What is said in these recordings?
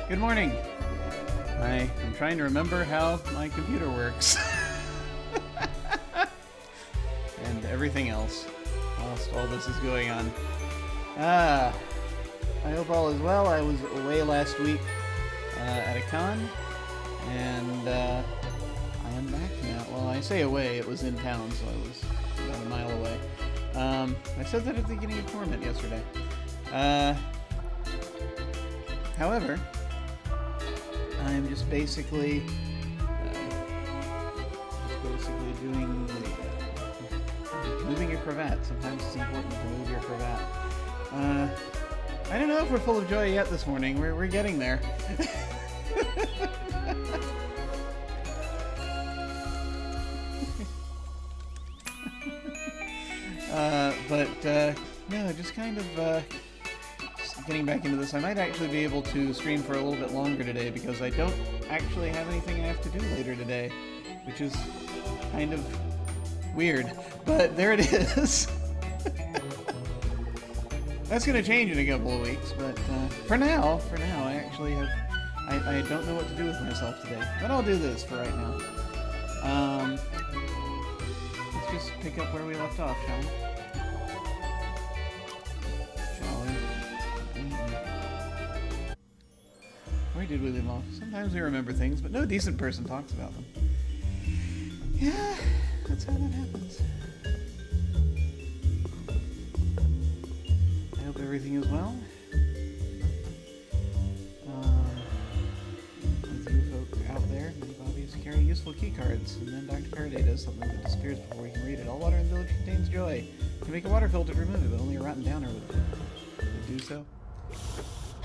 Good morning. I am trying to remember how my computer works. And everything else whilst all this is going on. I hope all is well. I was away last week at a con, and I am back now. Well, I say away, it was in town, so I was about a mile away. I said that at the beginning of Torment yesterday. However, I'm just basically doing moving your cravat. Sometimes it's important to move your cravat. I don't know if we're full of joy yet this morning. We're getting there. No, just kind of getting back into this. I might actually be able to stream for a little bit longer today because I don't actually have anything I have to do later today, which is kind of weird. But there it is. That's going to change in a couple of weeks, but for now, I actually have... I don't know what to do with myself today, but I'll do this for right now. Let's just pick up where we left off, shall we? Where did we leave off? Sometimes we remember things, but no decent person talks about them. Yeah, that's how that happens. I hope everything is well. With you folk out there, many bobbies carry useful key cards, and then Dr. Faraday does something that disappears before we can read it. All water in the village contains joy. To make a water filter to remove it, but only a rotten downer would do so.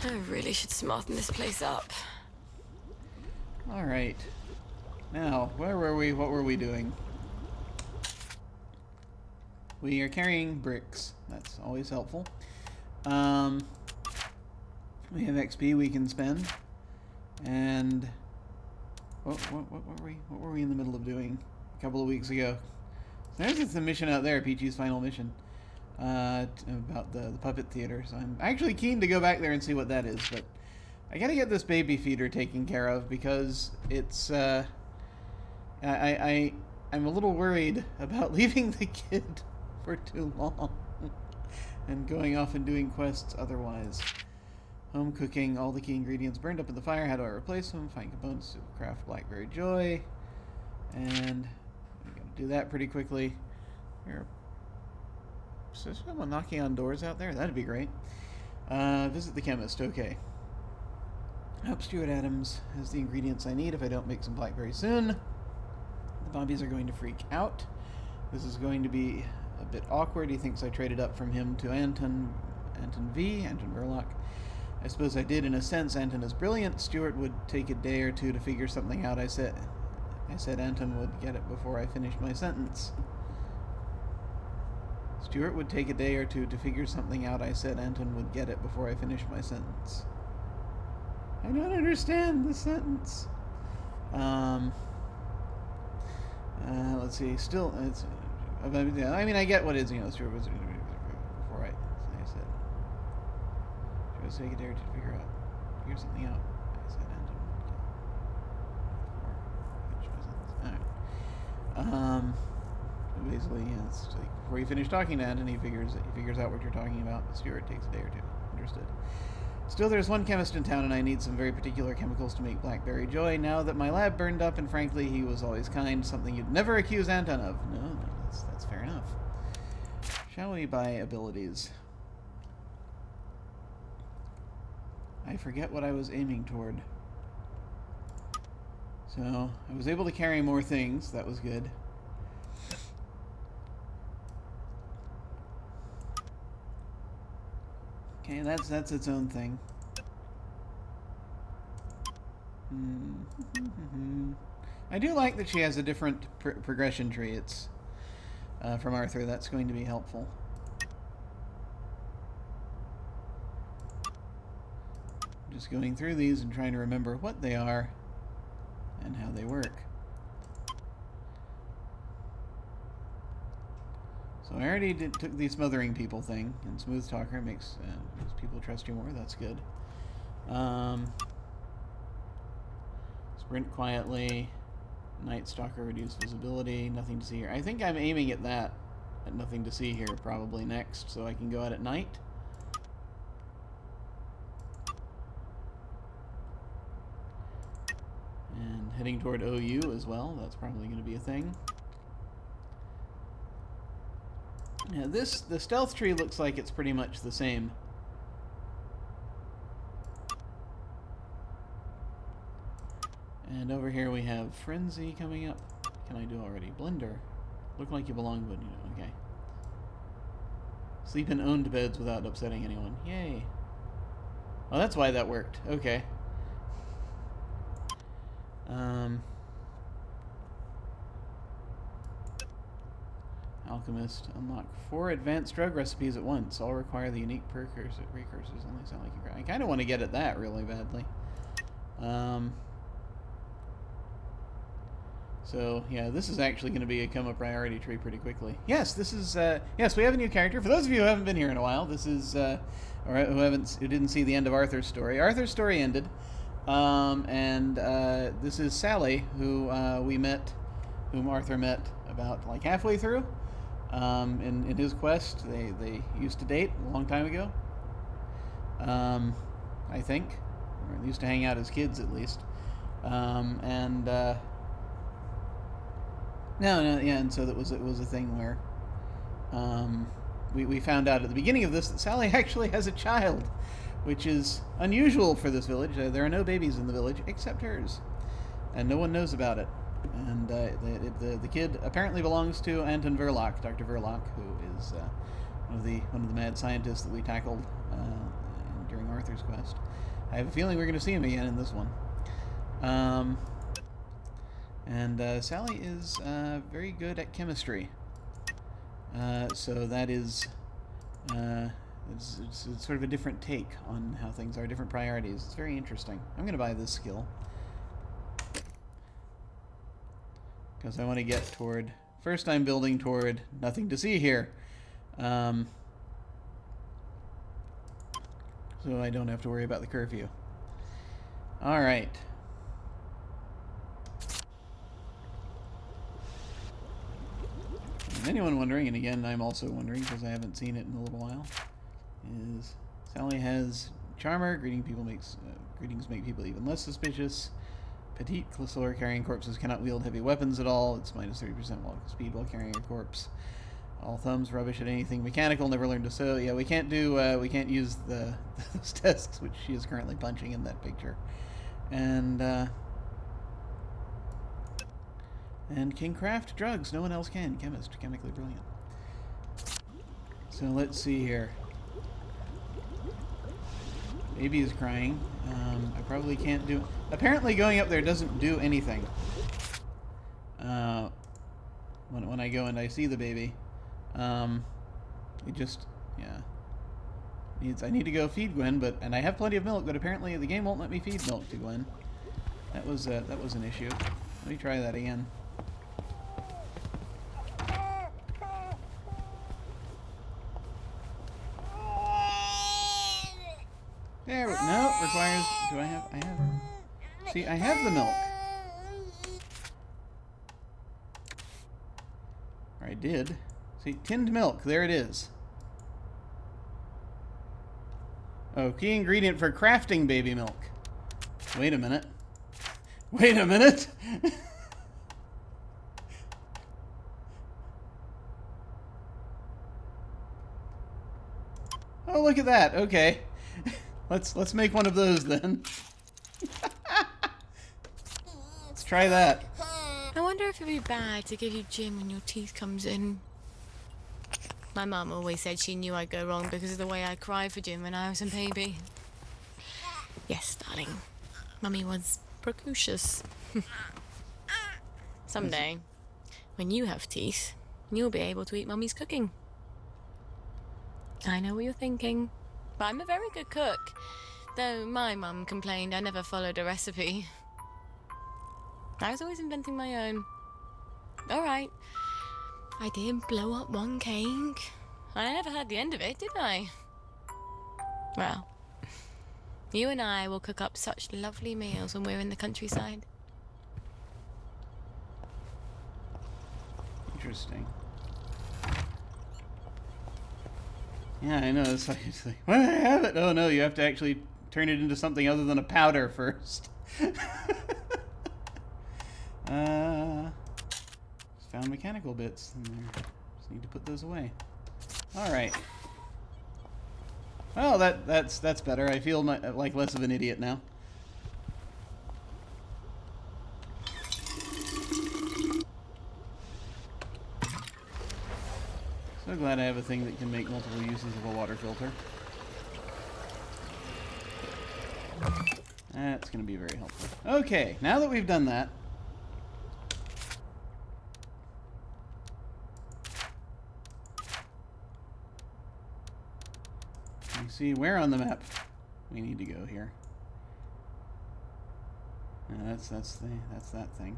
I really should smarten this place up. Alright. Now, where were we? What were we doing? We are carrying bricks. That's always helpful. We have XP we can spend. And... What were we in the middle of doing a couple of weeks ago? So there's the mission out there, Peachy's final mission. About the puppet theater, so I'm actually keen to go back there and see what that is, but I gotta get this baby feeder taken care of because it's I'm a little worried about leaving the kid for too long and going off and doing quests otherwise. Home cooking, all the key ingredients burned up in the fire. How do I replace them? Find components to craft Blackberry Joy, and we gotta do that pretty quickly. Here. So is someone knocking on doors out there? That'd be great. Visit the chemist. Okay. I hope Stuart Adams has the ingredients I need if I don't make some blackberries soon. The Bobbies are going to freak out. This is going to be a bit awkward. He thinks I traded up from him to Anton Verloc. I suppose I did in a sense. Anton is brilliant. Stuart would take a day or two to figure something out. I said Anton would get it before I finished my sentence. Stuart would take a day or two to figure something out. I said Anton would get it before I finished my sentence. I don't understand the sentence. Let's see. Still, it's. I mean, I get what it is. Stuart was before I said. Stuart would take a day or two to figure something out. I said Anton would get it before I finished my sentence. All right. Basically, yeah, it's like before you finish talking to Anton, he figures out what you're talking about. But Stuart takes a day or two. Understood. Still, there's one chemist in town, and I need some very particular chemicals to make Blackberry Joy. Now that my lab burned up, and frankly, he was always kind, something you'd never accuse Anton of. No, that's fair enough. Shall we buy abilities? I forget what I was aiming toward. So, I was able to carry more things. That was good. Okay, that's its own thing. I do like that she has a different progression tree. It's from Arthur. That's going to be helpful. Just going through these and trying to remember what they are and how they work. So I already took the smothering people thing, and Smooth Talker makes people trust you more. That's good. Sprint quietly. Night Stalker, reduce visibility. Nothing to see here. I think I'm aiming at that. At nothing to see here probably next, so I can go out at night. And heading toward OU as well. That's probably going to be a thing. Now the stealth tree looks like it's pretty much the same. And over here we have Frenzy coming up. Can I do already? Blender. Look like you belong, but you know, okay. Sleep in owned beds without upsetting anyone. Yay. Well, that's why that worked. Okay. Alchemist. Unlock 4 advanced drug recipes at once. All require the unique precursors. Only sound like you. I kind of want to get at that really badly. So, yeah, this is actually going to become a priority tree pretty quickly. Yes, this is, yes, we have a new character. For those of you who haven't been here in a while, this is, or who didn't see the end of Arthur's story. Arthur's story ended, and this is Sally, who whom Arthur met about, like, halfway through, in his quest. They used to date a long time ago, I think. Or they used to hang out as kids, at least. And so it was a thing where we found out at the beginning of this that Sally actually has a child, which is unusual for this village. There are no babies in the village except hers, and no one knows about it. And the kid apparently belongs to Anton Verloc, Dr. Verloc, who is one of the mad scientists that we tackled during Arthur's quest. I have a feeling we're going to see him again in this one. And Sally is very good at chemistry. So that is it's sort of a different take on how things are, different priorities. It's very interesting. I'm going to buy this skill. Because I want to get toward... First I'm building toward nothing to see here. So I don't have to worry about the curfew. Alright. And anyone wondering, and again I'm also wondering because I haven't seen it in a little while, is Sally has Charmer. Greetings make people even less suspicious. Petite Clisor, carrying corpses cannot wield heavy weapons at all. It's minus 30% walk speed while carrying a corpse. All thumbs, rubbish at anything mechanical. Never learned to sew. Yeah, we can't use those tests, which she is currently punching in that picture. And can craft drugs. No one else can. Chemist, chemically brilliant. So let's see here. Baby is crying. I probably can't do... Apparently going up there doesn't do anything. When I go and I see the baby. It just... Yeah. I need to go feed Gwen, and I have plenty of milk, but apparently the game won't let me feed milk to Gwen. That was an issue. Let me try that again. There, no, requires, I have, see, I have the milk. Or I did. See, tinned milk, there it is. Oh, key ingredient for crafting baby milk. Wait a minute. Wait a minute! Oh, look at that, okay. Let's make one of those then. Let's try that. I wonder if it'd be bad to give you gin when your teeth comes in. My mum always said she knew I'd go wrong because of the way I cried for gin when I was a baby. Yes, darling. Mummy was precocious. Someday, when you have teeth, you'll be able to eat Mummy's cooking. I know what you're thinking. But I'm a very good cook, though my mum complained I never followed a recipe. I was always inventing my own. Alright, I did blow up one cake. I never heard the end of it, did I? Well, you and I will cook up such lovely meals when we're in the countryside. Interesting. Yeah, I know. It's like, why do I have it? Oh no, you have to actually turn it into something other than a powder first. Just found mechanical bits in there. Just need to put those away. Alright. Well, that's better. I feel like less of an idiot now. So glad I have a thing that can make multiple uses of a water filter. That's going to be very helpful. Okay, now that we've done that, you see where on the map we need to go here. No, that's that thing.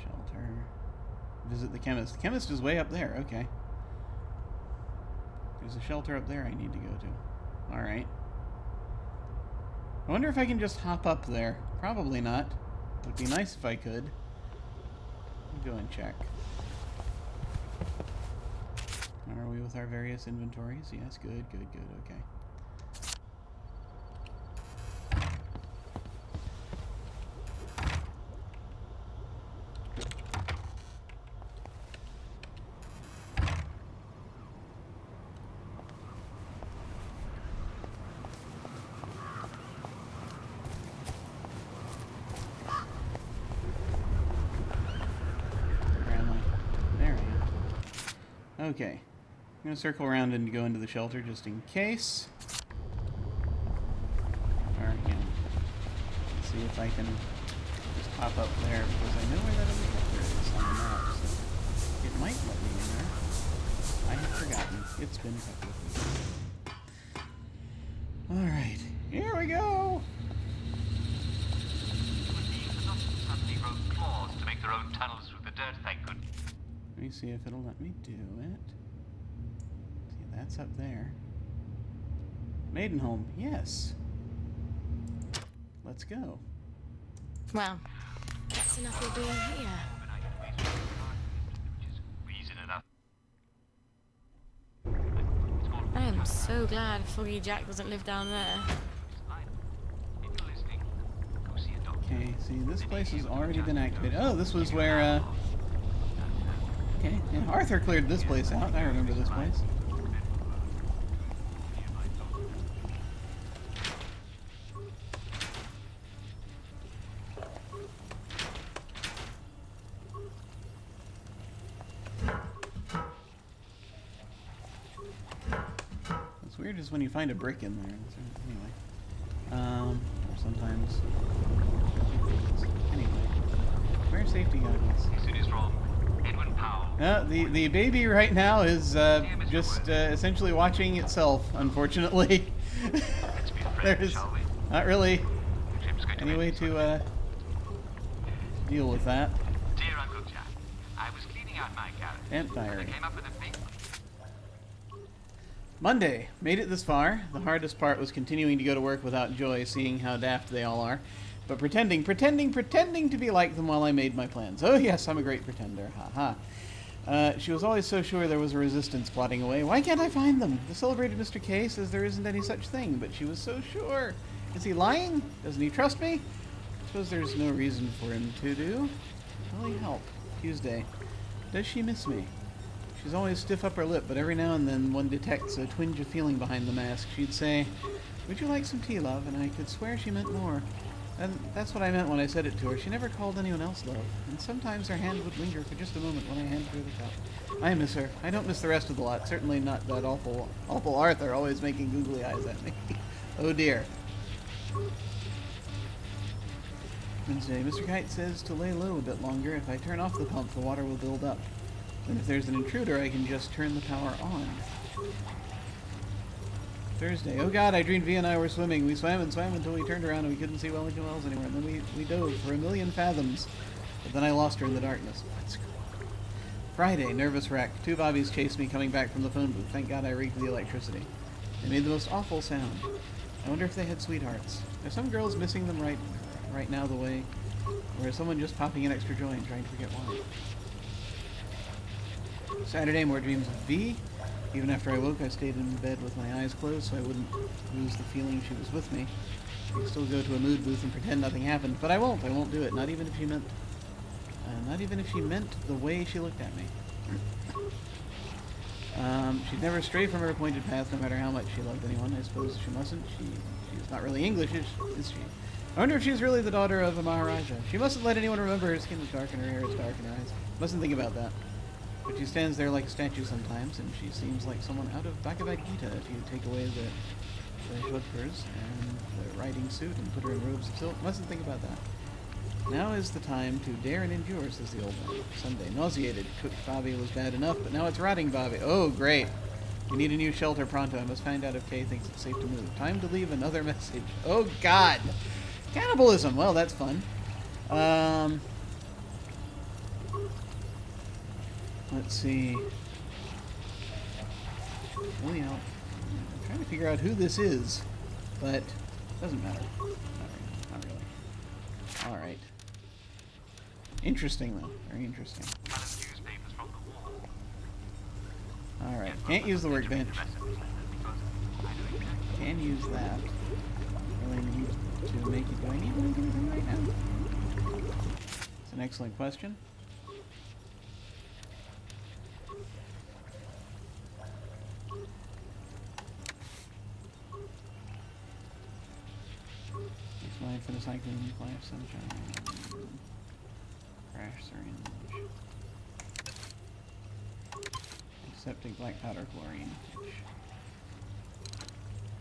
Shelter. Visit the chemist. The chemist is way up there. Okay. There's a shelter up there I need to go to. Alright. I wonder if I can just hop up there. Probably not. It would be nice if I could. Go and check. Are we with our various inventories? Yes, good, okay. Okay, I'm going to circle around and go into the shelter just in case. Alright, yeah. Let's see if I can just pop up there, because I know where that other shelter is on the map, so it might let me in there. I have forgotten. It's been a couple of weeks. Alright, here we go! Suddenly grow claws to make their own tunnels through the dirt, thank goodness. Let me see if it'll let me do it. See, that's up there. Maidenholm, yes. Let's go. Well, that's enough of being here. I am so glad Foggy Jack doesn't live down there. Okay, see, this place has already been activated. Oh, this was where, okay, yeah, Arthur cleared this place out. I remember this place. What's weird is when you find a brick in there. Anyway. Or sometimes. Anyway. Wear safety goggles. It is wrong. Edwin Powell. The baby right now is just essentially watching itself, unfortunately. Let's be friends, There's shall we? not really Jim's going to any make way this to deal with that. Dear Uncle Jack, I was cleaning out my garage. Ant And I diary. came up with a big... Monday. Made it this far. The hardest part was continuing to go to work without Joy, seeing how daft they all are. But pretending to be like them while I made my plans. Oh yes, I'm a great pretender. Ha ha. She was always so sure there was a resistance plotting away. Why can't I find them? The celebrated Mr. K says there isn't any such thing, but she was so sure. Is he lying? Doesn't he trust me? Suppose there's no reason for him to do. Holy help. Tuesday. Does she miss me? She's always stiff upper lip, but every now and then one detects a twinge of feeling behind the mask. She'd say, "Would you like some tea, love?" And I could swear she meant more. And that's what I meant when I said it to her. She never called anyone else love. And sometimes her hand would linger for just a moment when I handed her the cup. I miss her. I don't miss the rest of the lot. Certainly not that awful Arthur always making googly eyes at me. Oh dear. Wednesday. Mr. Kite says to lay low a bit longer. If I turn off the pump, the water will build up. And if there's an intruder, I can just turn the power on. Thursday. Oh god, I dreamed V and I were swimming. We swam and swam until we turned around and we couldn't see Wellington Wells anymore. And then we dove for 1,000,000 fathoms. But then I lost her in the darkness. Let's go. Friday. Nervous wreck. 2 bobbies chased me coming back from the phone booth. Thank god I rigged the electricity. They made the most awful sound. I wonder if they had sweethearts. Are some girls missing them right right now the way, or is someone just popping an extra joint trying to forget why? Saturday, more dreams of V. Even after I woke, I stayed in bed with my eyes closed so I wouldn't lose the feeling she was with me. I could still go to a mood booth and pretend nothing happened, but I won't. I won't do it. Not even if she meant the way she looked at me. She'd never stray from her appointed path, no matter how much she loved anyone. I suppose she mustn't. She's not really English, is she? I wonder if she's really the daughter of a Maharaja. She mustn't let anyone remember her skin is dark and her hair is dark and her eyes. Mustn't think about that. But she stands there like a statue sometimes, and she seems like someone out of Bhagavad Gita if you take away the shudkers and the riding suit and put her in robes of silk. Mustn't think about that. Now is the time to dare and endure, says the old man. Sunday. Nauseated. Cooked Bobby was bad enough, but now it's rotting Bobby. Oh, great. We need a new shelter pronto. I must find out if Kay thinks it's safe to move. Time to leave another message. Oh, God. Cannibalism. Well, that's fun. Let's see. Really help. I'm trying to figure out who this is, but it doesn't matter. Not really. All right. Interesting, though. Very interesting. All right. Can't use the workbench. Can use that. Really need to make it. Do I need to make anything right now? It's an excellent question. Slide for the cycling flash sunshine. Crash syringe. Septic black powder chlorine.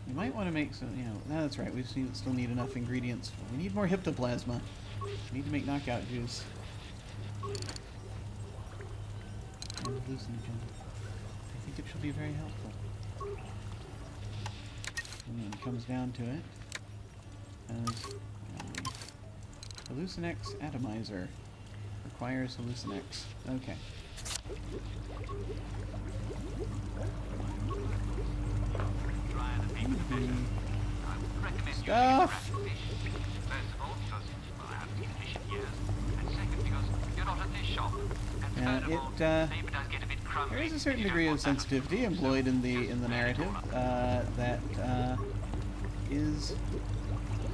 We might want to make some, no, that's right, we still need enough ingredients. We need more hyptoplasma. We need to make knockout juice. And hallucinogen. I think it should be very helpful. And when it comes down to it, as Hallucinex atomizer requires Hallucinex. Okay. Stuff. There is a certain degree of sensitivity employed in the narrative that is,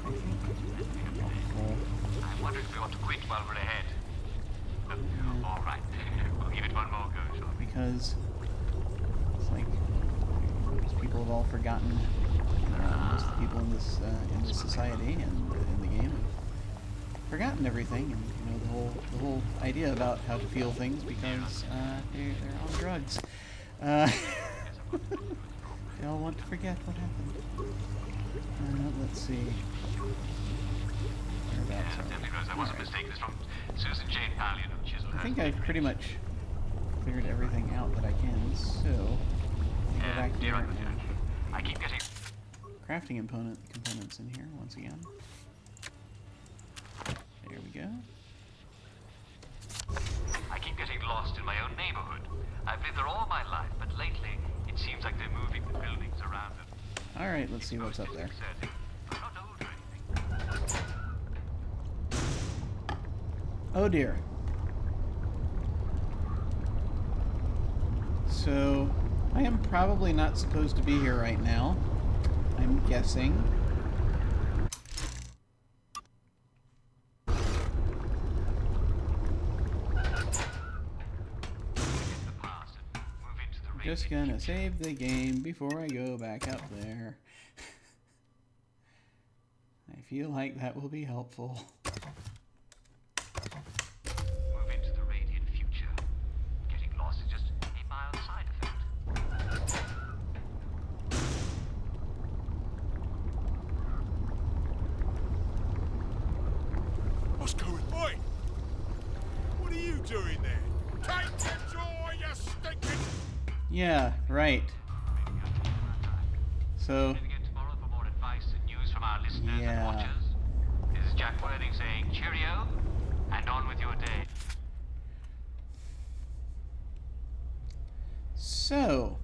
I think, helpful. I wonder if we ought to quit while we're ahead. All right, we'll give it one more go, shall we? Because it's like people have all forgotten. Most of the people in this society and in the game have forgotten everything, and the whole idea about how to feel things because they're on drugs. They all want to forget what happened. Let's see. Whereabouts are we? I wasn't mistaken. It's from Susan Jane Pallion of Chiselhurst. I think I've pretty much figured everything out that I can, so I'll go back here and I keep getting crafting components in here once again. There we go. I keep getting lost in my own neighborhood. I've lived there all my life, but lately it seems like they're moving the buildings around it. All right, let's see what's up there. I'm not old or anything. Oh dear. So, I am probably not supposed to be here right now. I'm guessing. Just gonna save the game before I go back up there. I feel like that will be helpful. Move into the radiant future. Getting lost is just a mild side effect. What's going on? What are you doing there? Take the joy, you stinking... Yeah, right. So, Again tomorrow for more advice and news from our listeners and watchers. This is Jack Worthing saying cheerio, and on with your day. So,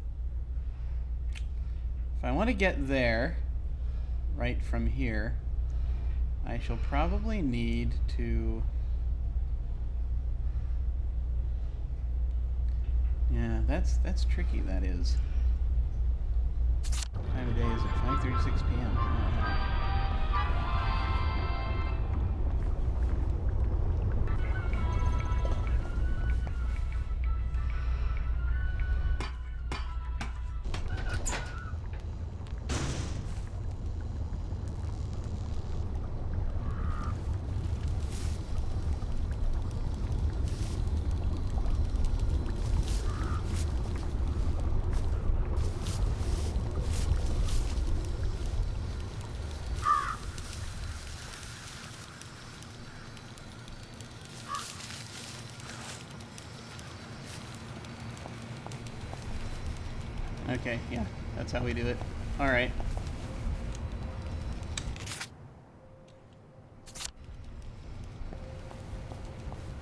if I want to get there, right from here, I shall probably need to... Yeah, that's tricky, that is. What time of day is it? 5:36 p.m. Okay, yeah, that's how we do it. Alright.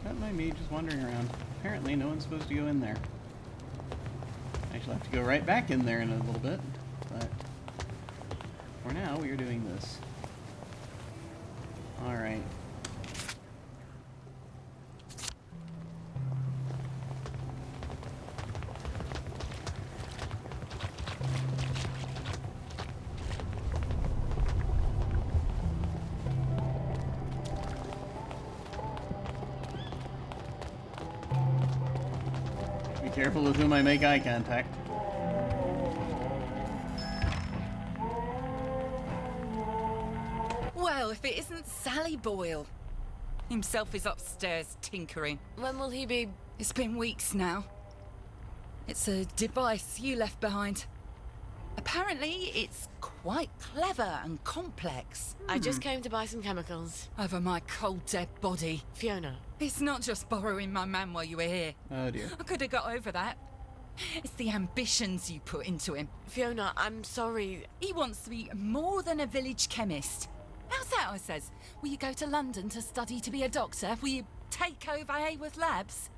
Got my maid just wandering around. Apparently, no one's supposed to go in there. I shall have to go right back in there in a little bit, but for now, we are doing this. Alright. Careful with whom I make eye contact. Well, if it isn't Sally Boyle. Himself is upstairs tinkering. When will he be? It's been weeks now. It's a device you left behind. Apparently, it's quite clever and complex. I just came to buy some chemicals. Over my cold, dead body. Fiona. It's not just borrowing my man while you were here. Oh dear. I could have got over that. It's the ambitions you put into him. Fiona, I'm sorry. He wants to be more than a village chemist. How's that, I says? Will you go to London to study to be a doctor? Will you take over Hayworth Labs?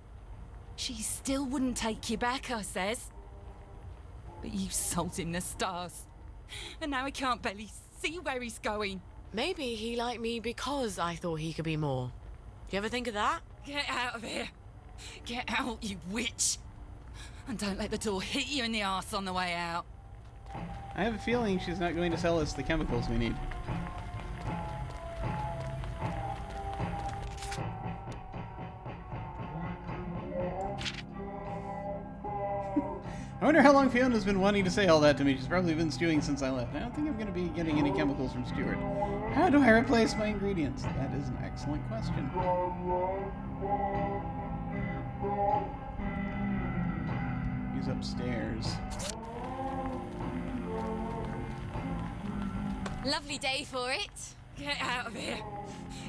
She still wouldn't take you back, I says. But you sold him the stars. And now he can't barely see where he's going. Maybe he liked me because I thought he could be more. Do you ever think of that? Get out of here. Get out, you witch. And don't let the door hit you in the arse on the way out. I have a feeling she's not going to sell us the chemicals we need. I wonder how long Fiona's been wanting to say all that to me. She's probably been stewing since I left. I don't think I'm going to be getting any chemicals from Stuart. How do I replace my ingredients? That is an excellent question. He's upstairs. Lovely day for it. Get out of here.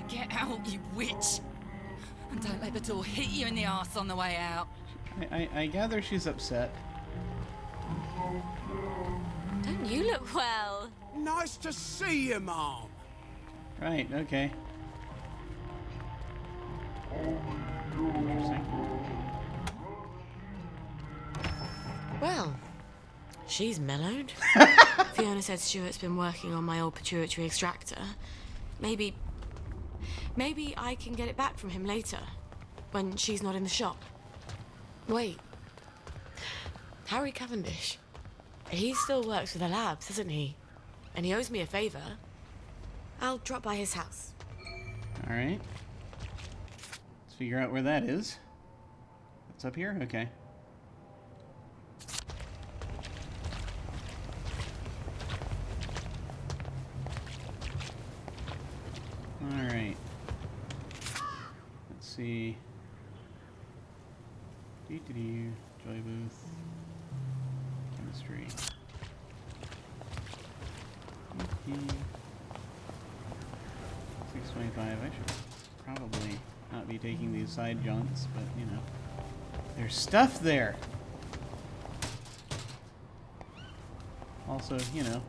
Get out, you witch. And don't let the door hit you in the arse on the way out. I gather she's upset. Don't you look well? Nice to see you, Mom. Right, okay. Interesting. Well, she's mellowed. Fiona said Stuart's been working on my old pituitary extractor. Maybe I can get it back from him later, when she's not in the shop. Wait. Harry Cavendish. He still works for the labs, doesn't he? And he owes me a favor. I'll drop by his house. Alright. Let's figure out where that is. It's up here? Okay. Alright. Let's see. Doo-doo-doo. Joy booth. Chemistry. Okay. 625. I should probably not be taking these side jaunts, but you know. There's stuff there! Also, you know.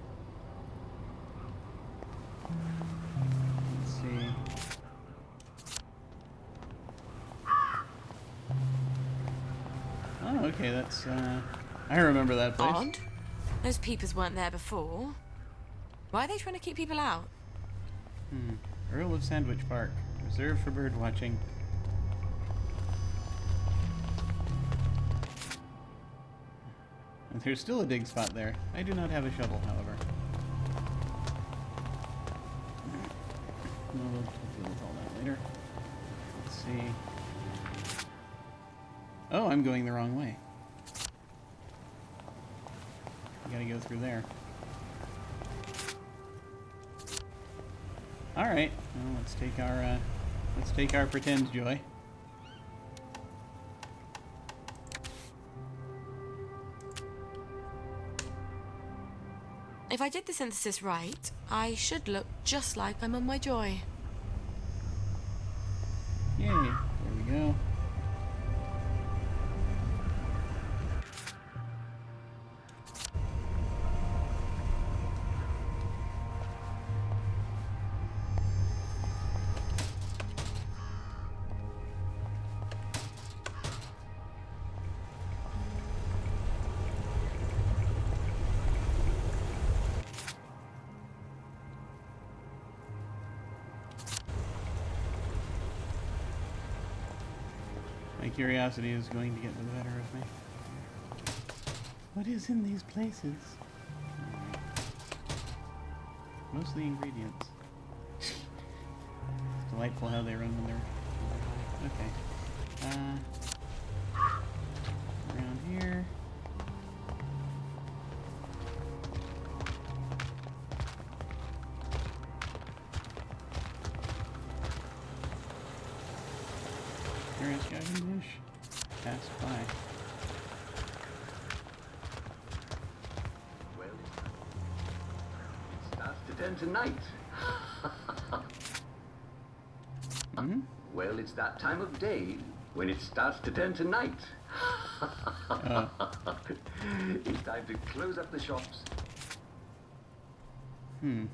Let's see. Oh, okay, that's, I remember that place. Odd. Those peepers weren't there before. Why are they trying to keep people out? Earl of Sandwich Park, reserved for bird watching. And there's still a dig spot there. I do not have a shovel, however. No, we'll deal with all that later. Let's see. Oh, I'm going the wrong way. I gotta go through there. All right. Well, let's take our pretend joy. If I did the synthesis right, I should look just like I'm on my joy. Yay! There we go. My curiosity is going to get the better of me. What is in these places? Mostly ingredients. It's delightful how they run when they're... Okay. Around here. Curious Dragon Dish. Pass by. Well, it starts to turn to night. Hmm? Well, it's that time of day when it starts to turn to night. It's time to close up the shops. Hmm.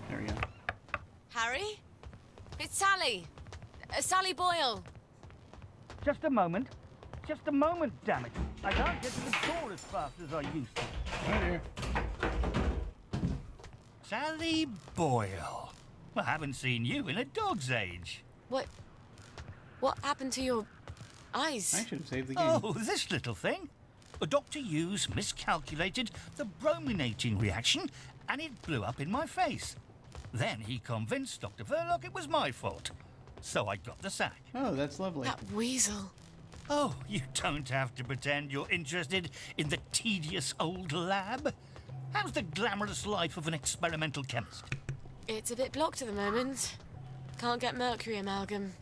There we go. Harry? It's Sally. Sally Boyle. Just a moment. Just a moment, damn it. I can't get to the door as fast as I used to. Oh dear. Sally Boyle. I haven't seen you in a dog's age. What happened to your eyes? I should have saved the game. Oh, this little thing. Dr. Hughes miscalculated the brominating reaction and it blew up in my face. Then he convinced Dr. Verloc it was my fault. So I got the sack. Oh, that's lovely. That weasel. Oh, you don't have to pretend you're interested in the tedious old lab. How's the glamorous life of an experimental chemist? It's a bit blocked at the moment. Can't get mercury amalgam.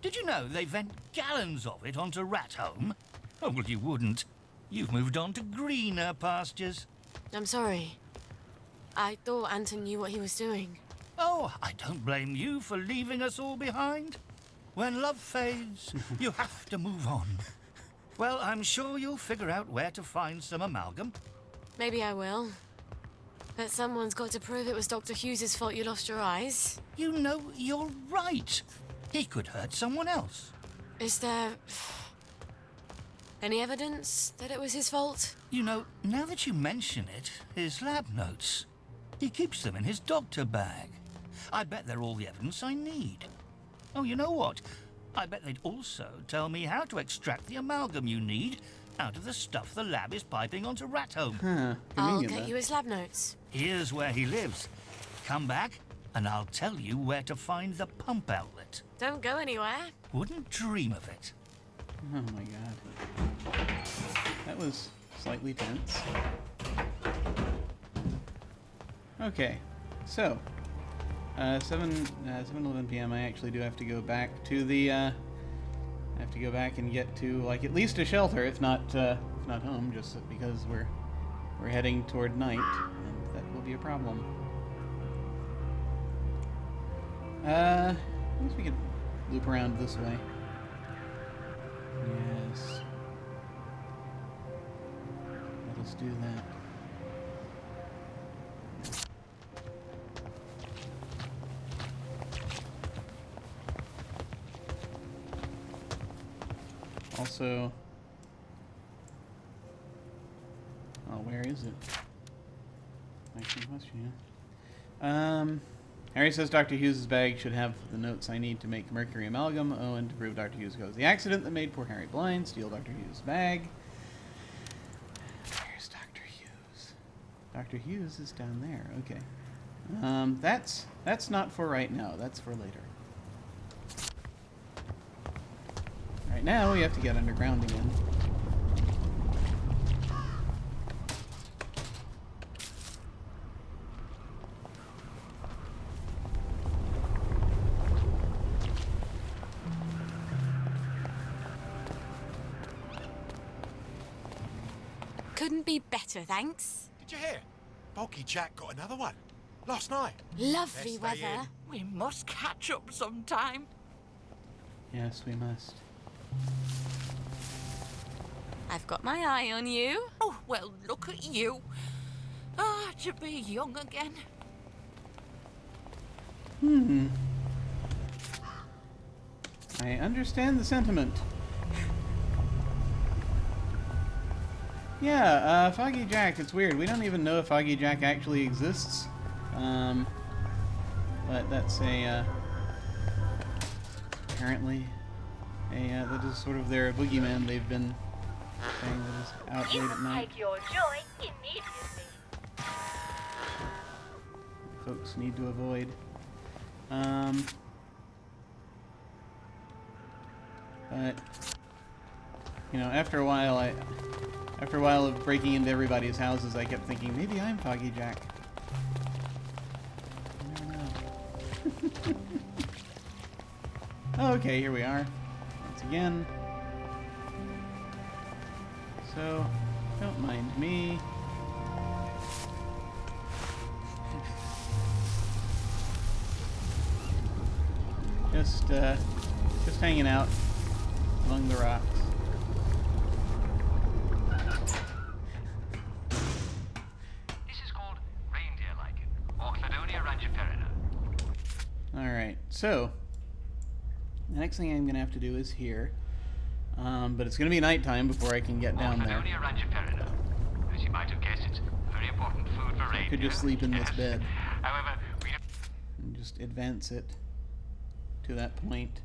Did you know they vent gallons of it onto Rat Home? Oh, well, you wouldn't. You've moved on to greener pastures. I'm sorry. I thought Anton knew what he was doing. Oh, I don't blame you for leaving us all behind. When love fades, you have to move on. Well, I'm sure you'll figure out where to find some amalgam. Maybe I will. But someone's got to prove it was Dr. Hughes's fault you lost your eyes. You know, you're right. He could hurt someone else. Is there any evidence that it was his fault? You know, now that you mention it, his lab notes. He keeps them in his doctor bag. I bet they're all the evidence I need. Oh, you know what? I bet they'd also tell me how to extract the amalgam you need out of the stuff the lab is piping onto Rat Home. Huh. I'll Convenient, get though. you his lab notes. Here's where he lives. Come back, and I'll tell you where to find the pump outlet. Don't go anywhere. Wouldn't dream of it. Oh my god. That was slightly tense. Okay, so 7:11 p.m. I actually do have to go back to the. I have to go back and get to like at least a shelter, if not home, just because we're heading toward night, and that will be a problem. I guess we could loop around this way. Yes. Let us do that. Also... Oh, where is it? Excellent question, yeah. Harry says Dr. Hughes' bag should have the notes I need to make mercury amalgam. Oh, and to prove Dr. Hughes caused the accident that made poor Harry blind. Steal Dr. Hughes' bag. Where's Dr. Hughes? Dr. Hughes is down there. Okay. That's not for right now. That's for later. Right now, we have to get underground again. Couldn't be better, thanks. Did you hear? Bulky Jack got another one. Last night. Lovely Let's stay weather. We must catch up sometime. Yes, we must. I've got my eye on you. Oh, well, look at you. Ah, to be young again. I understand the sentiment. Yeah, Foggy Jack, it's weird. We don't even know if Foggy Jack actually exists. But that's apparently that is sort of their boogeyman they've been saying that is out late at night. Take your joy immediately. Folks need to avoid. But you know, after a while of breaking into everybody's houses, I kept thinking maybe I'm Foggy Jack. You never know. Oh, okay, here we are once again. So, don't mind me. Just hanging out among the rocks. This is called reindeer lichen, or Cladonia rangiferina. Alright, so the next thing I'm going to have to do is here. But it's going to be nighttime before I can get down there. Cladonia rangiferina. As you might have guessed, it's very important food for reindeer. I could just sleep in this Yes. bed However, we don't... and just advance it to that point.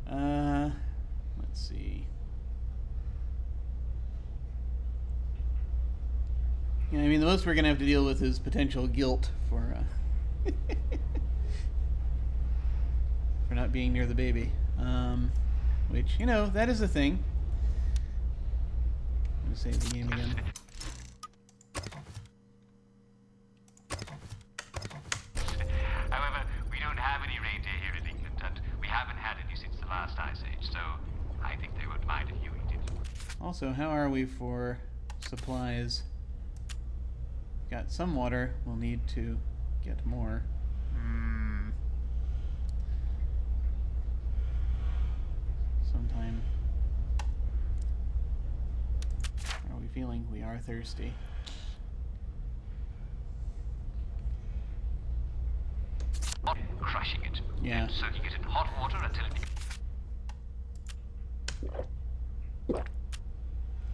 Let's see. Yeah, I mean, the most we're going to have to deal with is potential guilt for for not being near the baby. Which, you know, that is a thing. I'm going to save the game again. However, we don't have any reindeer here in England, and we haven't had any since the last Ice Age, so I think they wouldn't mind if you eat it. Also, how are we for supplies? Got some water. We'll need to get more. Sometime. How are we feeling? We are thirsty. Crushing it. Yeah. And soaking it in hot water until it...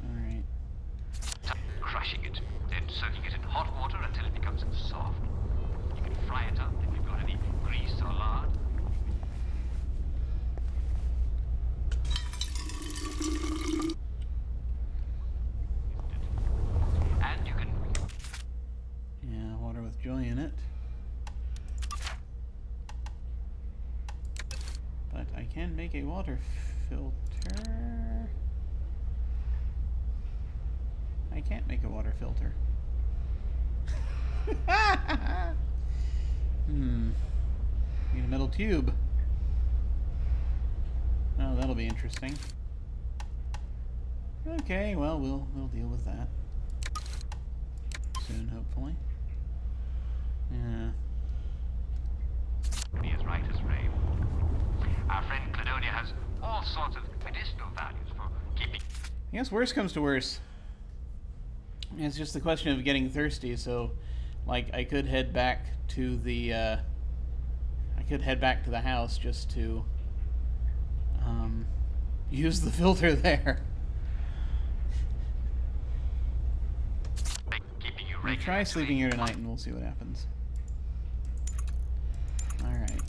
Alright. Crushing it. Then soaking it in hot water until it becomes soft. You can fry it up if you've got any grease or lard. And you can... Yeah, water with joy in it. But I can make a water filter. I can't make a water filter. Need a metal tube. Oh, that'll be interesting. Okay, well, we'll deal with that soon, hopefully. Yeah. Be as right as rain. Our friend Cladonia has all sorts of medicinal values for keeping... I guess worse comes to worse. It's just the question of getting thirsty, so like I could head back to the house just to use the filter there. Keeping you We'll regular, try sleeping doing here tonight and we'll see what happens. Alright.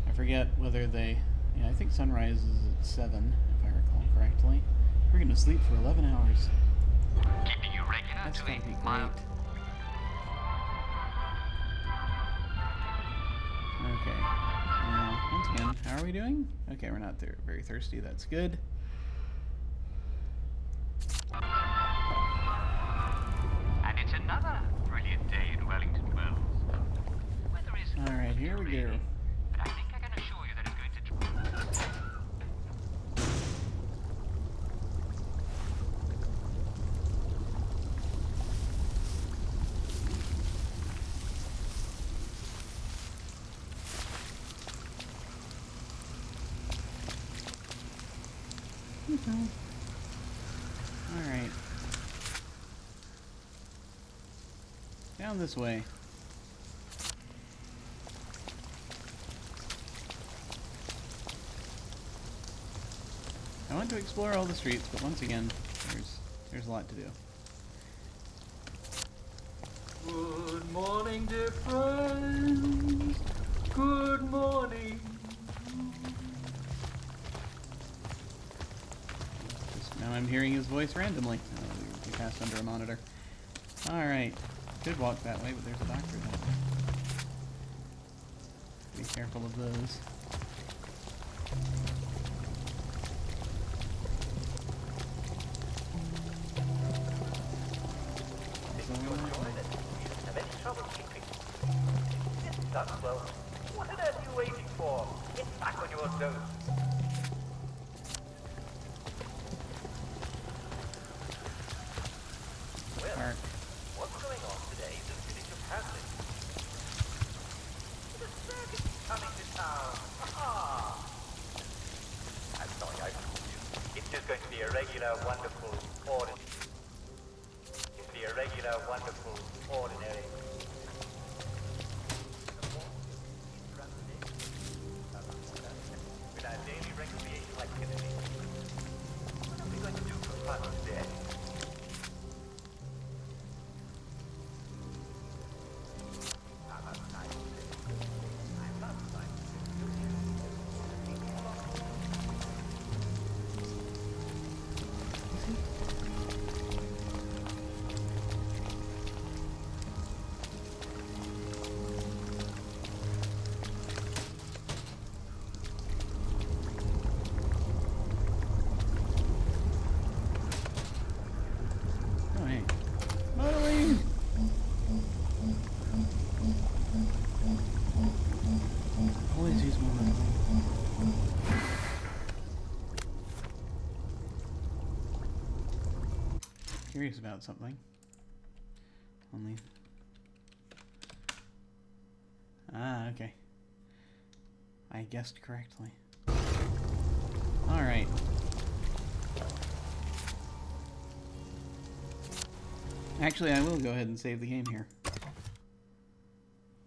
I forget whether they... Yeah, I think sunrise is at 7, if I recall correctly. We're gonna sleep for 11 hours. keeping you regular That's to gotta be the great. mild. Okay. Now, once again, how are we doing? Okay, we're not very thirsty. That's good. And it's another brilliant day in Wellington Wells. Weather is Alright, here we go. but I think I can assure you that it's going to... Alright. Down this way. I want to explore all the streets, but once again, there's a lot to do. Good morning, dear friends. Good morning. Just now I'm hearing his voice randomly. We passed under a monitor. Alright. Could walk that way, but there's a doctor down there. Be careful of those. Have any trouble sleeping? It's done well. What on earth are you waiting for? Get back on your toes. Well, what's going on today in the village of Hampton? The circus is coming to town. Ah! I'm sorry, I fooled you. It's just going to be a regular, wonderful, ordinary. It's be a regular, wonderful, ordinary. With our daily recreational activities. What are we going to do for fun today? Oh, hey. Modeling! Always use more modeling. Curious about something. Only... Ah, okay. I guessed correctly. Alright. Actually, I will go ahead and save the game here.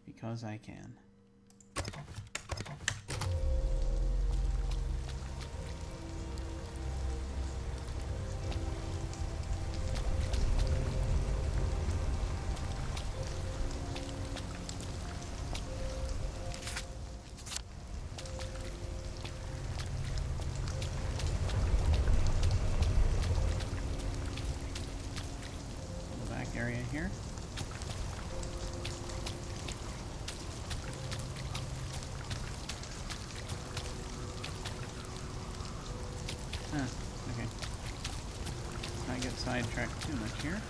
Because I can. The back area here. Huh, okay. Let's not get sidetracked too much here.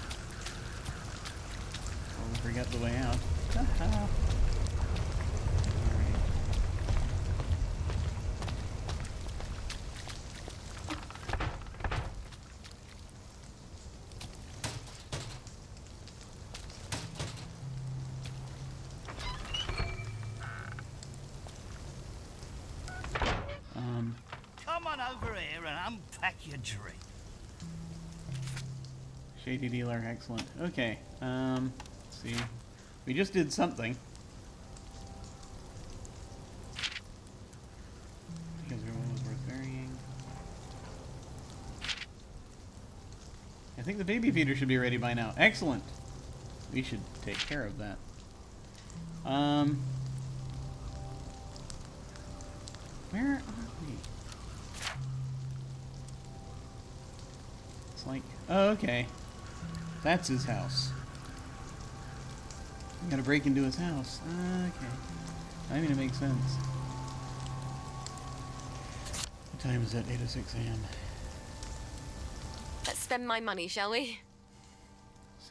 Or we forget the way out. Haha. Alright. Come on over here and unpack your drink. Shady dealer, excellent. Okay, let's see. We just did something. think the baby feeder should be ready by now. Excellent. We should take care of that. Where are we? It's like, oh, okay. That's his house. I gotta break into his house. Okay. I mean, it makes sense. What time is it? 8:06 a.m. Let's spend my money, shall we?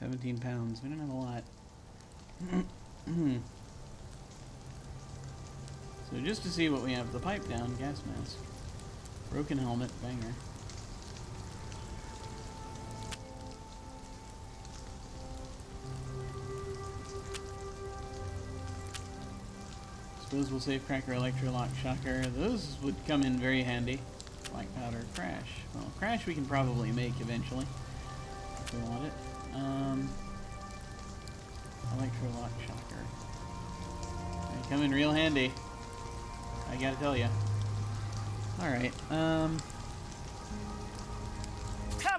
17 pounds. We don't have a lot. So just to see what we have. The pipe down, gas mask. Broken helmet, banger. Disposable safecracker, electrolock, shocker. Those would come in very handy. Black powder, crash. Well, crash we can probably make eventually. If we want it. Electrolock, shocker. They come in real handy. I gotta tell you. Alright, Come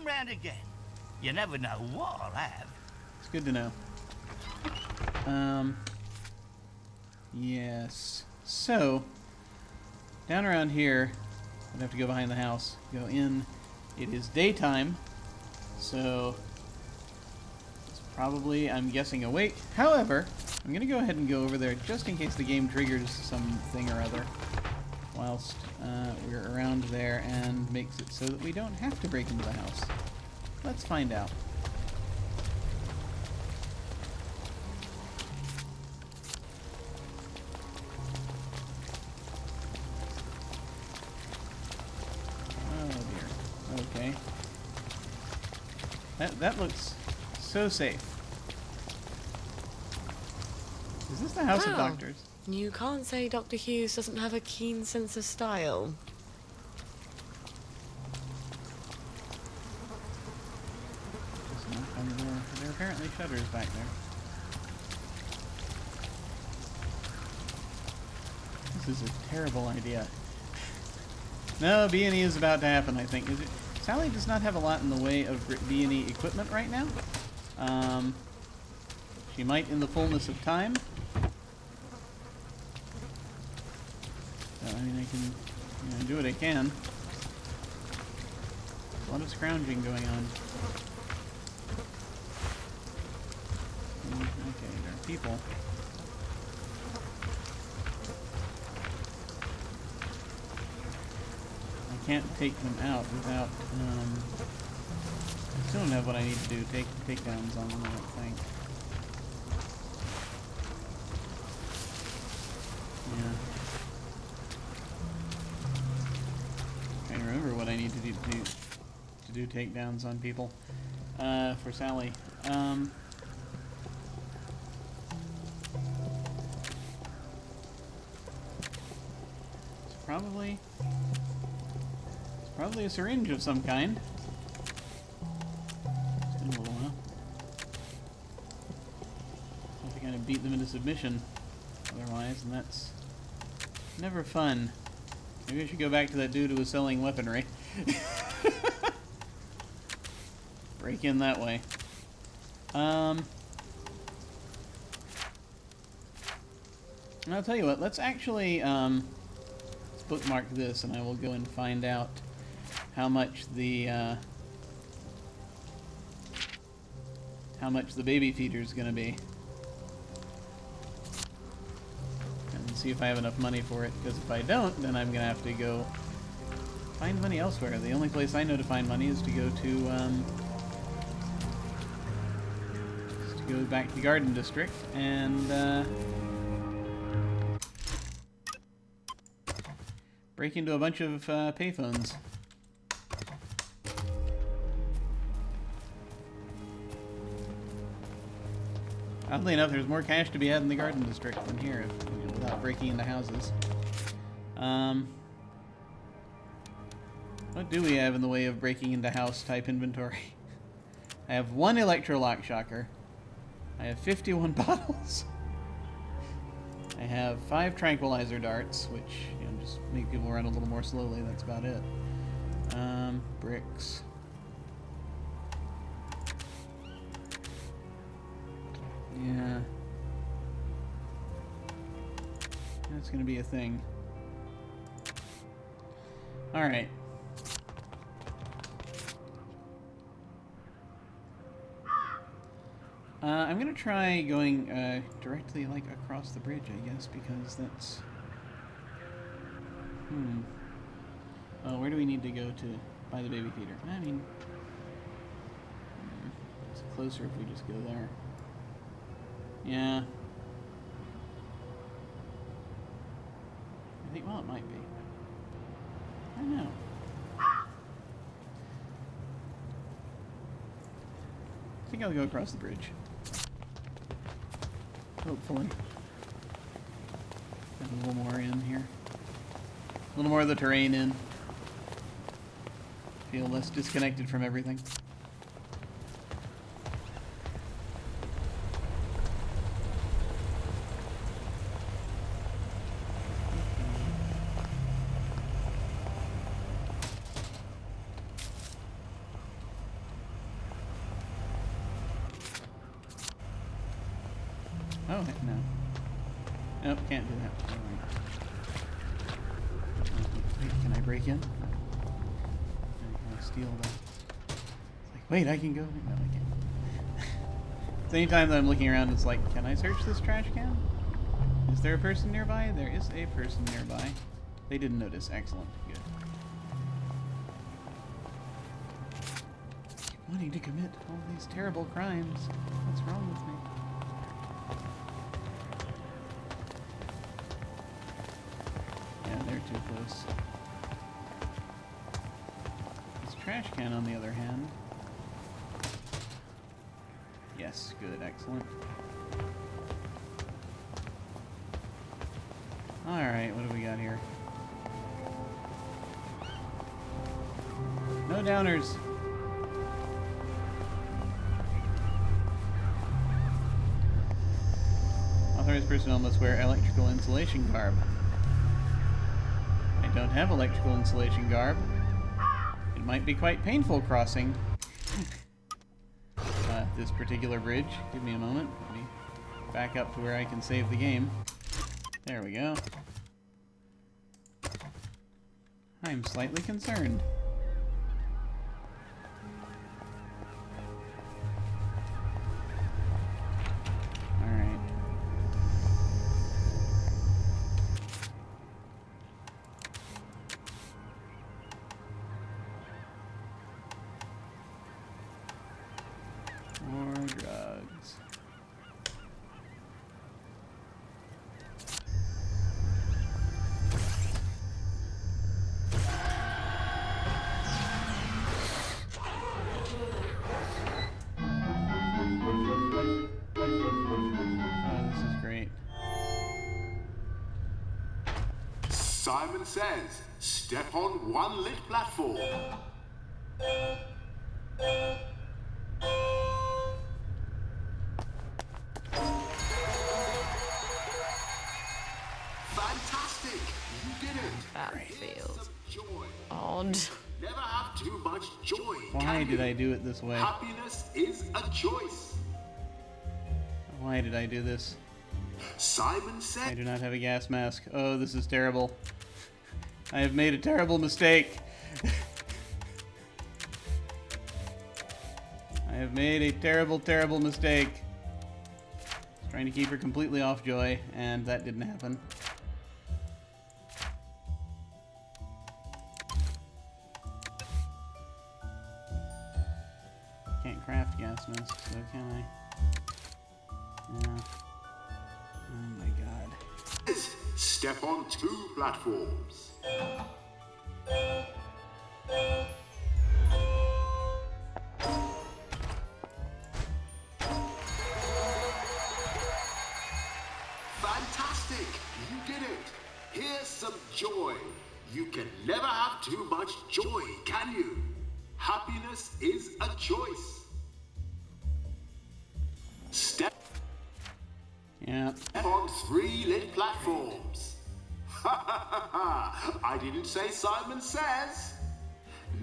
round again. You never know what I'll have. it's good to know. Yes. So, down around here, I'd have to go behind the house, go in. It is daytime, so it's probably, I'm guessing, awake. However, I'm going to go ahead and go over there just in case the game triggers something or other whilst we're around there and makes it so that we don't have to break into the house. Let's find out. Okay. That looks so safe. Is this the House of Wow. Doctors? You can't say Dr. Hughes doesn't have a keen sense of style. Just knock on the door. There are apparently shutters back there. This is a terrible idea. No, B&E is about to happen, I think. Is it? Sally does not have a lot in the way of B&E equipment right now. She might in the fullness of time. So, I mean, I can do what I can. A lot of scrounging going on. Okay, there are people. I can't take them out without, I still don't have what I need to do. Takedowns on them, I don't think. Yeah. Trying to remember what I need to do takedowns on people. For Sally. It's probably a syringe of some kind. It's been a little while. I have to kind of beat them into submission otherwise, and that's never fun. Maybe I should go back to that dude who was selling weaponry. Break in that way. And I'll tell you what, let's actually let's bookmark this, and I will go and find out how much the baby feeder is going to be, and see if I have enough money for it. Because if I don't, then I'm going to have to go find money elsewhere. The only place I know to find money is to go back to Garden District and break into a bunch of payphones. Oddly enough, there's more cash to be had in the Garden District than here, without breaking into houses. What do we have in the way of breaking into house type inventory? I have 1 electrolock shocker. I have 51 bottles. I have 5 tranquilizer darts, which just make people run a little more slowly. That's about it. Bricks. Yeah. That's gonna be a thing. Alright. I'm gonna try going directly like across the bridge, I guess, because that's... Oh, where do we need to go to buy the baby feeder? I mean... It's closer if we just go there. Yeah. I think, well, it might be. I don't know. I think I'll go across the bridge. Hopefully. Have a little more in here. A little more of the terrain in. Feel less disconnected from everything. Oh, heck no. Nope, can't do that. Alright. Wait, can I break in? Can I steal that? It's like, wait, I can go? No, I can't. So anytime that I'm looking around, it's like, can I search this trash can? Is there a person nearby? There is a person nearby. They didn't notice. Excellent. Good. Wanting to commit all these terrible crimes. What's wrong with me? Yeah, they're too close. This trash can, on the other hand. Yes, good, excellent. Alright, what do we got here? No downers. Authorized personnel must wear electrical insulation garb. I don't have electrical insulation garb. It might be quite painful crossing this particular bridge. Give me a moment. Let me back up to where I can save the game. There we go. I'm slightly concerned. Alright. More drugs. Oh, this is great. Simon says, step on one lit platform. Fantastic! You did it! That Here's feels some joy. odd. Never have too much joy. Why can did you? I do it this way? Happiness is a choice. Why did I do this? Simon I said, do not have a gas mask. Oh, this is terrible. I have made a terrible mistake. I have made a terrible, terrible mistake. I was trying to keep her completely off Joy, and that didn't happen. Can't craft gas masks, though, can I? Yeah. Oh my god. step on two platforms. Fantastic! You did it! Here's some joy. You can never have too much joy, can you? Happiness is a choice. Step on three lit platforms. I didn't say Simon Says.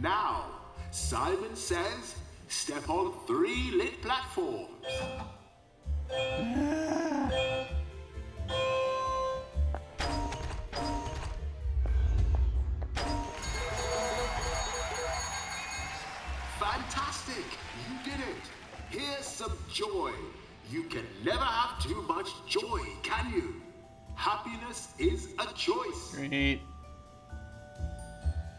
Now, Simon Says, step on three lit platforms. Fantastic! You did it! Here's some joy. You can never have too much joy, can you? Happiness is a choice. Great.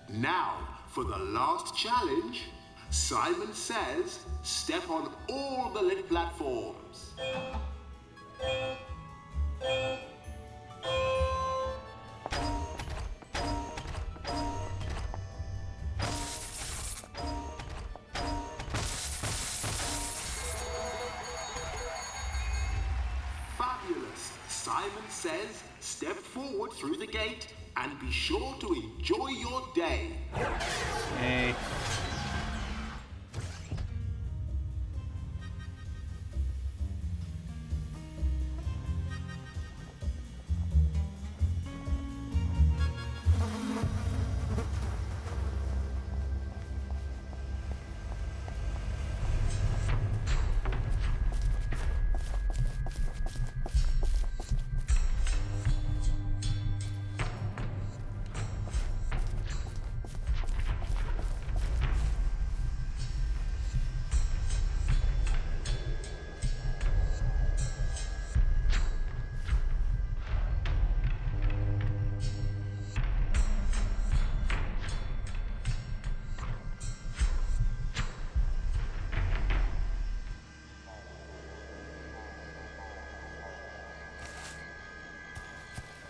Now, for the last challenge, Simon says, step on all the lit platforms. Fabulous. Simon says, step forward through the gate and be sure to enjoy your day. Hey.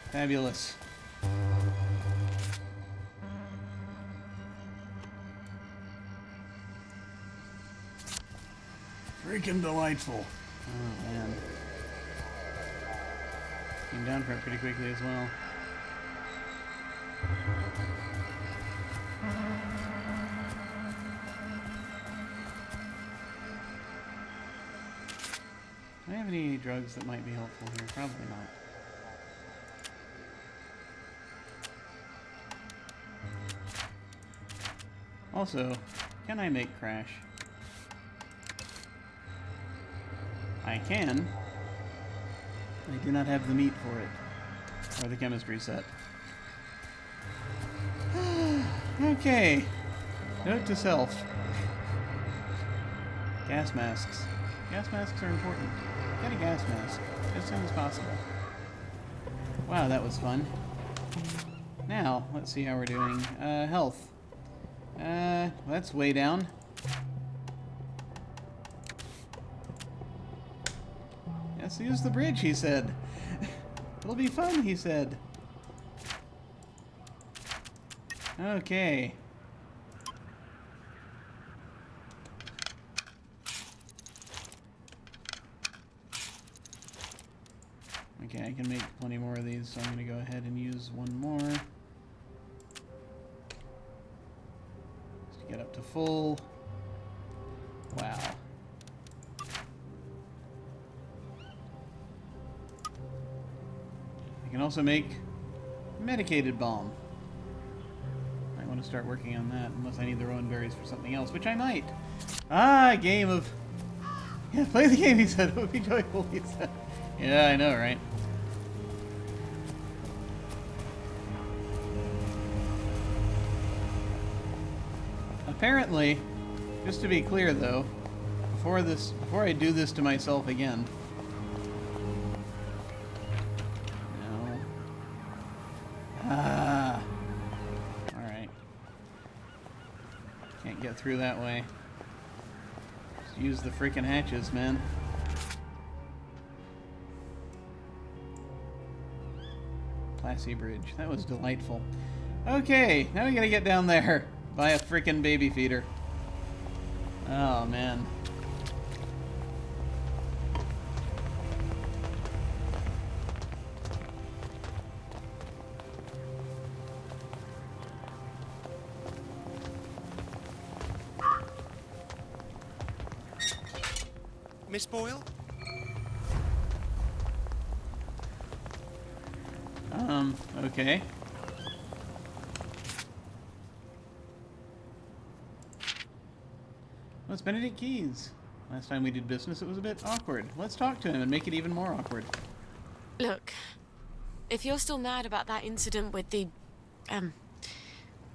Fabulous. Freaking delightful. Oh, man. Came down for it pretty quickly as well. Do I have any drugs that might be helpful here? Probably not. Also, can I make crash? I can. I do not have the meat for it. Or the chemistry set. Okay. Note to self. Gas masks. Gas masks are important. Get a gas mask as soon as possible. Wow, that was fun. Now, let's see how we're doing. Health. That's way down. Let's use the bridge, he said. It'll be fun, he said. Okay. Okay, I can make plenty more of these, so I'm going to go ahead and use one more. Get up to full. Wow. I can also make medicated balm. I want to start working on that, unless I need the rowan berries for something else, which I might. Ah, a game of... Yeah, play the game, he said. It would be joyful, he said. Yeah, I know, right? Apparently, just to be clear though, before I do this to myself again. No. Ah. Alright. Can't get through that way. Just use the freaking hatches, man. Classy bridge. That was delightful. Okay, now we gotta get down there. Buy a freaking baby feeder. Oh, man. Miss Boyle? Okay. Oh, it's Benedict Keys. Last time we did business, it was a bit awkward. Let's talk to him and make it even more awkward. Look, if you're still mad about that incident with the,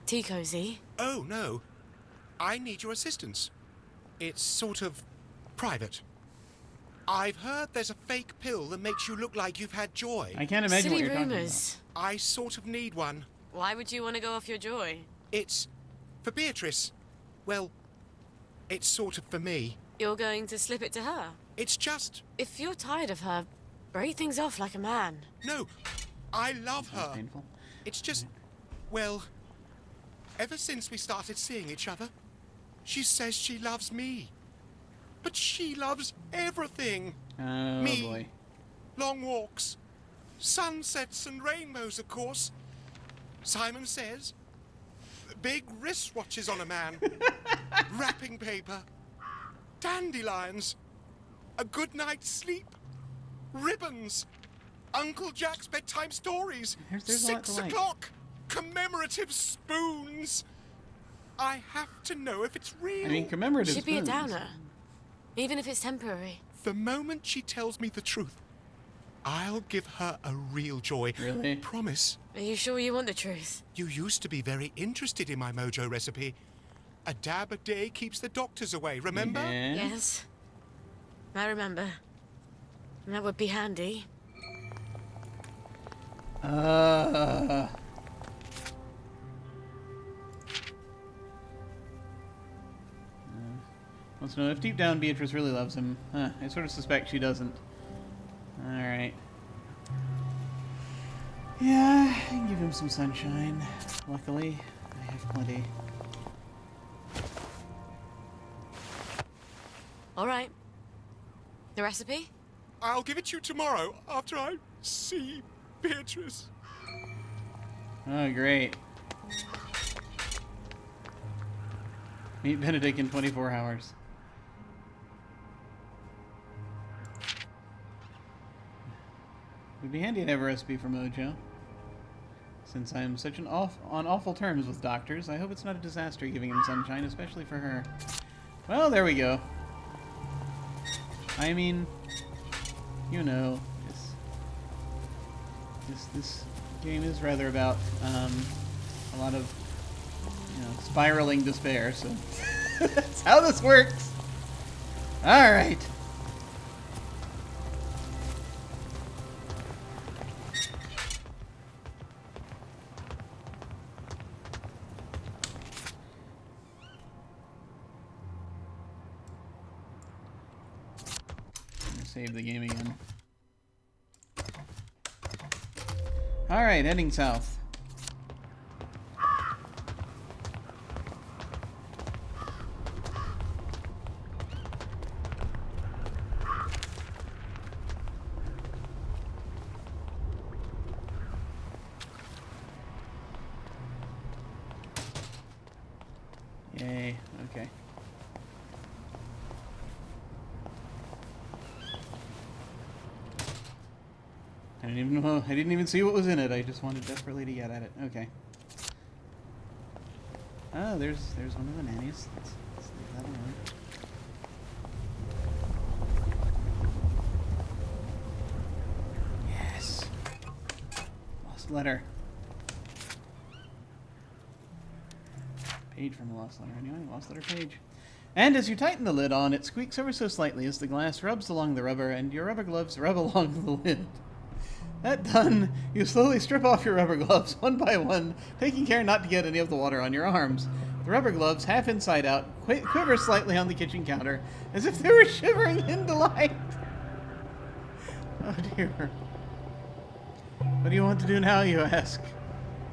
tea cozy. Oh, no. I need your assistance. It's sort of private. I've heard there's a fake pill that makes you look like you've had joy. I can't imagine Silly what you're rumours. I sort of need one. Why would you want to go off your joy? It's for Beatrice. Well, it's sort of for me. You're going to slip it to her? It's just... If you're tired of her, break things off like a man. No, I love talking about. her. Painful. It's just... Well, ever since we started seeing each other, she says she loves me. But she loves everything. Oh, Me. boy. Long walks, sunsets and rainbows, of course. Simon says, big wristwatches on a man, wrapping paper, dandelions, a good night's sleep, ribbons, Uncle Jack's bedtime stories, There's a lot to 6 like. o'clock, commemorative spoons. I have to know if it's real. I mean, commemorative Should be a spoons. downer. Even if it's temporary. The moment she tells me the truth, I'll give her a real joy. Really? Promise. Are you sure you want the truth? You used to be very interested in my mojo recipe. A dab a day keeps the doctors away, remember? Yeah. Yes. I remember. That would be handy. Wants to know if deep down Beatrice really loves him. Huh, I sort of suspect she doesn't. Alright. Yeah, I can give him some sunshine. Luckily, I have plenty. All right. The recipe? I'll give it to you tomorrow after I see Beatrice. Oh, great. Meet Benedict in 24 hours. It would be handy to have a recipe for Mojo. Since I'm such on awful terms with doctors, I hope it's not a disaster giving him sunshine, especially for her. Well, there we go. I mean, you know, this game is rather about a lot of, you know, spiraling despair. So that's how this works. All right. Save the game again. Alright, heading south. Yay, okay. I didn't even know. I didn't even see what was in it. I just wanted desperately to get at it. Okay. Oh, there's one of the nannies. Let's leave that alone. Yes. Lost letter. Page from the lost letter. Anyway, lost letter page. And as you tighten the lid on, it squeaks ever so slightly as the glass rubs along the rubber, and your rubber gloves rub along the lid. That done, you slowly strip off your rubber gloves one by one, taking care not to get any of the water on your arms. The rubber gloves, half inside out, quiver slightly on the kitchen counter, as if they were shivering in delight. Oh dear. What do you want to do now, you ask?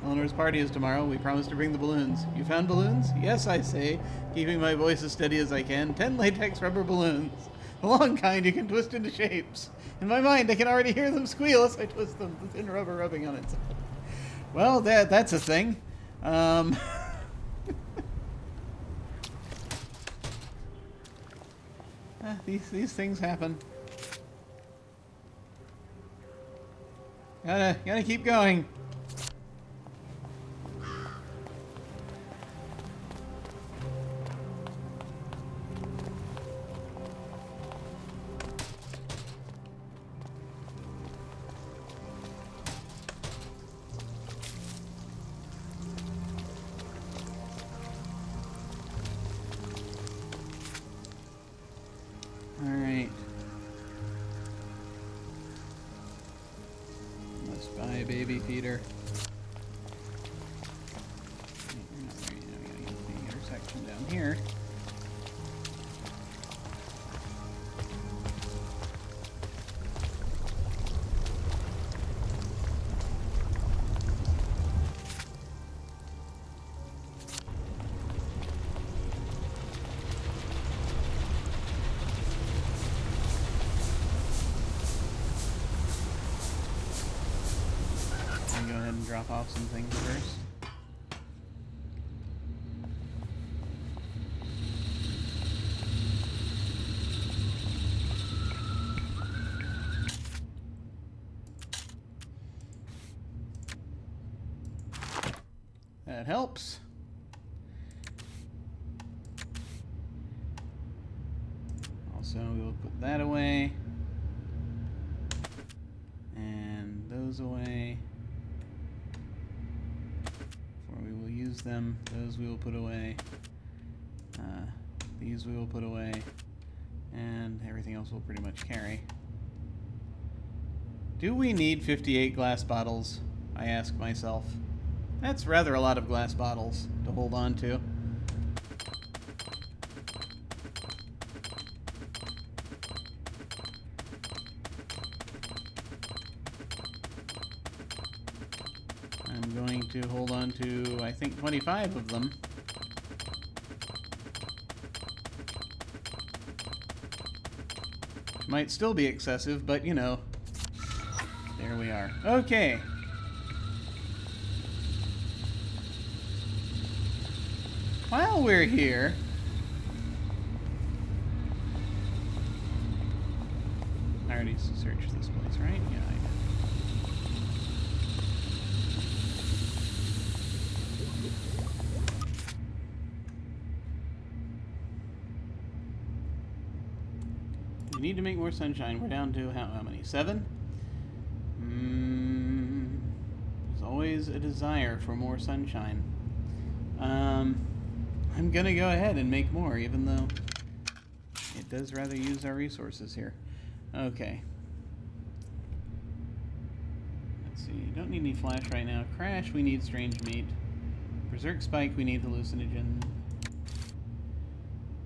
Eleanor's party is tomorrow. We promised to bring the balloons. You found balloons? Yes, I say, keeping my voice as steady as I can. 10 latex rubber balloons. The long kind you can twist into shapes. In my mind, I can already hear them squeal as I twist them, the thin rubber rubbing on it. Well, that's a thing. These things happen. Gotta keep going. Bye, baby feeder. You're not there. We gotta get the intersection down here. Go ahead and drop off some things first. That helps. Also, we'll put that away. And those away. We will use them. Those we will put away. These we will put away. And everything else we'll pretty much carry. Do we need 58 glass bottles? I ask myself. That's rather a lot of glass bottles to hold on to. I'm going to hold on to, I think, 25 of them. Might still be excessive, but you know, there we are. Okay. While we're here, I already searched this place, right? Yeah, I did. We need to make more sunshine. We're down to how many? 7? There's always a desire for more sunshine. I'm gonna go ahead and make more, even though it does rather use our resources here. Okay. Let's see. Don't need any flash right now. Crash, we need strange meat. Berserk spike, we need hallucinogen.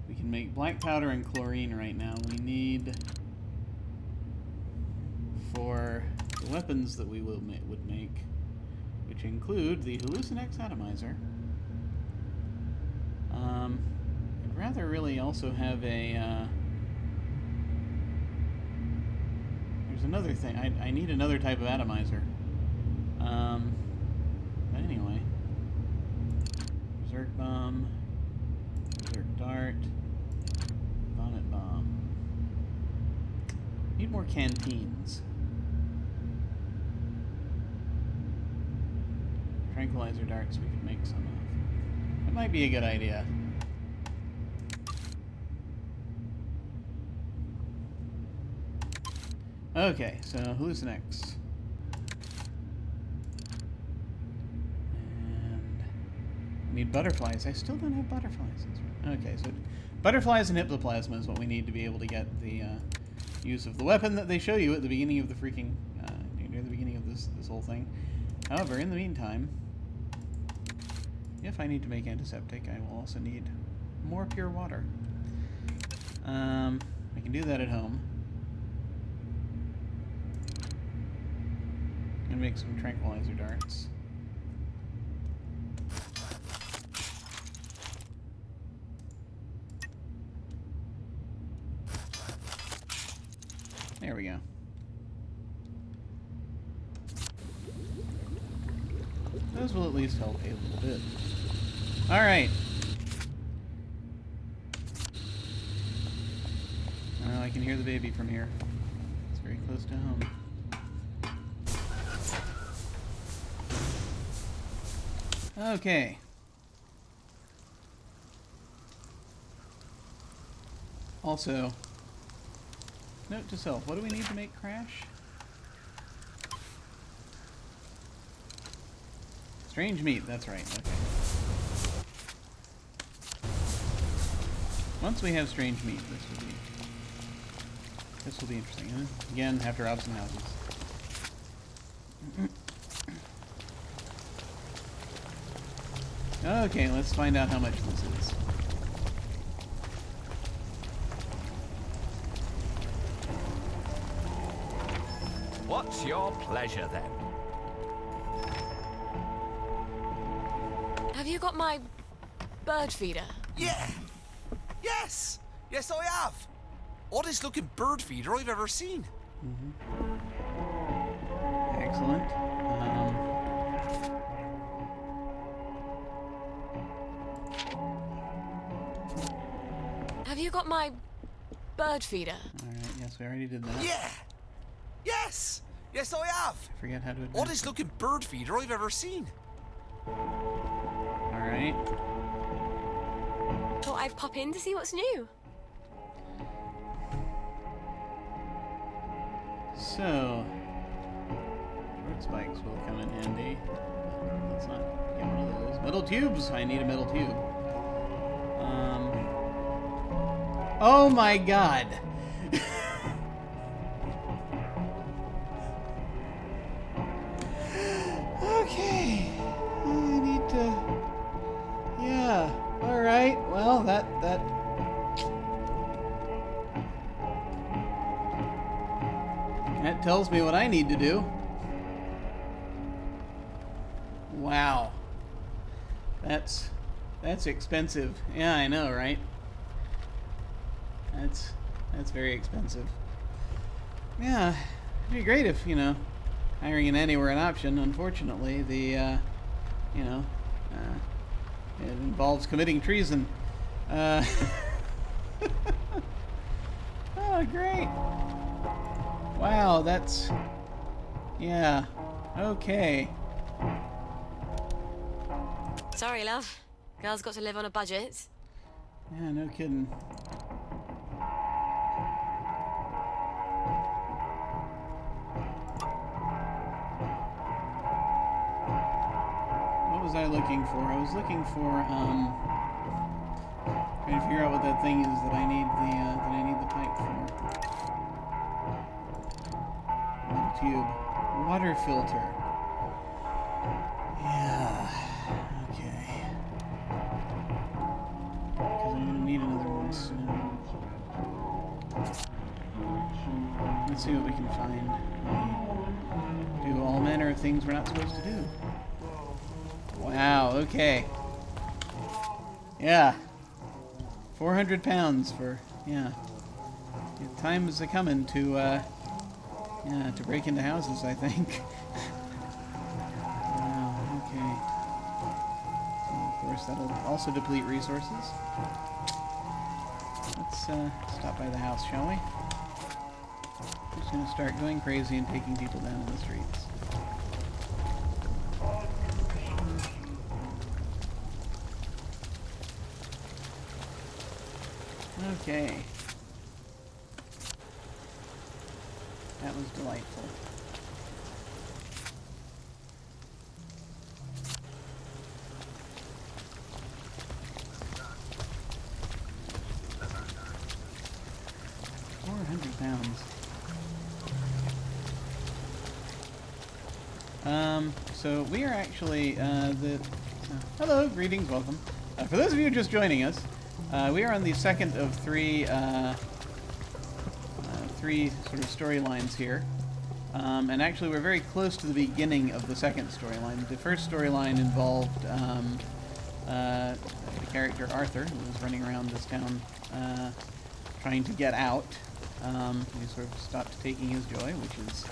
We can make black powder and chlorine right now. We need, for the weapons that we would make, which include the Hallucinex atomizer. I'd rather really also have a, there's another thing. I need another type of atomizer. But anyway. Berserk bomb. Berserk dart. Vomit bomb. Need more canteens. Tranquilizer darts we could make some of. That might be a good idea. Okay, so Hallucinex. And I need butterflies. I still don't have butterflies. That's right. Okay, so butterflies and hypnoplasma is what we need to be able to get the use of the weapon that they show you at the beginning of the freaking near the beginning of this whole thing. However, in the meantime, if I need to make antiseptic, I will also need more pure water. I can do that at home. And make some tranquilizer darts. There we go. Those will at least help a little bit. Alright. Oh, I can hear the baby from here. It's very close to home. Okay. Also, note to self, what do we need to make Crash? Strange meat, that's right, okay. Once we have strange meat, this will be interesting. Again, have to rob some houses. Okay, let's find out how much this is. What's your pleasure, then? Have you got my bird feeder? Yeah! Yes! Yes, I have! Oddest looking bird feeder I've ever seen. Excellent. Have you got my bird feeder? Alright, yes, we already did that. Yeah! Yes! Yes, I have! I forget how to advance. Oddest looking bird feeder I've ever seen. Alright. Thought I'd pop in to see what's new. So, short spikes will come in handy. Let's not get one of those. Metal tubes! I need a metal tube. Oh my god! Okay. I need to... Yeah. Alright. Well, that... That tells me what I need to do. Wow. That's expensive. Yeah, I know, right? That's very expensive. Yeah, it'd be great if, you know, hiring a nanny were an option. Unfortunately, it involves committing treason. Oh, great. Wow, that's... Yeah. Okay. Sorry, love. Girl's got to live on a budget. Yeah, no kidding. What was I looking for? I was looking for, trying to figure out what that thing is that I need the pipe for. Little tube. Water filter. Yeah. Okay. Because I'm gonna need another one soon. Let's see what we can find. We do all manner of things we're not supposed to do. Wow, okay. Yeah. 400 pounds for, yeah. The time is a-coming to, yeah, to break into houses, I think. Wow, okay. So, of course, that'll also deplete resources. Let's, stop by the house, shall we? I'm just gonna start going crazy and taking people down in the streets. Okay. That was delightful. £400. So we are actually, hello, greetings, welcome. For those of you just joining us, we are on the second of three sort of storylines here. And actually we're very close to the beginning of the second storyline. The first storyline involved the character Arthur, who was running around this town trying to get out. He sort of stopped taking his joy, which is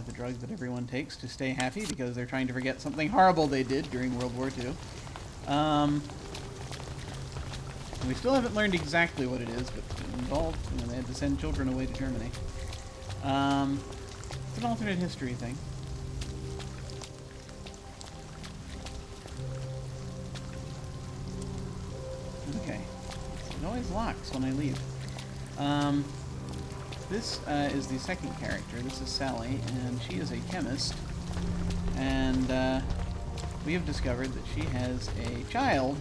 the drug that everyone takes to stay happy because they're trying to forget something horrible they did during World War II. We still haven't learned exactly what it is, but it involved, you know, they had to send children away to Germany. It's an alternate history thing. Okay. It always locks when I leave. This is the second character. This is Sally, and she is a chemist. And we have discovered that she has a child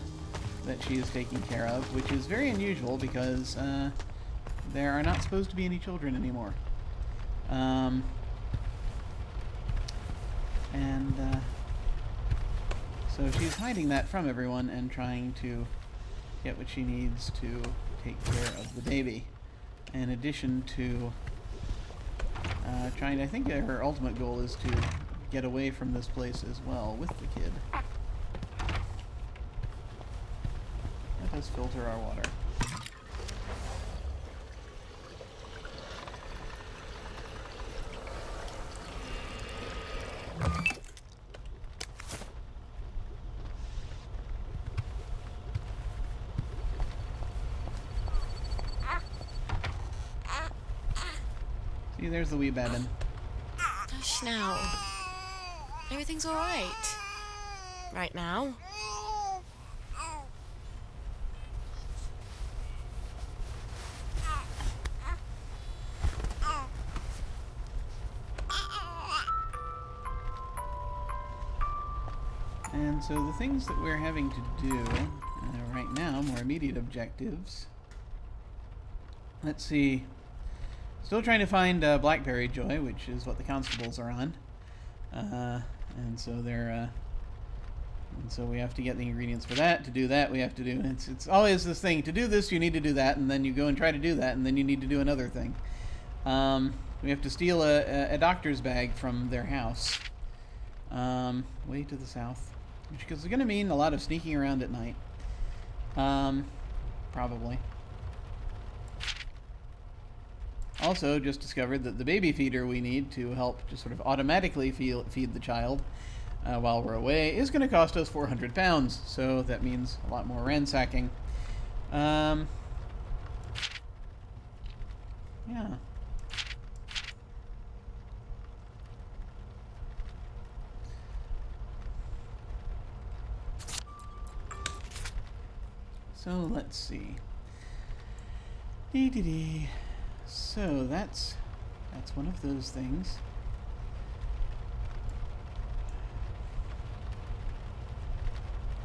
that she is taking care of, which is very unusual because there are not supposed to be any children anymore. So she's hiding that from everyone and trying to get what she needs to take care of the baby. In addition to I think her ultimate goal is to get away from this place as well with the kid. Let us filter our water. See, there's the wee babbin. Hush now. Everything's alright. Right now. And so the things that we're having to do right now, more immediate objectives. Let's see. Still trying to find Blackberry Joy, which is what the constables are on. And so they're and so we have to get the ingredients for that. To do that, we have to do it's always this thing. To do this, you need to do that, and then you go and try to do that, and then you need to do another thing. We have to steal a doctor's bag from their house, way to the south, which is going to mean a lot of sneaking around at night. Probably. Also, just discovered that the baby feeder we need to help just sort of automatically feed the child while we're away is going to cost us 400 pounds. So that means a lot more ransacking. Yeah. So let's see. Dee. So that's one of those things.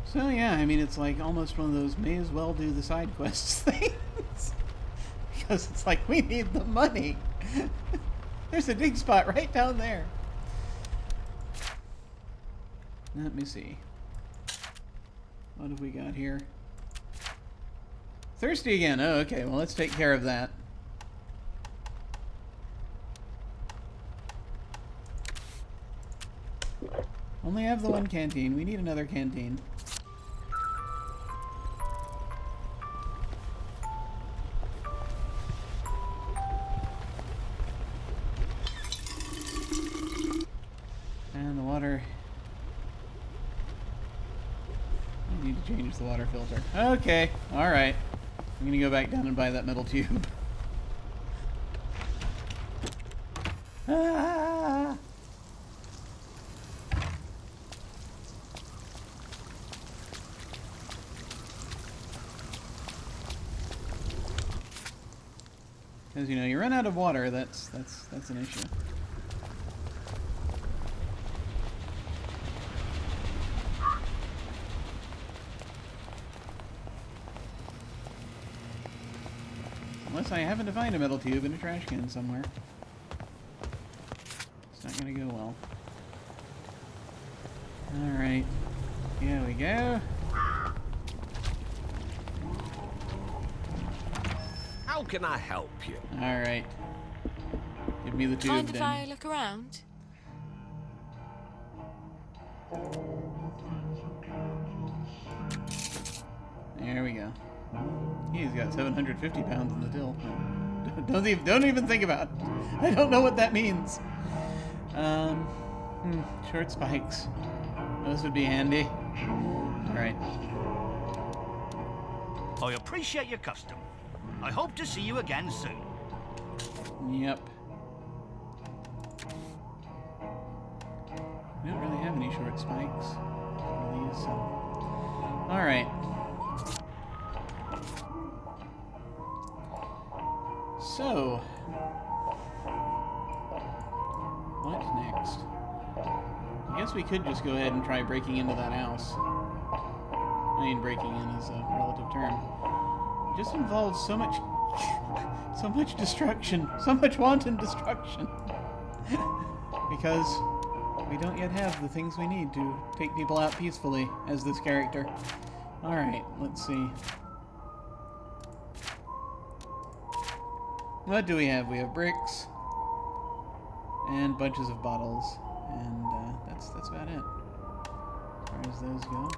So yeah, I mean, it's like almost one of those may as well do the side quests things. Because it's like, we need the money. There's a dig spot right down there. Let me see. What have we got here? Thirsty again. Oh, okay. Well, let's take care of that. Only have the one canteen. We need another canteen. And the water. I need to change the water filter. Okay. Alright. I'm gonna go back down and buy that metal tube. Ah! Because, you know, you run out of water, that's an issue. Unless I happen to find a metal tube in a trash can somewhere. It's not gonna go well. Alright. Here we go. How can I help you? Alright. Give me the tube Mind if then. I look around? There we go. He's got 750 pounds in the till. Don't even think about it. I don't know what that means. Short spikes. Those would be handy. Alright. I appreciate your custom. I hope to see you again soon. Yep. We don't really have any short spikes for these, so. Alright. So, what next? I guess we could just go ahead and try breaking into that house. I mean, breaking in is a relative term. It just involves so much destruction, so much wanton destruction. Because We don't yet have the things we need to take people out peacefully as this character. Alright, let's see. What do we have? We have bricks and bunches of bottles, and that's about it as far as those go.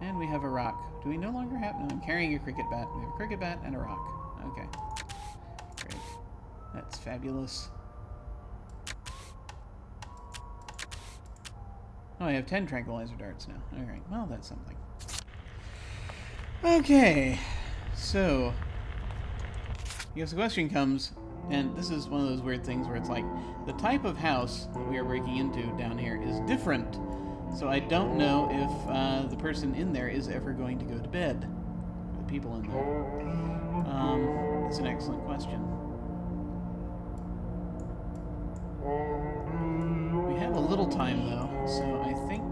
And we have a rock. Do we no longer have? No, I'm carrying a cricket bat. We have a cricket bat and a rock. Okay, great. That's fabulous. Oh, I have 10 tranquilizer darts now. Alright, well, that's something. Okay, so I guess the question comes, and this is one of those weird things where it's like, the type of house that we are breaking into down here is different. So I don't know if the person in there is ever going to go to bed. The people in there. It's an excellent question. We have a little time though, so I think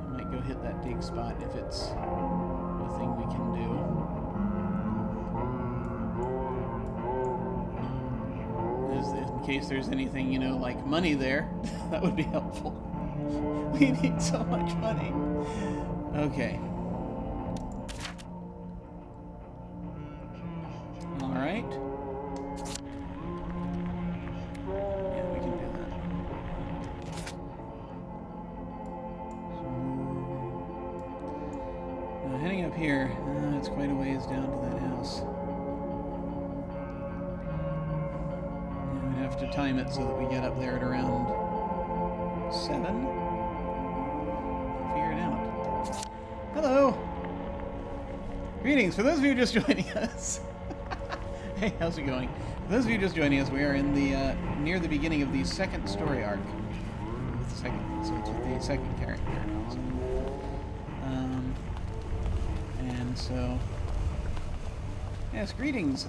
I might go hit that dig spot if it's a thing we can do. In case there's anything, you know, like money there, that would be helpful. We need so much money. Okay. Alright. Yeah, we can do that. So, now heading up here, it's quite a ways down to that house. Have to time it so that we get up there at around 7. Figure it out. Hello! Greetings, for those of you just joining us. Hey, how's it going? For those of you just joining us, we are in the near the beginning of the second story arc. With the second, so it's with the second character. So, and so, yes, greetings.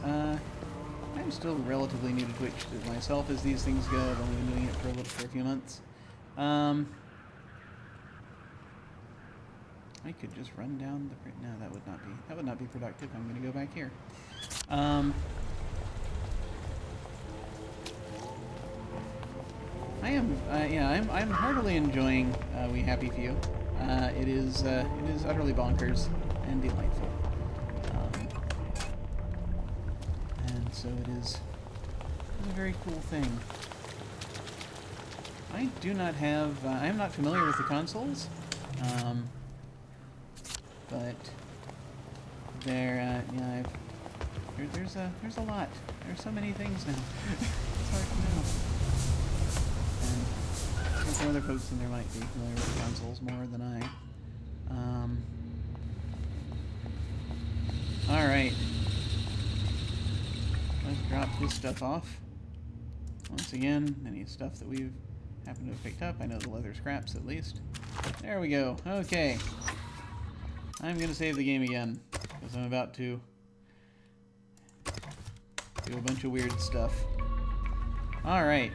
I'm still relatively new to Twitch myself as these things go. I've only been doing it for a few months. I could just run down the... No, that would not be productive. I'm going to go back here. I'm heartily enjoying We Happy Few. It is utterly bonkers and delightful. So it is a very cool thing. I do not have... I am not familiar with the consoles, but there's a lot. There's so many things now. It's hard to know. And some other folks in there might be familiar with the consoles more than I. All right. Let's drop this stuff off. Once again, any stuff that we've happened to have picked up. I know the leather scraps at least. There we go. Okay. I'm going to save the game again, because I'm about to do a bunch of weird stuff. Alright.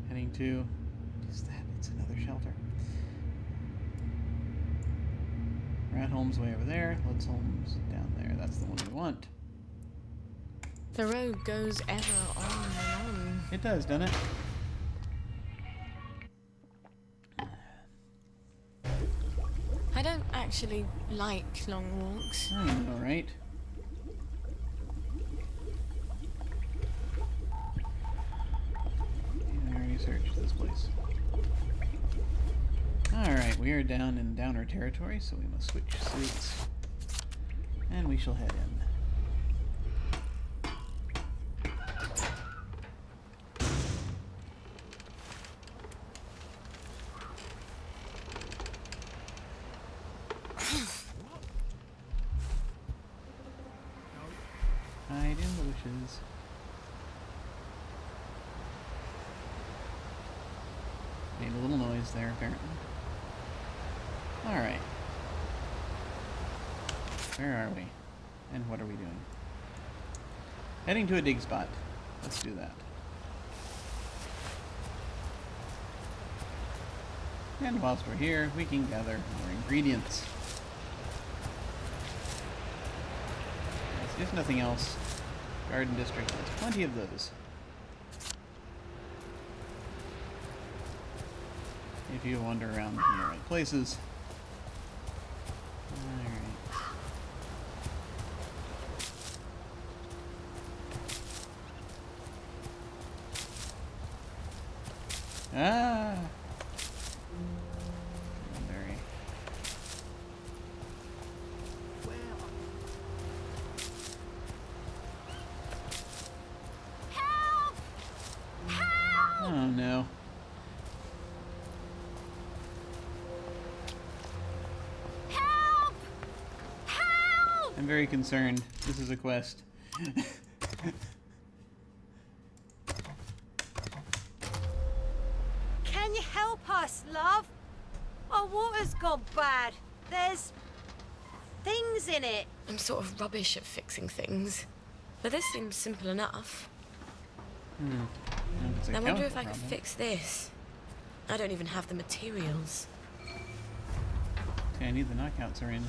Heading to... What is that? It's another shelter. Rat Holmes way over there. Let's Holmes down there. That's the one we want. The road goes ever on and on. It does, doesn't it? I don't actually like long walks. I know, right? I already searched this place. Alright, we are down in Downer territory, so we must switch suits. And we shall head in. Hide in the bushes. Made a little noise there, apparently. Alright. Where are we? And what are we doing? Heading to a dig spot. Let's do that. And whilst we're here, we can gather more ingredients. If nothing else, Garden District has plenty of those. If you wander around in the right places. Alright. Ah! Very. Help! Help! Oh no. Help! Help! I'm very concerned. This is a quest. Can you help us, love? Our water's gone bad. There's things in it. I'm sort of rubbish at fixing things. But this seems simple enough. It's a I wonder chemical if I could problem. fix this. I don't even have the materials. Okay, I need the knockout syringe.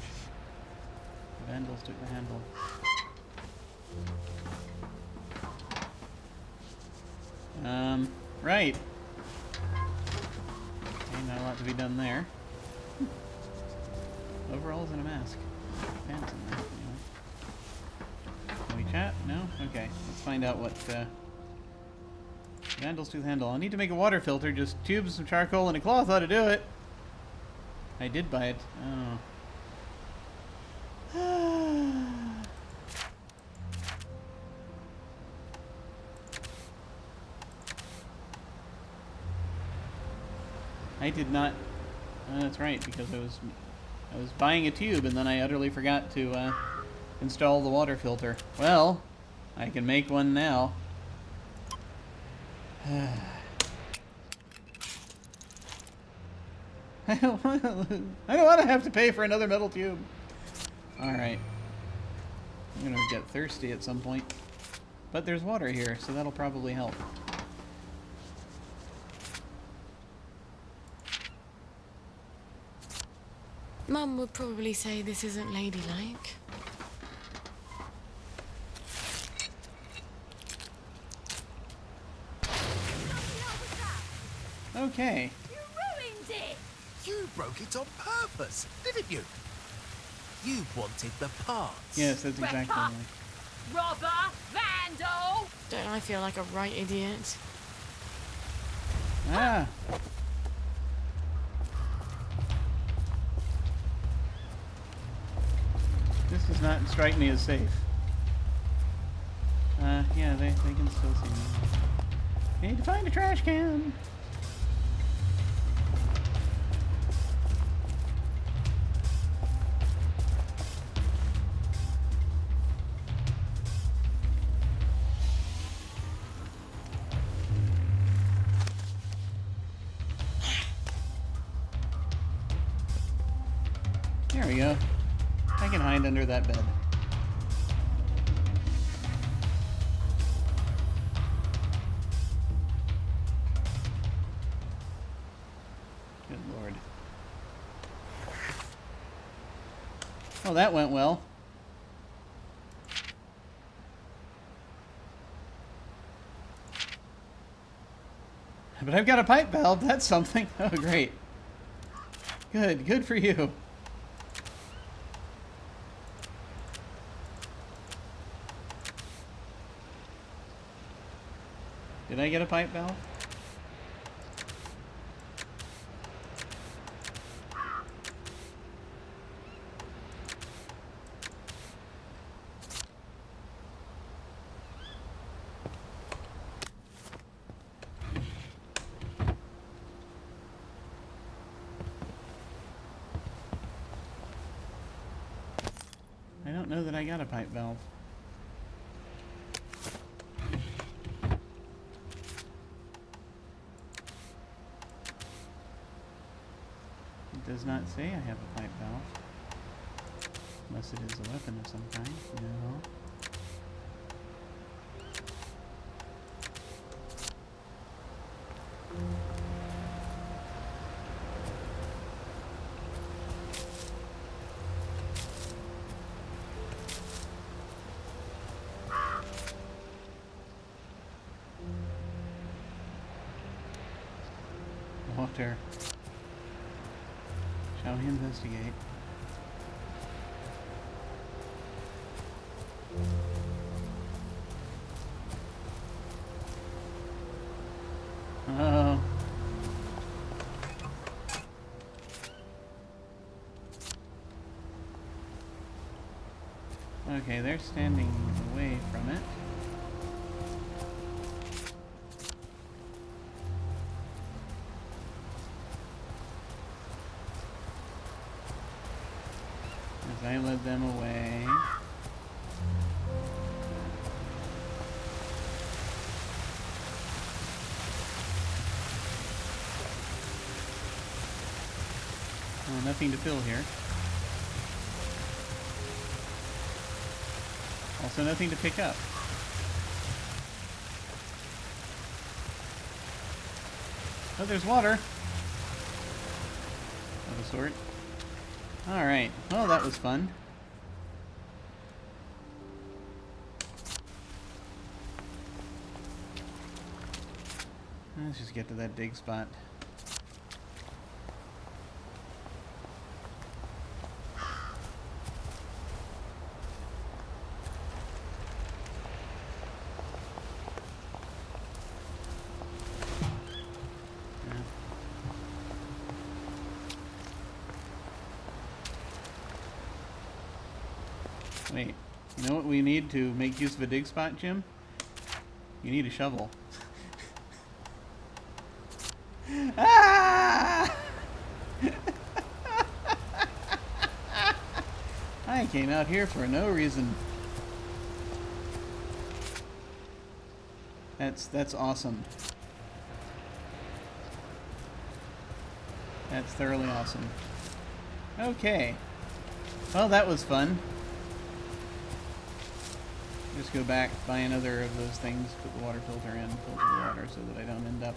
The Vandals took the handle. Right. Okay, not a lot to be done there. Overalls and a mask. Pants in there, anyway. Can we chat? No? Okay, let's find out what, Vandals tooth handle. I'll need to make a water filter, just tubes, some charcoal, and a cloth ought to do it. I did buy it. Oh. I did not. That's right, because I was buying a tube and then I utterly forgot to install the water filter. Well, I can make one now. I don't want to have to pay for another metal tube. All right. I'm gonna get thirsty at some point, but there's water here, so that'll probably help. Mum would probably say this isn't ladylike. Okay. You ruined it! You broke it on purpose, didn't you? You wanted the parts. Yes, that's exactly Wrecker! right. Robber! Vandal! Don't I feel like a right idiot? Ah. This does not strike me as safe. Yeah, they can still see me. Need to find a trash can. There we go. I can hide under that bed. Good lord. Oh, that went well. But I've got a pipe valve, that's something. Oh, great. Good for you. Did I get a pipe valve? I don't know that I got a pipe valve. It does not say I have a pipe valve. Unless it is a weapon of some kind. No. water. Shall we investigate? Oh. Okay, they're standing away from it. As I led them away. Oh, nothing to fill here. Also nothing to pick up. Oh, there's water. Of a sort. Alright. Well, that was fun. Let's just get to that dig spot. Wait, you know what we need to make use of a dig spot, Jim? You need a shovel. Ah! I came out here for no reason. That's awesome. That's thoroughly awesome. Okay. Well, that was fun. Just go back, buy another of those things, put the water filter in, filter the water so that I don't end up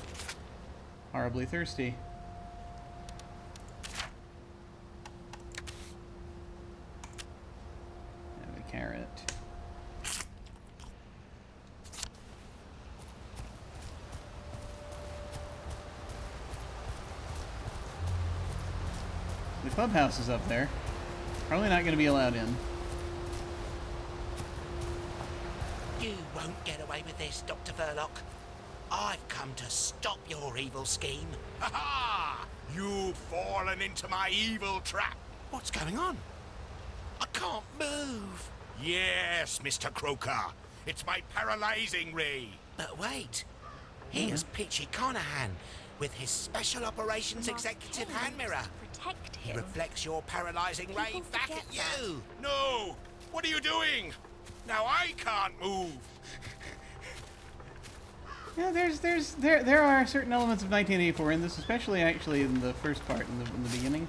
horribly thirsty. Have a carrot. The clubhouse is up there. Probably not going to be allowed in. You won't get away with this, Dr. Verloc. I've come to stop your evil scheme. Ha ha! You've fallen into my evil trap. What's going on? I can't move. Yes, Mr. Croker. It's my paralyzing ray. But wait. Here's Pitchy Conahan with his Special Operations Executive hand mirror. Protect He him. reflects your paralyzing ray People back forget at you. No! What are you doing? Now I can't move. Yeah, there are certain elements of 1984 in this, especially actually in the first part, in the beginning.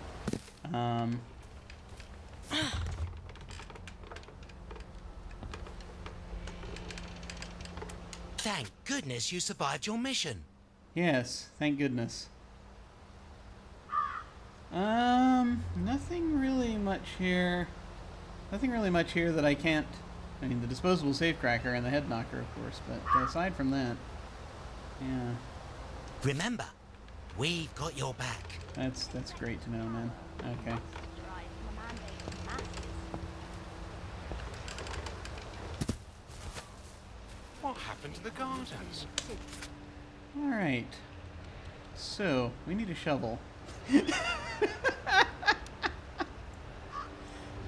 Thank goodness you survived your mission. Yes, thank goodness. Nothing really much here. Nothing really much here that I can't. I mean, the disposable safecracker and the head knocker, of course, but aside from that, yeah. Remember, we've got your back. That's great to know, man. Okay. What happened to the gardens? All right. So we need a shovel.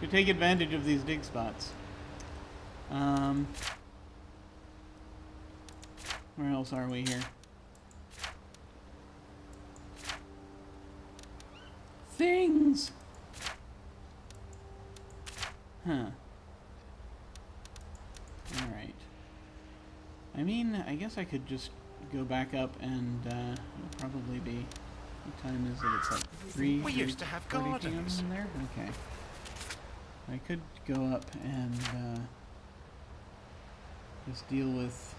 To take advantage of these dig spots. Where else are we here? Things! Huh. Alright. I mean, I guess I could just go back up and, it'll probably be... What time is it? It's like 3. We used to have 40 PM gardens. in there? Okay. I could go up and, just deal with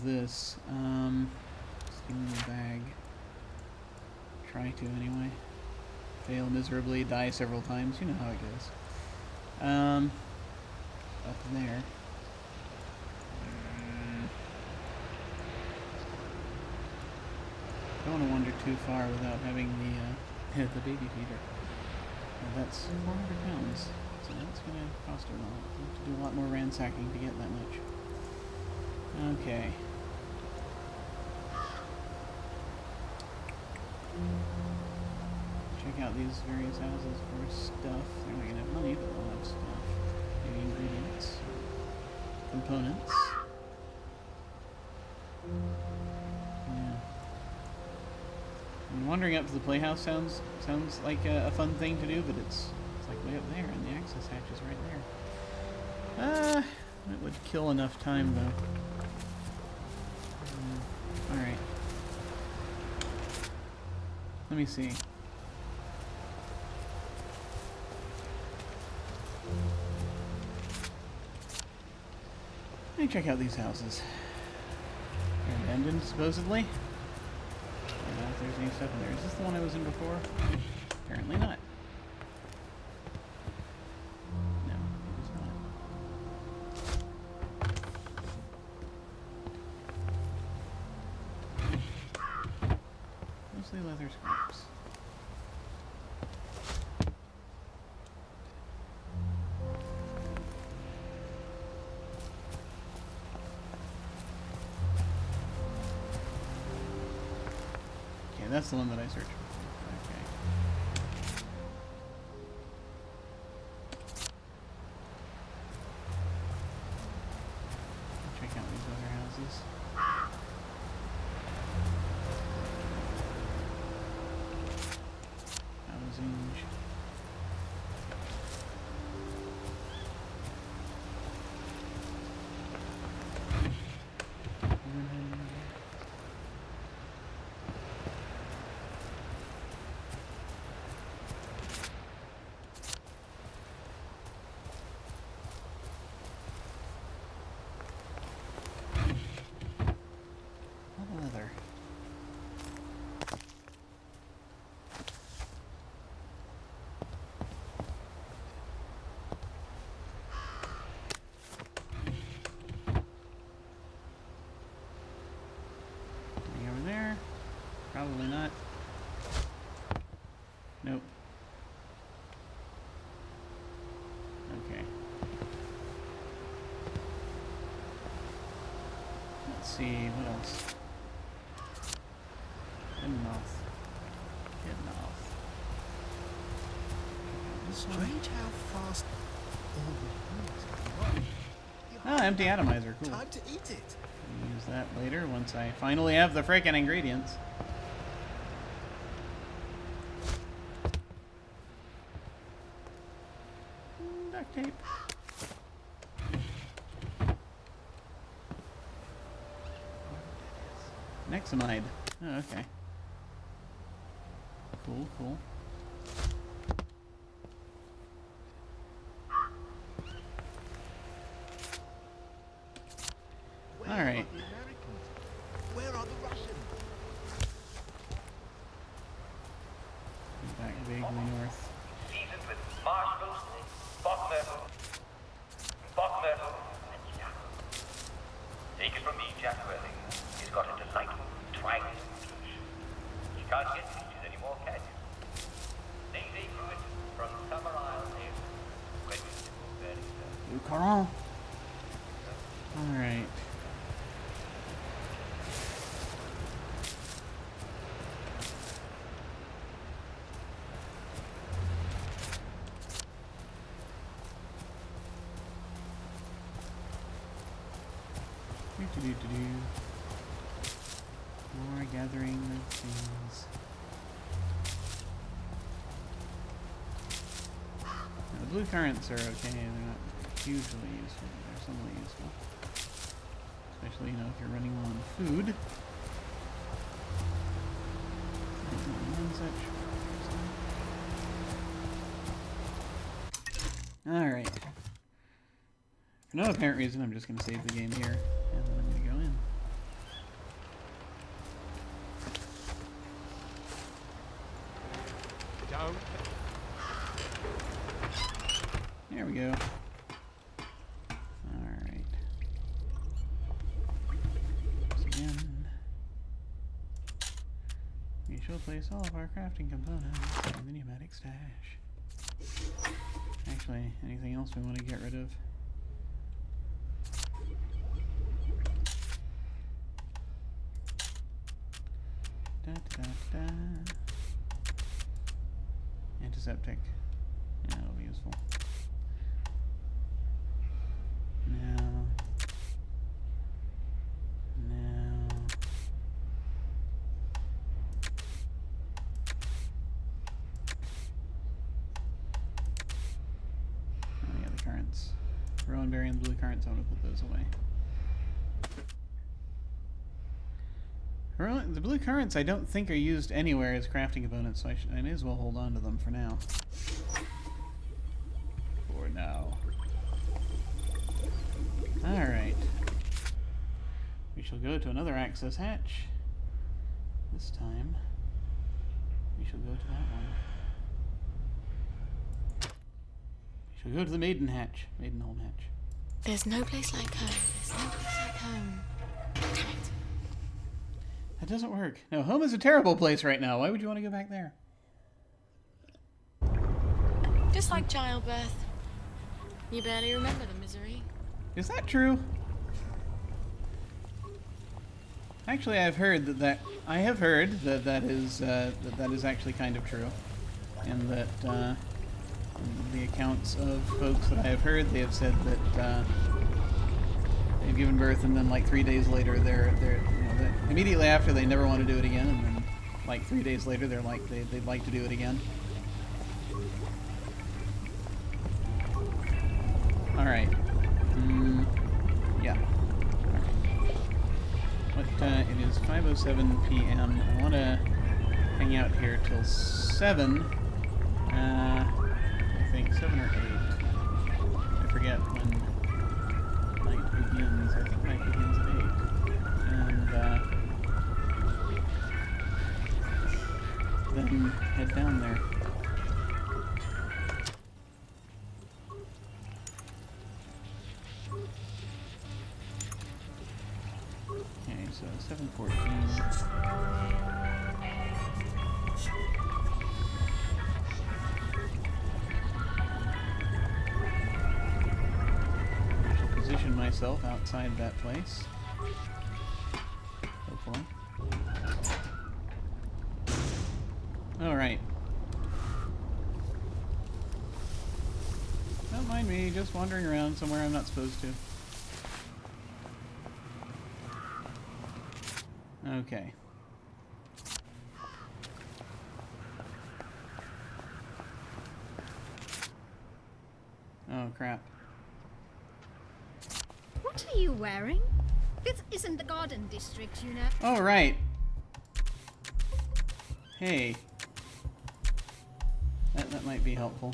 this. Just give me the bag. Try to anyway. Fail miserably, die several times. You know how it goes. Up there. too far without having the the baby feeder. And that's 400 pounds, so that's gonna cost a lot. We'll have to do a lot more ransacking to get that much. Okay. Check out these various houses for stuff. They're not gonna have money, but they'll have stuff. Maybe ingredients, components. Yeah. And wandering up to the playhouse sounds like a fun thing to do, but it's like way up there, and the access hatch is right there. It would kill enough time though. All right. Let me see. Let me check out these houses. They're abandoned, supposedly. I don't know if there's any stuff in there. Is this the one I was in before? Apparently not. No, it is not. Mostly leather scraps. That's the one that I searched for. Okay. Check out these other houses. Housing. Leather. Anything over there? Probably not. Nope. Okay. Let's see, what else? Enough. Strange how fast all the Oh, empty atomizer, cool. Time to eat it. I'll use that later once I finally have the frickin' ingredients. Duct tape. Nexamide. Oh, okay. Cool, cool. All right. Where are the Russians? Back vaguely north. Seasoned with marshmallows, bottom and Jack. Take it from me, Jack Welling. He's got a delightful, twanging English. You can't get peaches anymore, can you? Lazy fruit from Summer Isle is very good. Blue Coral. All right. More gathering of things. Now, the blue currants are okay. They're not hugely useful. They're somewhat useful. Especially, you know, if you're running low on food. Alright. For no apparent reason, I'm just going to save the game here, and then I'm going to go in. There we go. Alright. Again. You should shall place all of our crafting components in the pneumatic stash. Actually, anything else we want to get rid of? Antiseptic. Yeah, that'll be useful. Now. Oh yeah, the currants. Rowan berry and blue currants, I want to put those away. The blue currants I don't think are used anywhere as crafting components, so I may as well hold on to them for now. For now. Alright. We shall go to another access hatch. This time, we shall go to that one. We shall go to the maiden hatch. Maidenholm hatch. There's no place like home. There's no place like home. Damn it. That doesn't work. No, home is a terrible place right now. Why would you want to go back there? Just like childbirth. You barely remember the misery. Is that true? Actually, I have heard that is actually kind of true, and that the accounts of folks that I have heard, they have said that they've given birth, and then like 3 days later, they're immediately after they never want to do it again, and then like 3 days later they're like they'd like to do it again. All right. Yeah. What? It is 5:07 p.m. I want to hang out here till 7. I think 7 or 8. I forget when night begins. I think night begins at 8. And then head down there. Okay, so 7:14. Position myself outside that place. Hopefully. Alright. Don't mind me, just wandering around somewhere I'm not supposed to. Okay. Oh, crap. What are you wearing? This isn't the garden district, you know. Oh, right. Hey. That might be helpful.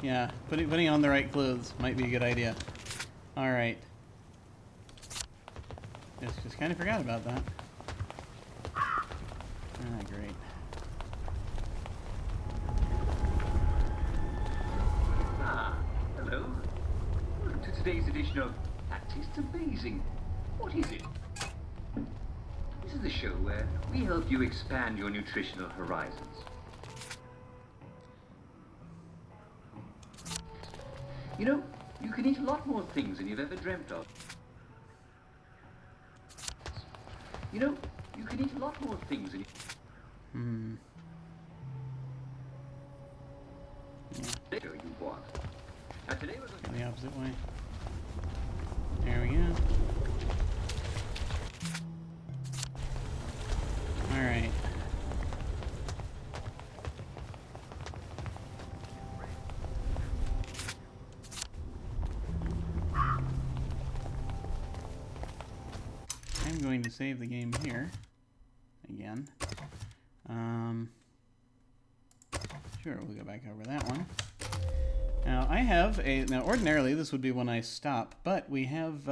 Yeah, putting on the right clothes might be a good idea. Alright. Just kind of forgot about that. Ah, great. Hello. Welcome to today's edition of That Tastes Amazing. What is it? This is the show where we help you expand your nutritional horizons. You know, you can eat a lot more things than you've ever dreamt of. You know, you can eat a lot more things than you... Yeah. You want. Now today we're going the opposite way. There we go. Alright. I'm going to save the game here again. Sure, we'll go back over that one. Now I have a, now ordinarily this would be when I stop, but we have,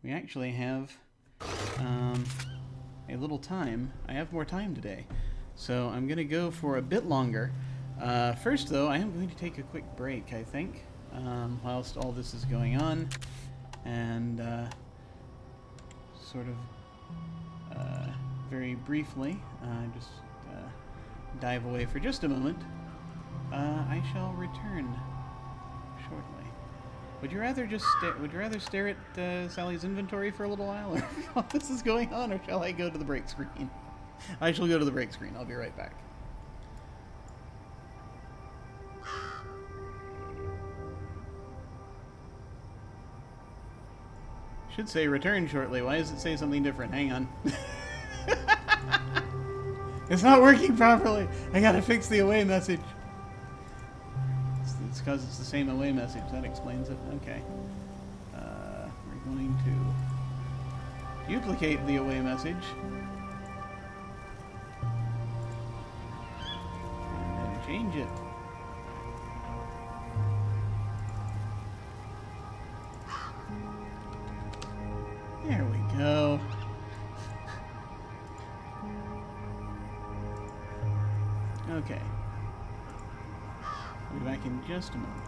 we actually have a little time. I have more time today, so I'm going to go for a bit longer. First though, I am going to take a quick break, I think, whilst all this is going on. and sort of very briefly, just dive away for just a moment. I shall return shortly. Would you rather just stare at Sally's inventory for a little while, or what this is going on, or shall I go to the break screen? I shall go to the break screen. I'll be right back. Should say return shortly. Why does it say something different? Hang on. It's not working properly. I gotta fix the away message. It's because it's the same away message. That explains it. Okay. We're going to duplicate the away message. And then change it. There we go. Okay. I'll be back in just a moment.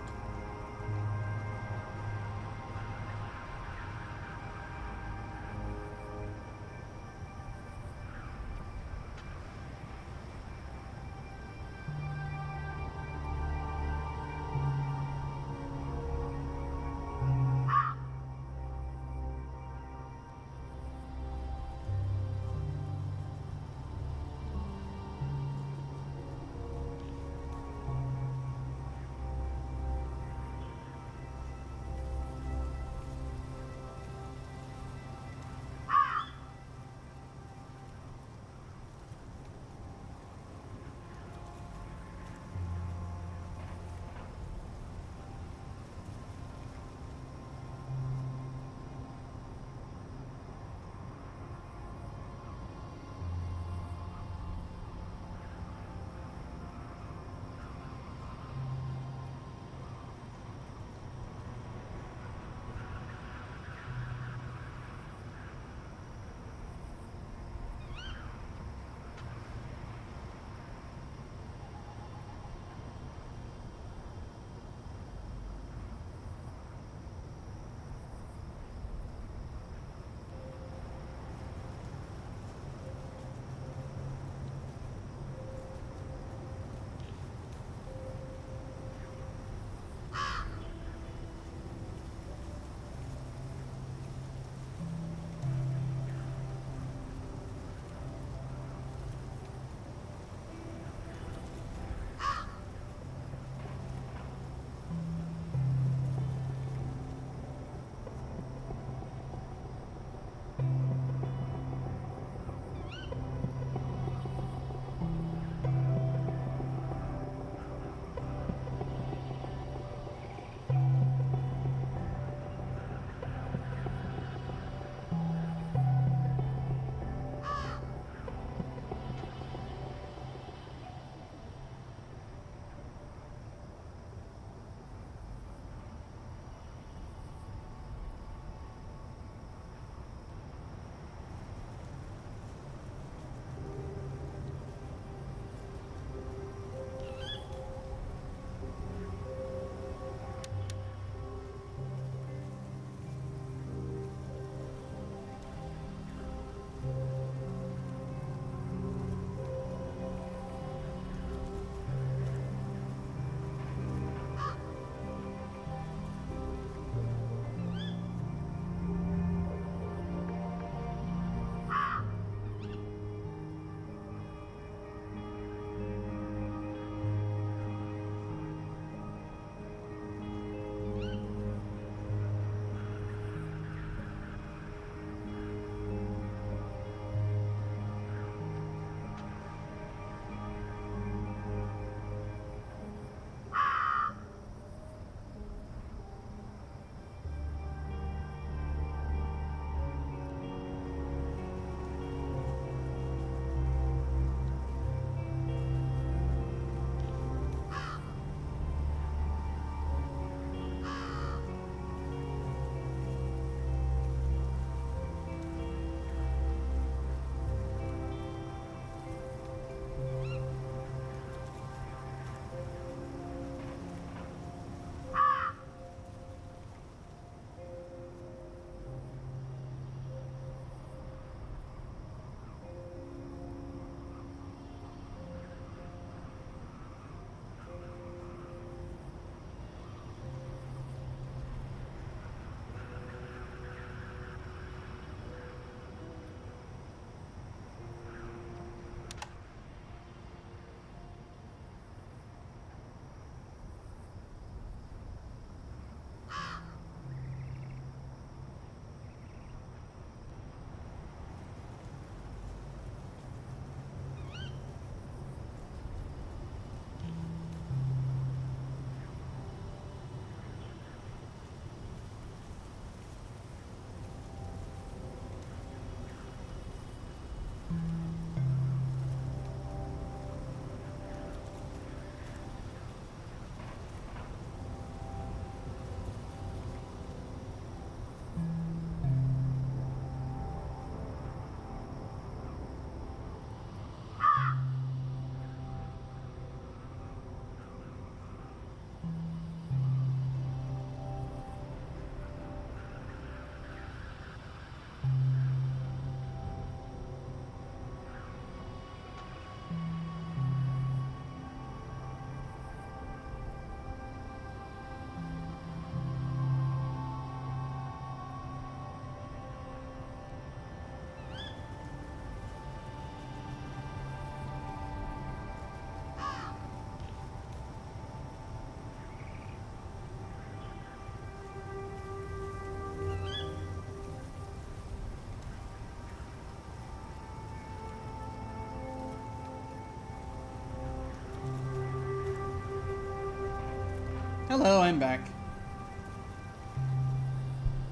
Hello, I'm back.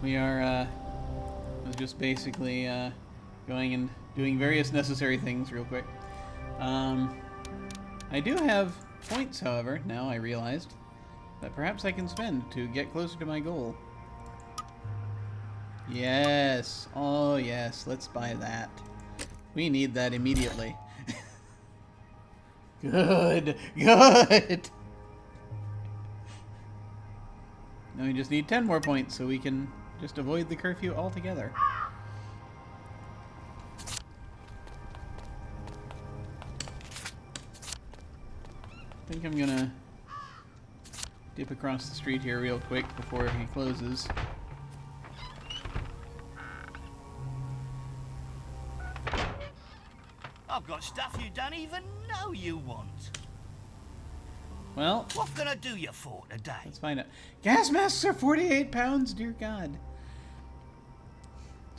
We are, was just basically, going and doing various necessary things real quick. I do have points, however, now I realized, that perhaps I can spend to get closer to my goal. Yes. Oh, yes. Let's buy that. We need that immediately. Good. Good. Now we just need 10 more points so we can just avoid the curfew altogether. I think I'm gonna dip across the street here real quick before he closes. I've got stuff you don't even know you want. Well, what can I do you for today? Let's find out. Gas masks are 48 pounds, dear God.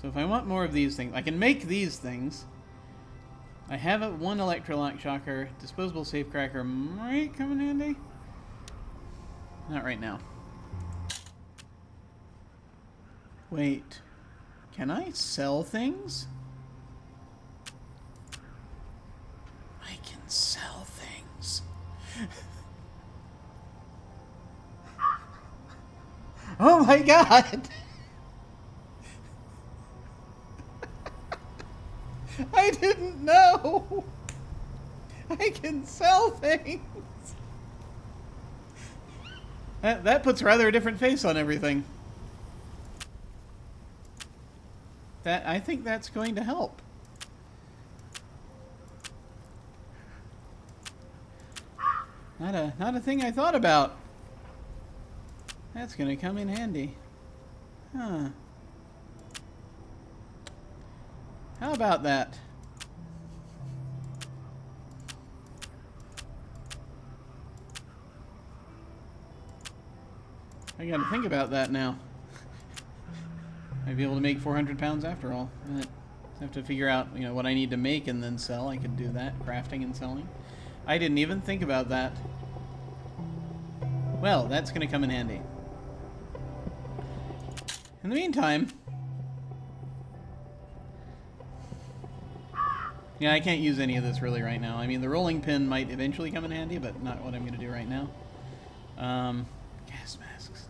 So if I want more of these things, I can make these things. I have one electrolock shocker. Disposable safecracker might come in handy. Not right now. Wait. Can I sell things? I can sell things. Oh my God! I didn't know! I can sell things! That puts rather a different face on everything. I think that's going to help. Not a thing I thought about. That's gonna come in handy. Huh. How about that? I gotta think about that now. Might be able to make 400 pounds after all. But I have to figure out, you know, what I need to make and then sell. I could do that, crafting and selling. I didn't even think about that. Well, that's gonna come in handy. In the meantime... Yeah, I can't use any of this really right now. I mean, the rolling pin might eventually come in handy, but not what I'm going to do right now. Gas masks.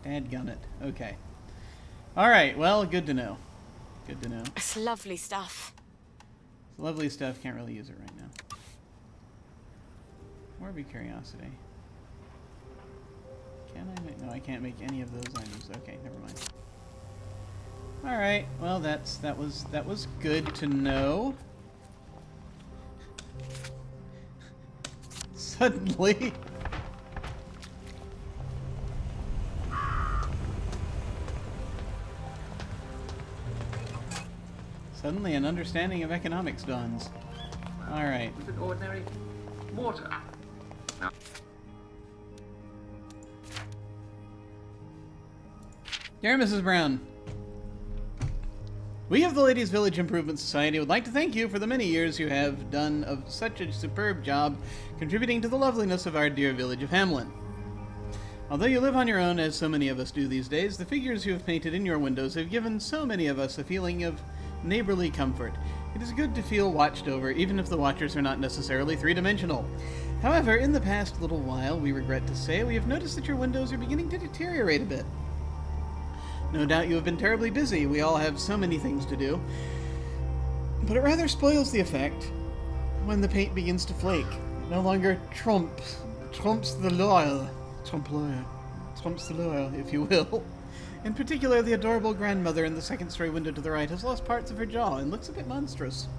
Dadgummit. Okay. Alright, well, good to know. Good to know. It's lovely stuff. It's lovely stuff. Can't really use it right now. Morbid curiosity. Can I make... No, I can't make any of those items. Okay, never mind. Alright, well that was good to know. Suddenly. Suddenly an understanding of economics dawns. Alright. With an ordinary mortar. No. Dear Mrs. Brown, we of the Ladies Village Improvement Society would like to thank you for the many years you have done of such a superb job contributing to the loveliness of our dear village of Hamlin. Although you live on your own, as so many of us do these days, the figures you have painted in your windows have given so many of us a feeling of neighborly comfort. It is good to feel watched over, even if the watchers are not necessarily three-dimensional. However, in the past little while, we regret to say, we have noticed that your windows are beginning to deteriorate a bit. No doubt you have been terribly busy. We all have so many things to do. But it rather spoils the effect when the paint begins to flake. It no longer trumps the loyal. Trumps the loyal, if you will. In particular, the adorable grandmother in the second-story window to the right has lost parts of her jaw and looks a bit monstrous.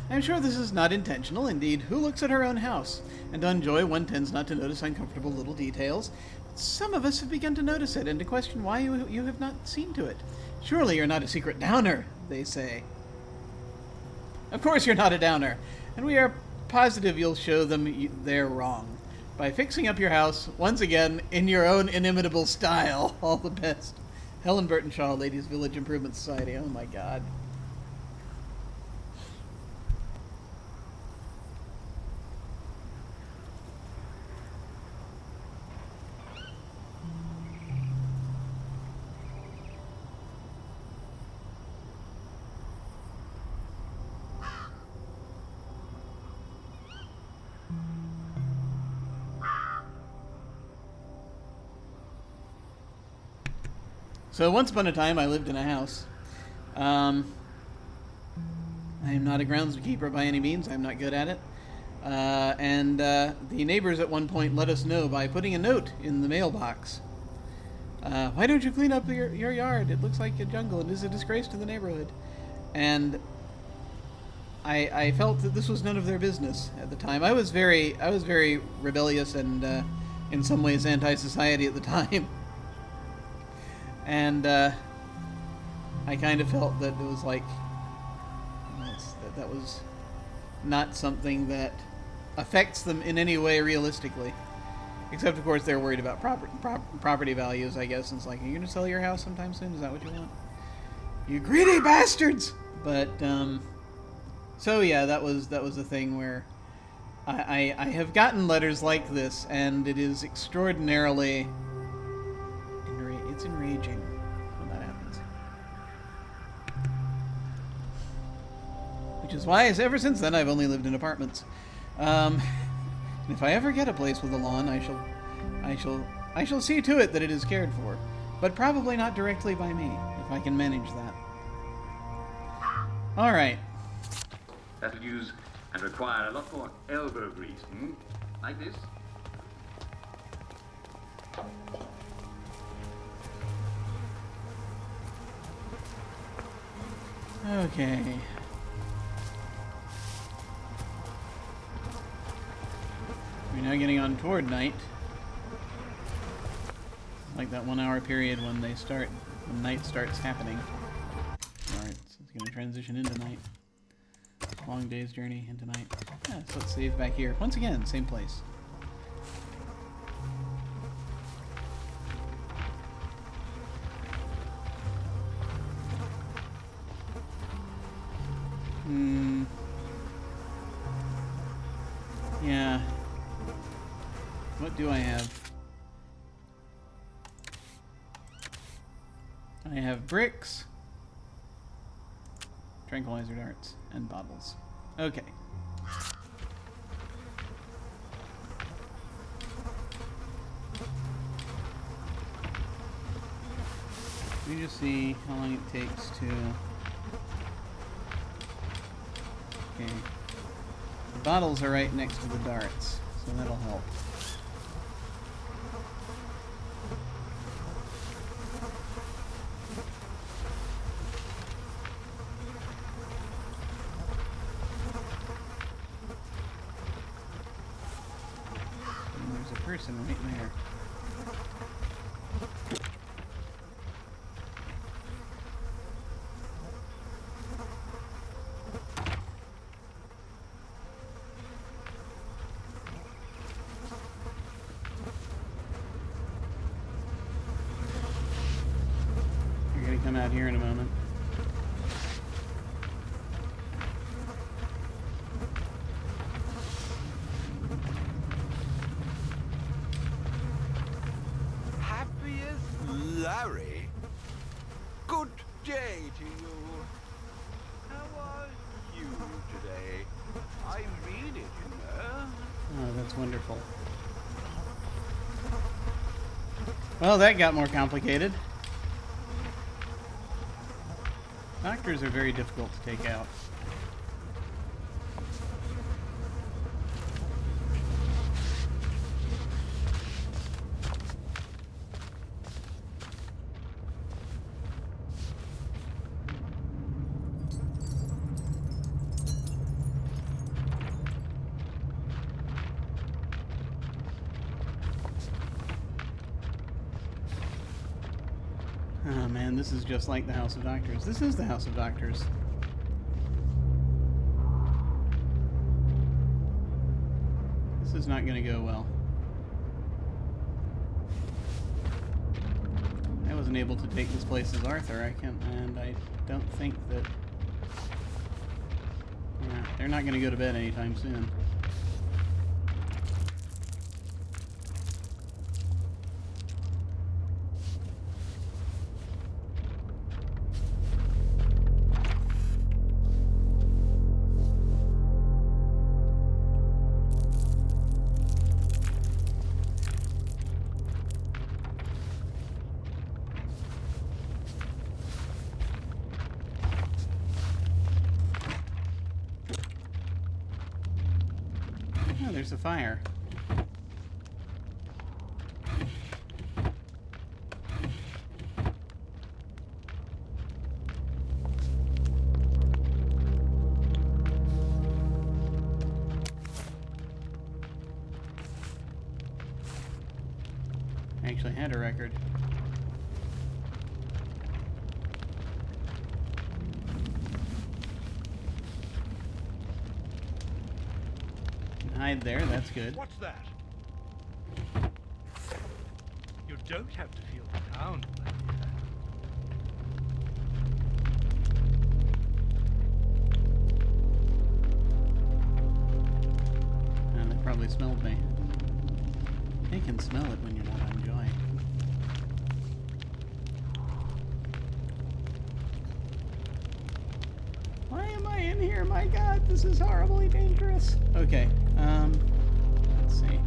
I am sure this is not intentional. Indeed, who looks at her own house? And on Joy, one tends not to notice uncomfortable little details. Some of us have begun to notice it and to question why you have not seen to it. Surely you're not a secret downer, they say. Of course you're not a downer, and we are positive you'll show them they're wrong by fixing up your house, once again, in your own inimitable style. All the best. Helen Burtonshaw, Ladies Village Improvement Society. Oh my God. So once upon a time, I lived in a house. I am not a groundskeeper by any means. I'm not good at it. The neighbors at one point let us know by putting a note in the mailbox. Why don't you clean up your yard? It looks like a jungle and is a disgrace to the neighborhood. And I felt that this was none of their business at the time. I was very rebellious and in some ways anti-society at the time. And I kind of felt that it was like that was not something that affects them in any way realistically. Except, of course, they're worried about property values, I guess. And it's like, are you going to sell your house sometime soon? Is that what you want? You greedy bastards! But, so yeah, that was a thing where I have gotten letters like this, and it is extraordinarily... It's enraging when that happens. Which is why, ever since then, I've only lived in apartments. If I ever get a place with a lawn, I shall see to it that it is cared for, but probably not directly by me, if I can manage that. All right. That'll use and require a lot more elbow grease, like this. Okay. We're now getting on toward night. Like that 1 hour period when night starts happening. Alright, so it's going to transition into night. Long day's journey into night. Yeah, so let's save back here. Once again, same place. Yeah. What do I have? I have bricks, tranquilizer darts, and bottles. Okay. Let me just see how long it takes to... Okay. The bottles are right next to the darts, so that'll help. And there's a person right there. Come out here in a moment. Happiest Larry? Good day to you. How are you today? I read it, you know. Oh, that's wonderful. Well, that got more complicated. Doctors are very difficult to take out. Oh man, this is just like the House of Doctors. This is the House of Doctors. This is not going to go well. I wasn't able to take this place as Arthur. And I don't think that... Yeah, they're not going to go to bed anytime soon. there's a fire. I actually had a record. Hide there, that's good. What's that? You don't have to feel down, my dear. And they probably smelled me. They can smell it when you're not enjoying. Why am I in here? My God, this is horribly dangerous. Okay, let's see.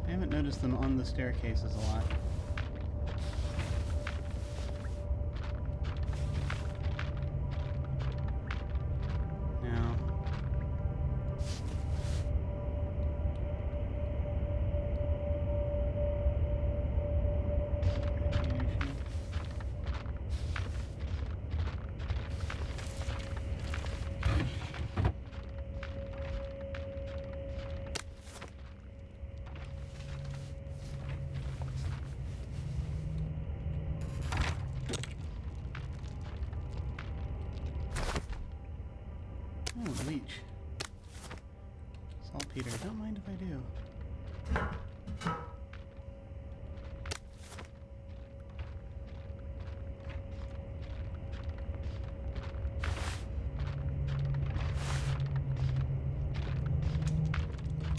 I haven't noticed them on the staircases a lot. No. Oh, leech. Saltpeter. Don't mind if I do.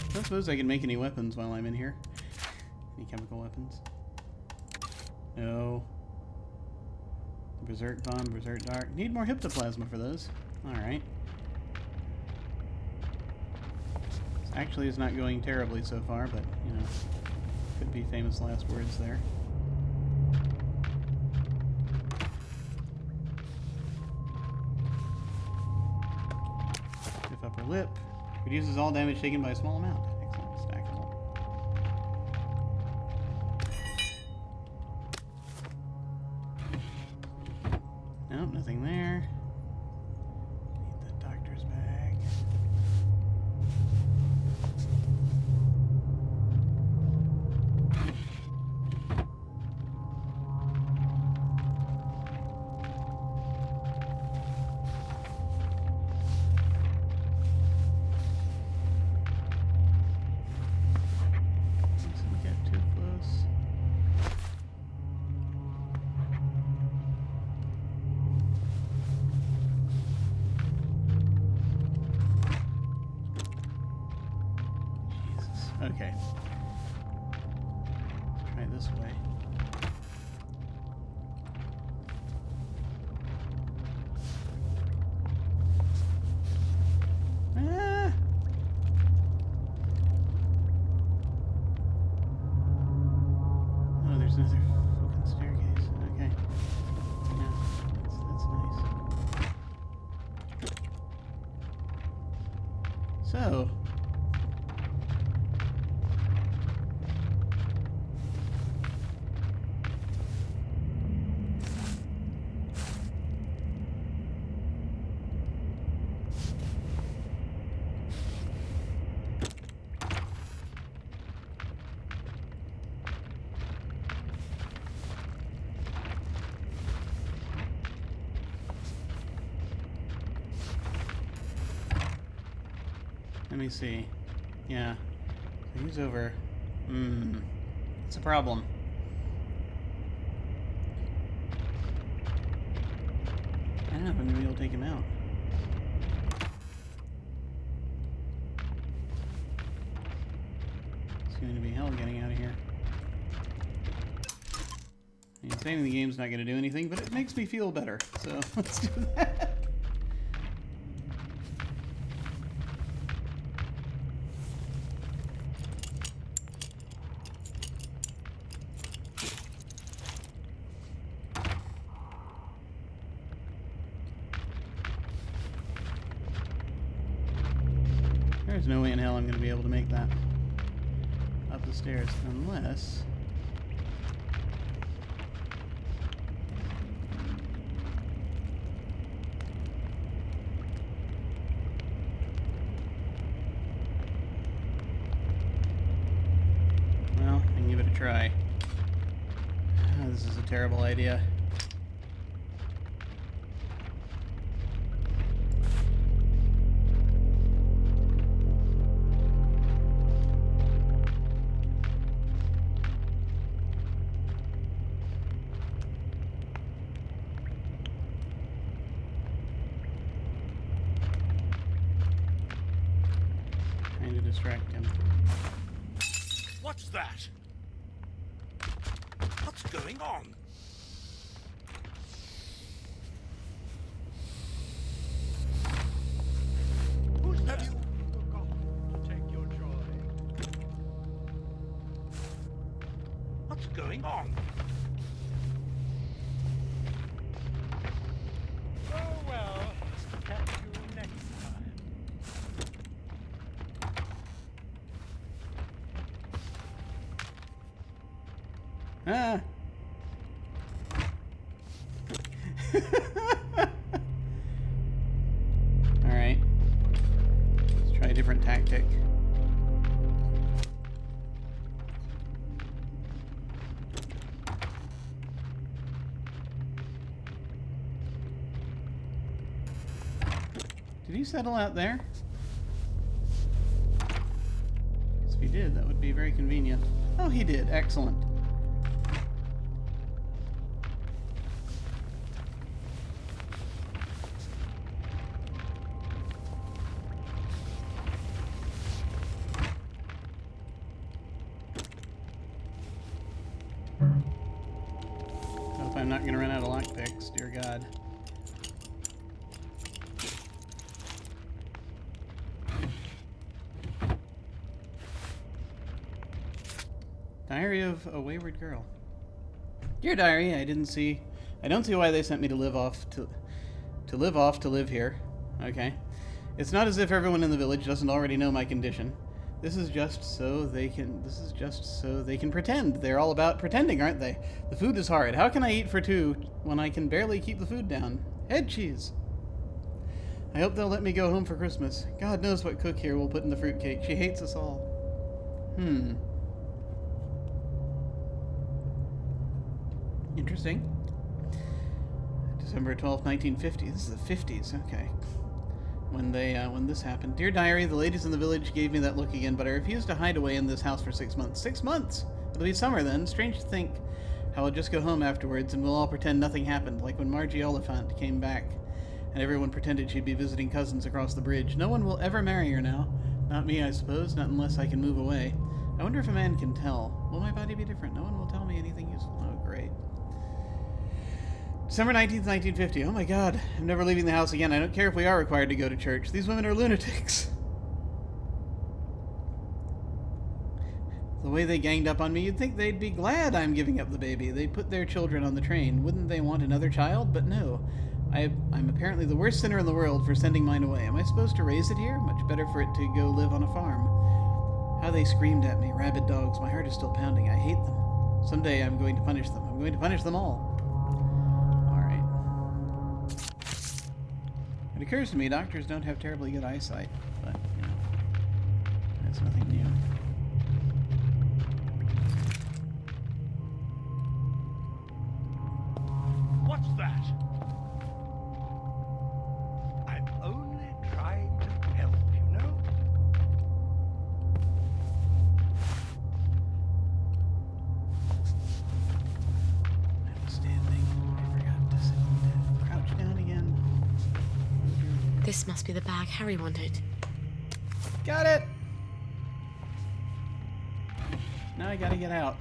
I don't suppose I can make any weapons while I'm in here. Any chemical weapons? No. Berserk Bomb, Berserk Dart. Need more Hyptoplasma for those. Alright. Actually, it's not going terribly so far, but, you know, could be famous last words there. Stiff upper lip. Reduces all damage taken by a small amount. Excellent. Stackable. Nope, nothing there. Need the doctor's bag. Okay. Let's try this way. Ah! Oh, there's another fucking staircase. Okay. Yeah, that's nice. So. Let me see. Yeah. So he's over. It's a problem. I don't know if I'm gonna be able to take him out. It's going to be hell getting out of here. I mean, saving the game's not going to do anything, but it makes me feel better. So let's do that. There's no way in hell I'm going to be able to make that up the stairs unless... Well, I can give it a try. This is a terrible idea. Distract him. What's that? What's going on? Who's have you forgotten to take your joy? What's going on? Oh well, catch you next time. Ah. Alright. Let's try a different tactic. Did he settle out there? If he did, that would be very convenient. Oh, he did. Excellent. Hope I'm not going to run out of lockpicks, dear God. Diary of a Wayward Girl. Dear Diary, I don't see why they sent me to live off to live here. Okay. It's not as if everyone in the village doesn't already know my condition. This is just so they can pretend. They're all about pretending, aren't they? The food is hard. How can I eat for two when I can barely keep the food down? Head cheese. I hope they'll let me go home for Christmas. God knows what cook here will put in the fruitcake. She hates us all. Interesting. December 12th, 1950. This is the 50s. Okay. When this happened. Dear Diary, the ladies in the village gave me that look again, but I refused to hide away in this house for 6 months. 6 months! It'll be summer then. Strange to think how I'll just go home afterwards and we'll all pretend nothing happened, like when Margie Oliphant came back and everyone pretended she'd be visiting cousins across the bridge. No one will ever marry her now. Not me, I suppose. Not unless I can move away. I wonder if a man can tell. Will my body be different? No one will tell me anything useful. Oh, great. December 19th, 1950. Oh my God. I'm never leaving the house again. I don't care if we are required to go to church. These women are lunatics. The way they ganged up on me, you'd think they'd be glad I'm giving up the baby. They put their children on the train. Wouldn't they want another child? But no. I'm apparently the worst sinner in the world for sending mine away. Am I supposed to raise it here? Much better for it to go live on a farm. How they screamed at me. Rabid dogs. My heart is still pounding. I hate them. Someday I'm going to punish them. I'm going to punish them all. It occurs to me doctors don't have terribly good eyesight, but, you know, that's nothing new. What's that? I'm only trying to help, you know? I'm standing. I forgot to sit down. Crouch down again. This must be the bag Harry wanted. Got it! Now I gotta get out.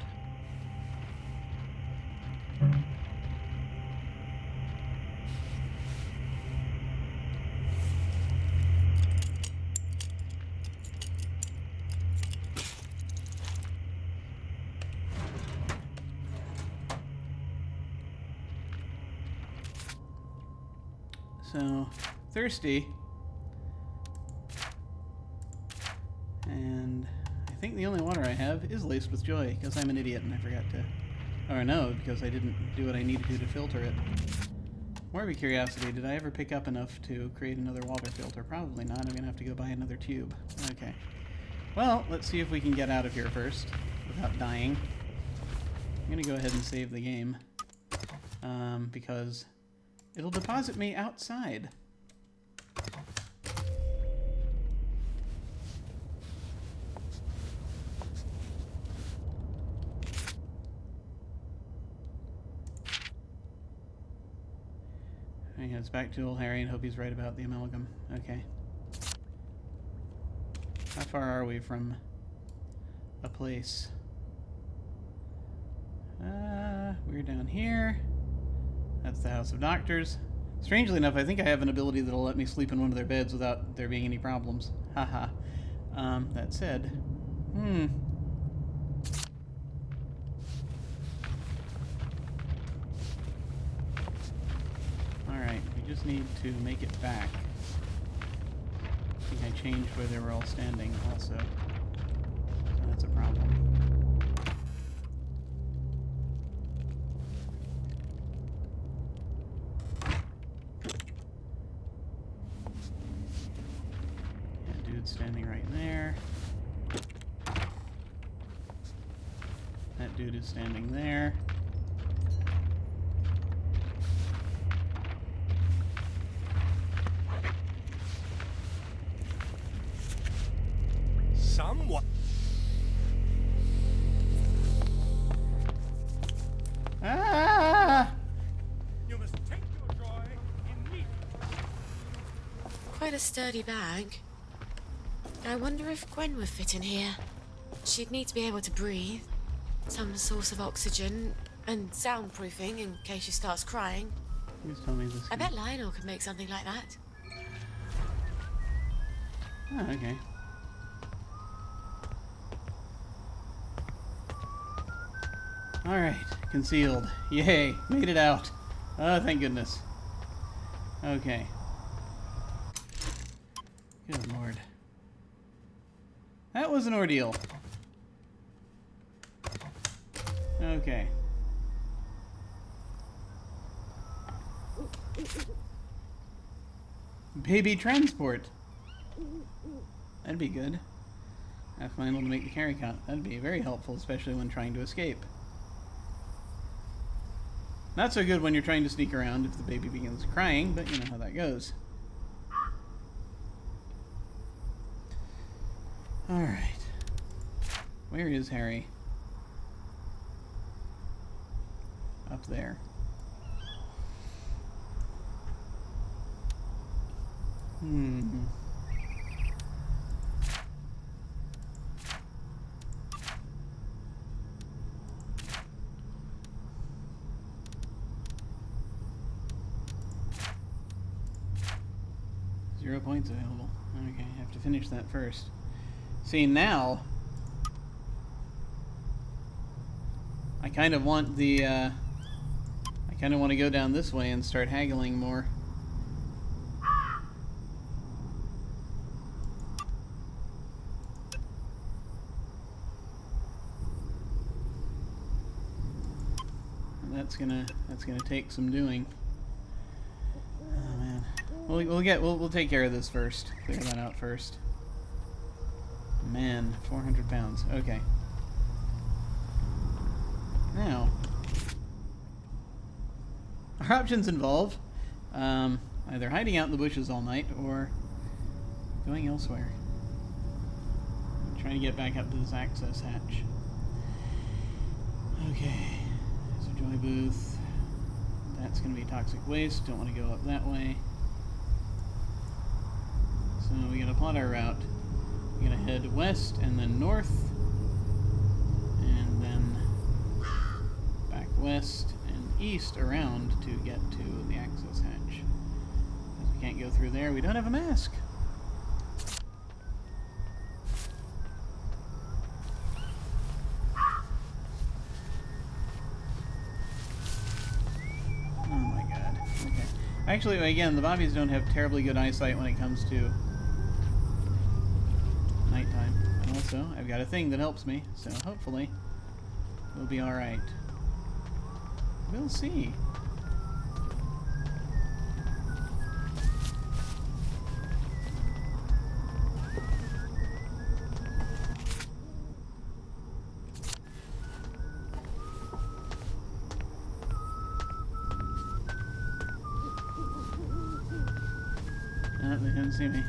So, thirsty. And I think the only water I have is laced with joy, because I'm an idiot and I forgot to... Or no, because I didn't do what I needed to filter it. Morbid curiosity, did I ever pick up enough to create another water filter? Probably not. I'm going to have to go buy another tube. Okay. Well, let's see if we can get out of here first, without dying. I'm going to go ahead and save the game, because it'll deposit me outside. Okay, it's back to old Harry and hope he's right about the amalgam. Okay. How far are we from a place? We're down here. That's the House of Doctors. Strangely enough, I think I have an ability that'll let me sleep in one of their beds without there being any problems. Haha. That said... Alright, we just need to make it back. I think I changed where they were all standing also. So that's a problem. Standing right there. That dude is standing there. Somewhat. Ah! You must take your joy immediately. Quite a sturdy bag. I wonder if Gwen would fit in here. She'd need to be able to breathe, some source of oxygen, and soundproofing in case she starts crying. Please tell me this. I bet Lionel could make something like that. Oh, okay. Alright, concealed. Yay, made it out. Oh, thank goodness. Okay. Good lord. That was an ordeal. Okay. Baby transport. That'd be good. Ask Lionel to make the carry count. That'd be very helpful, especially when trying to escape. Not so good when you're trying to sneak around if the baby begins crying, but you know how that goes. Alright. Where is Harry? Up there. 0 points available. Okay, I have to finish that first. See, now I kind of want the I kind of want to go down this way and start haggling more. And that's gonna take some doing. Oh man, we'll take care of this first. Clear that out first. Man, 400 pounds. Okay. Now, our options involve either hiding out in the bushes all night or going elsewhere. I'm trying to get back up to this access hatch. Okay, so Joy Booth. That's going to be toxic waste. Don't want to go up that way. So we got to plot our route. We're going to head west and then north. And west and east around to get to the access hatch. Because we can't go through there, we don't have a mask. Oh my god. Okay. Actually, again, the Bobbies don't have terribly good eyesight when it comes to nighttime. And also, I've got a thing that helps me, so hopefully we'll be alright. We'll see. No, they didn't see me.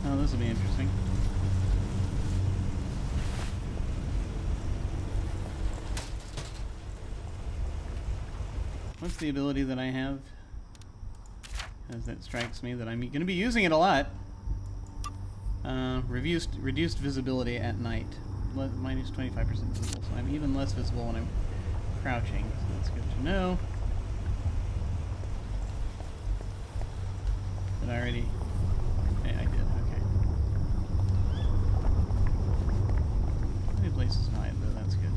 Oh, this will be interesting. What's the ability that I have? As that strikes me that I'm going to be using it a lot. Reduced visibility at night. Minus 25% visible, so I'm even less visible when I'm crouching. So that's good to know. But I already... Yeah, I did, okay. Many places to hide, though, that's good.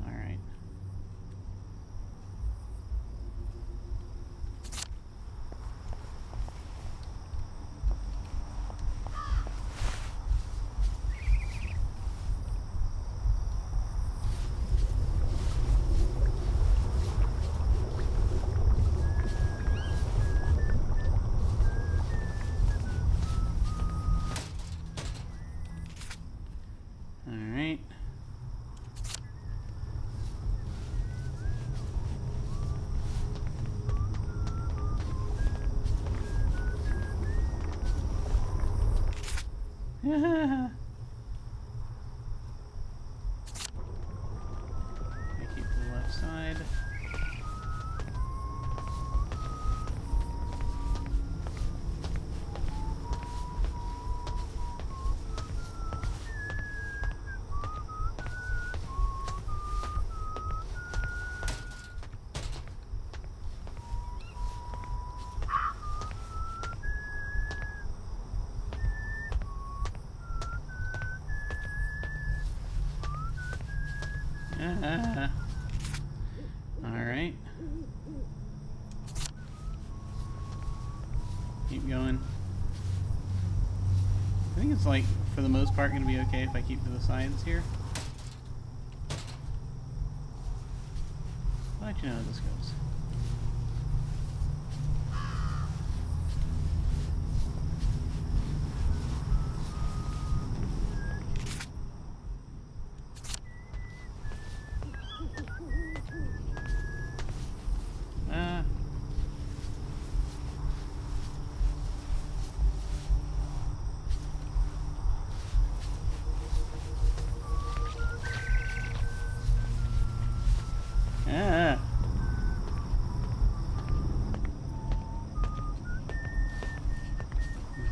Alright. Alright. I keep to the left side. Alright. Keep going. I think it's like, for the most part, going to be okay if I keep to the sides here. I'll let you know how this goes.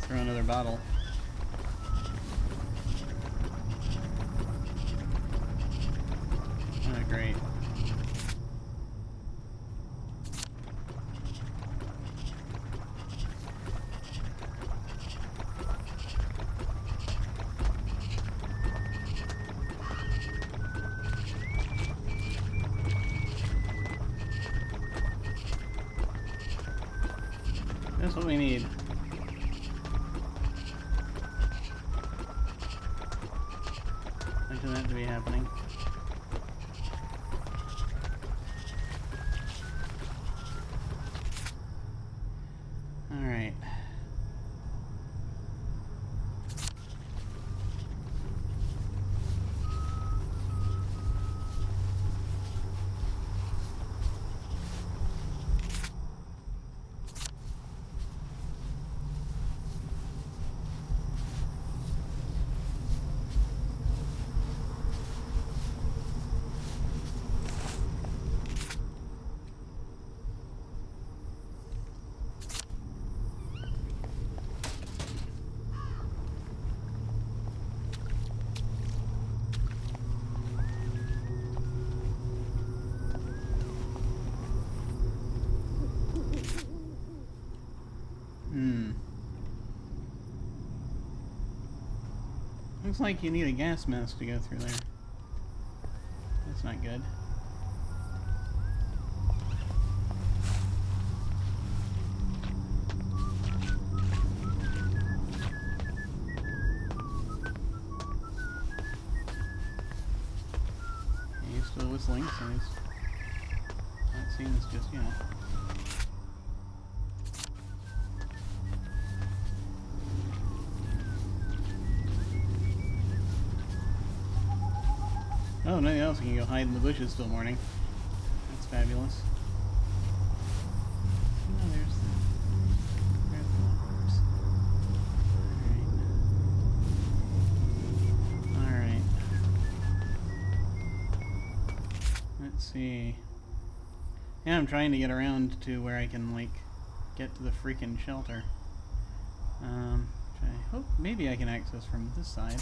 Throw another bottle. Oh, great. That's what we need. That to be happening. All right. Looks like you need a gas mask to go through there. That's not good. He's still whistling, so he's not seeing this just yet. Oh, nothing else. You can go hide in the bushes till morning. That's fabulous. Oh, there's the lamps. Alright. Let's see. Yeah, I'm trying to get around to where I can, like, get to the freaking shelter. Which I hope maybe I can access from this side.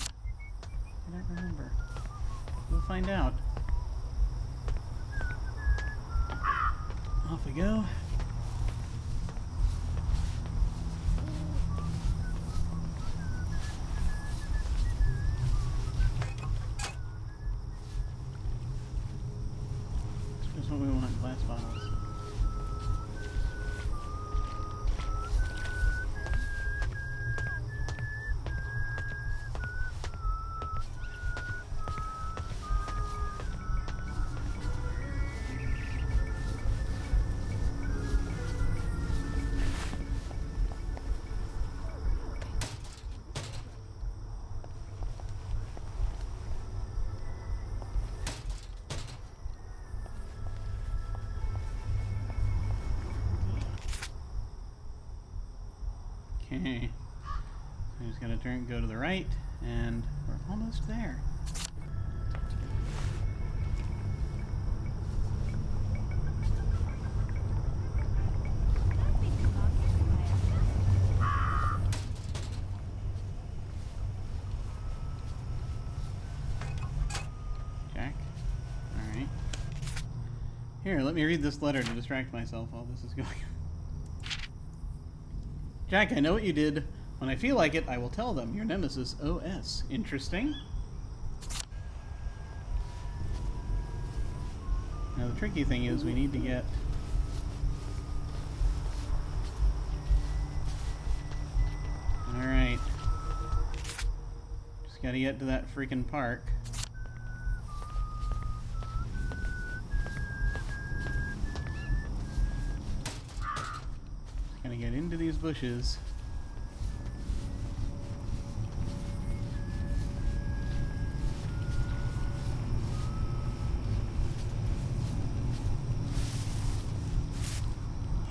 I don't remember. We'll find out. Off we go. That's just what we want, glass bottles. Okay, I'm just gonna go to the right, and we're almost there. Jack, all right. Here, let me read this letter to distract myself while this is going on. Jack, I know what you did. When I feel like it, I will tell them. Your nemesis, OS. Interesting. Now the tricky thing is we need to get... Alright. Just gotta get to that freaking park. Gonna get into these bushes.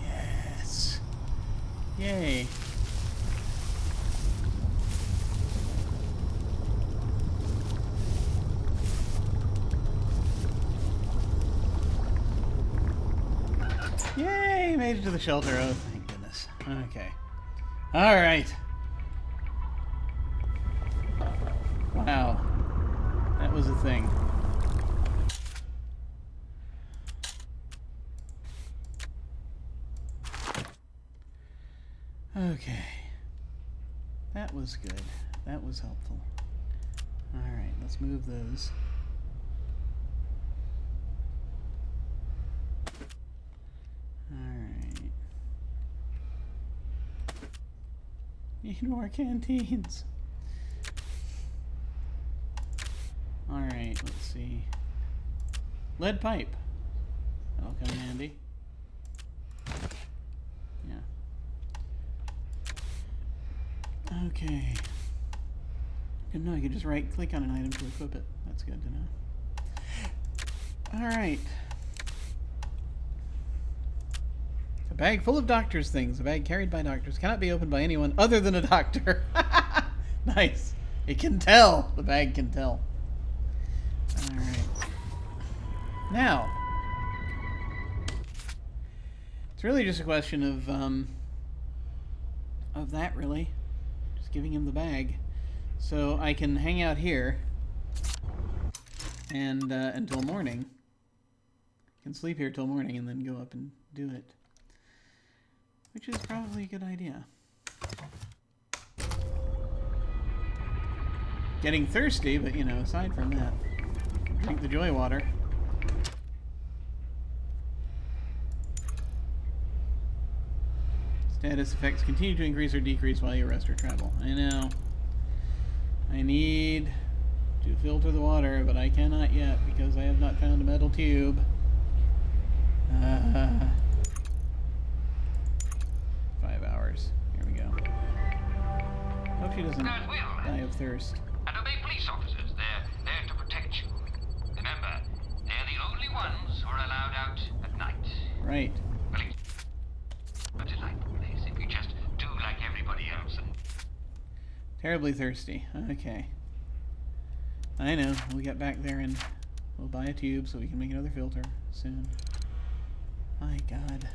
Yes. Yay. Yay! Made it to the shelter. Oh, thank goodness. Okay. Alright. Wow. That was a thing. Okay. That was good. That was helpful. Alright, let's move those. Alright. Need more canteens. Alright, let's see. Lead pipe. That'll come in handy. Yeah. Okay. Good to know I could just right click on an item to equip it. That's good to know. Alright. A bag full of doctor's things. A bag carried by doctors. Cannot be opened by anyone other than a doctor. Nice. It can tell. The bag can tell. Alright. Now. It's really just a question of that, really. Just giving him the bag. So I can hang out here and until morning. Can sleep here till morning and then go up and do it. Which is probably a good idea. getting thirsty, but you know, aside from that, drink the joy water. Status effects continue to increase or decrease while you rest or travel. I know. I need to filter the water, but I cannot yet because I have not found a metal tube. 5 hours. Here we go. Hope she doesn't die of thirst. And obey police officers. They're there to protect you. Remember, they're the only ones who are allowed out at night. Right. Well, it's a delightful place if you just do like everybody else. Terribly thirsty. Okay. I know. We'll get back there and we'll buy a tube so we can make another filter soon. My God.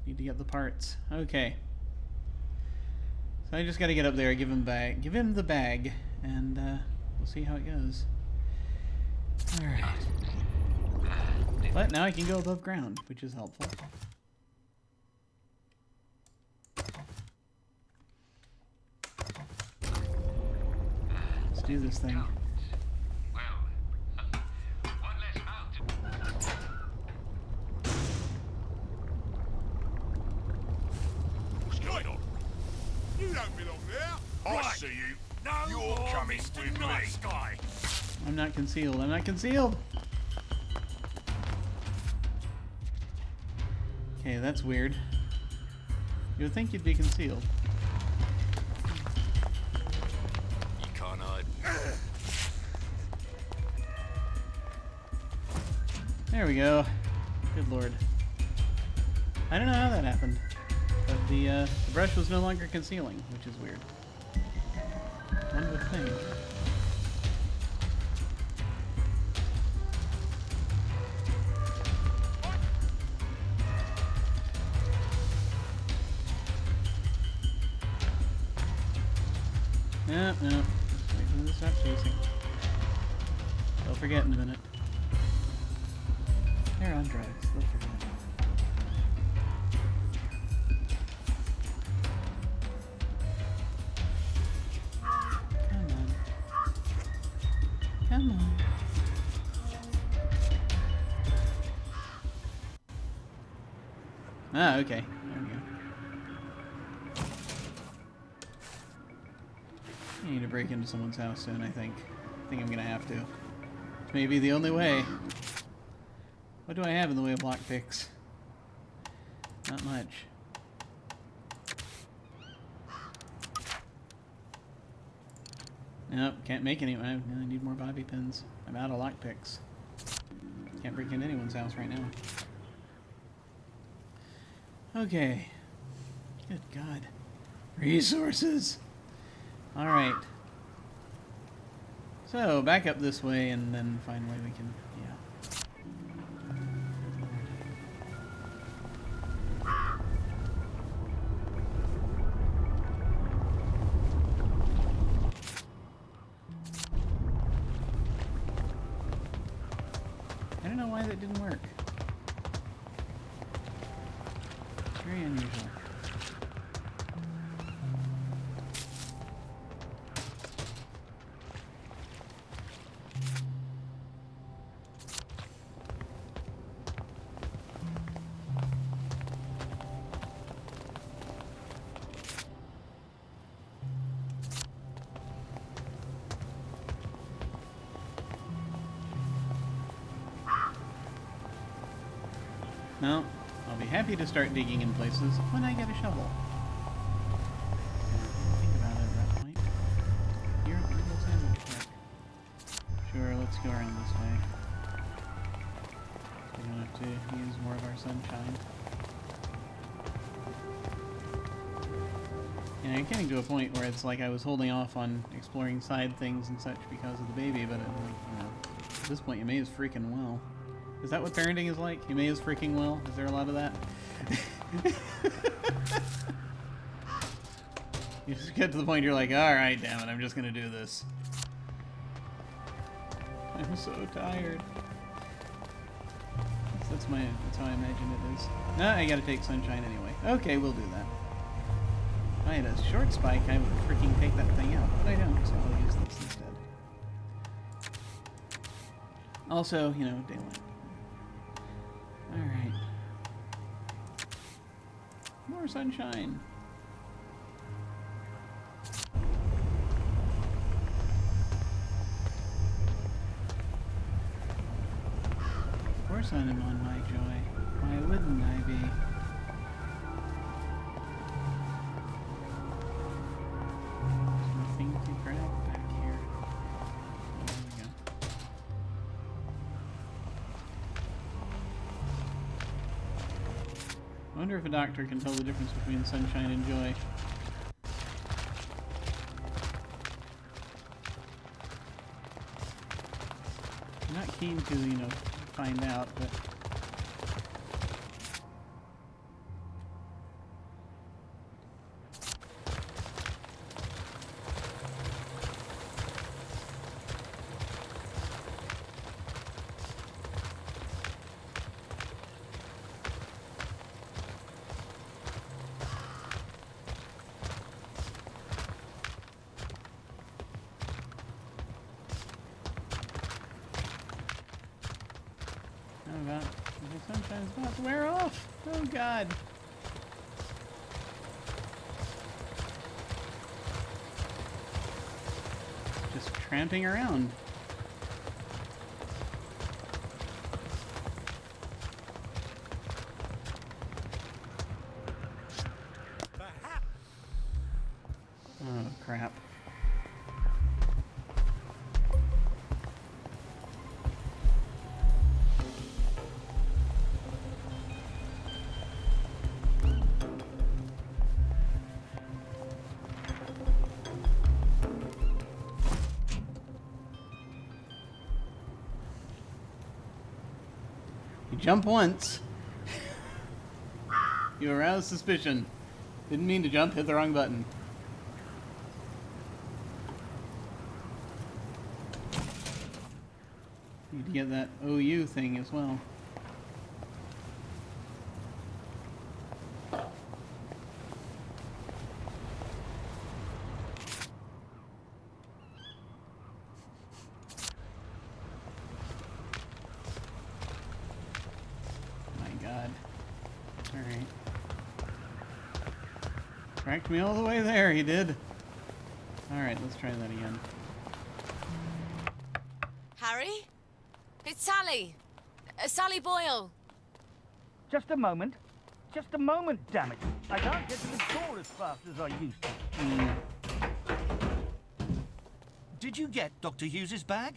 Need to get the parts. Okay. So I just gotta get up there, give him the bag, and we'll see how it goes. Alright. But now I can go above ground, which is helpful. Let's do this thing. What's going on? You don't belong there. I see you. No, You're coming with me. Nice guy. I'm not concealed. I'm not concealed! Okay, that's weird. You would think you'd be concealed. You can't hide. There we go. Good lord. I don't know how that happened, but the brush was no longer concealing, which is weird. One would think. No. Just wait for them to stop chasing. They'll forget in a minute. They're on drugs. They'll forget. Come on. Ah, okay. There we go. I need to break into someone's house soon, I think. I think I'm gonna have to. Which may be the only way. What do I have in the way of lockpicks? Not much. Nope, can't make any. I need more bobby pins. I'm out of lockpicks. Can't break into anyone's house right now. Okay. Good God. Resources! Alright. So, back up this way, and then finally we can... yeah. I don't know why that didn't work. It's very unusual. No, I'll be happy to start digging in places when I get a shovel. Think about it at that point. You're a little sandwich pack. Sure, let's go around this way. We don't have to use more of our sunshine. And I'm getting to a point where it's like I was holding off on exploring side things and such because of the baby, but you know, at this point you may as freaking well. Is that what parenting is like? You may as freaking well? Is there a lot of that? You just get to the point you're like, alright, damn it, I'm just gonna do this. I'm so tired. That's how I imagine it is. No, I gotta take sunshine anyway. Okay, we'll do that. If I had a short spike, I would freaking take that thing out, but I don't, so I'll use this instead. Also, you know, daylight. Alright. More sunshine. Of course I'm on my joy. Why wouldn't I be? There's nothing to grab back here. There we go. I wonder if a doctor can tell the difference between sunshine and joy. I'm not keen to, you know, find out, but... The sunshine's about to wear off. Oh God. Just tramping around. Oh crap. You jump once. You arouse suspicion. Didn't mean to jump, hit the wrong button. Need to get that OU thing as well. Alright. Tracked me all the way there, he did. Alright, let's try that again. Harry? It's Sally. Sally Boyle. Just a moment. Just a moment, damn it. I can't get to the door as fast as I used to. Did you get Dr. Hughes's bag?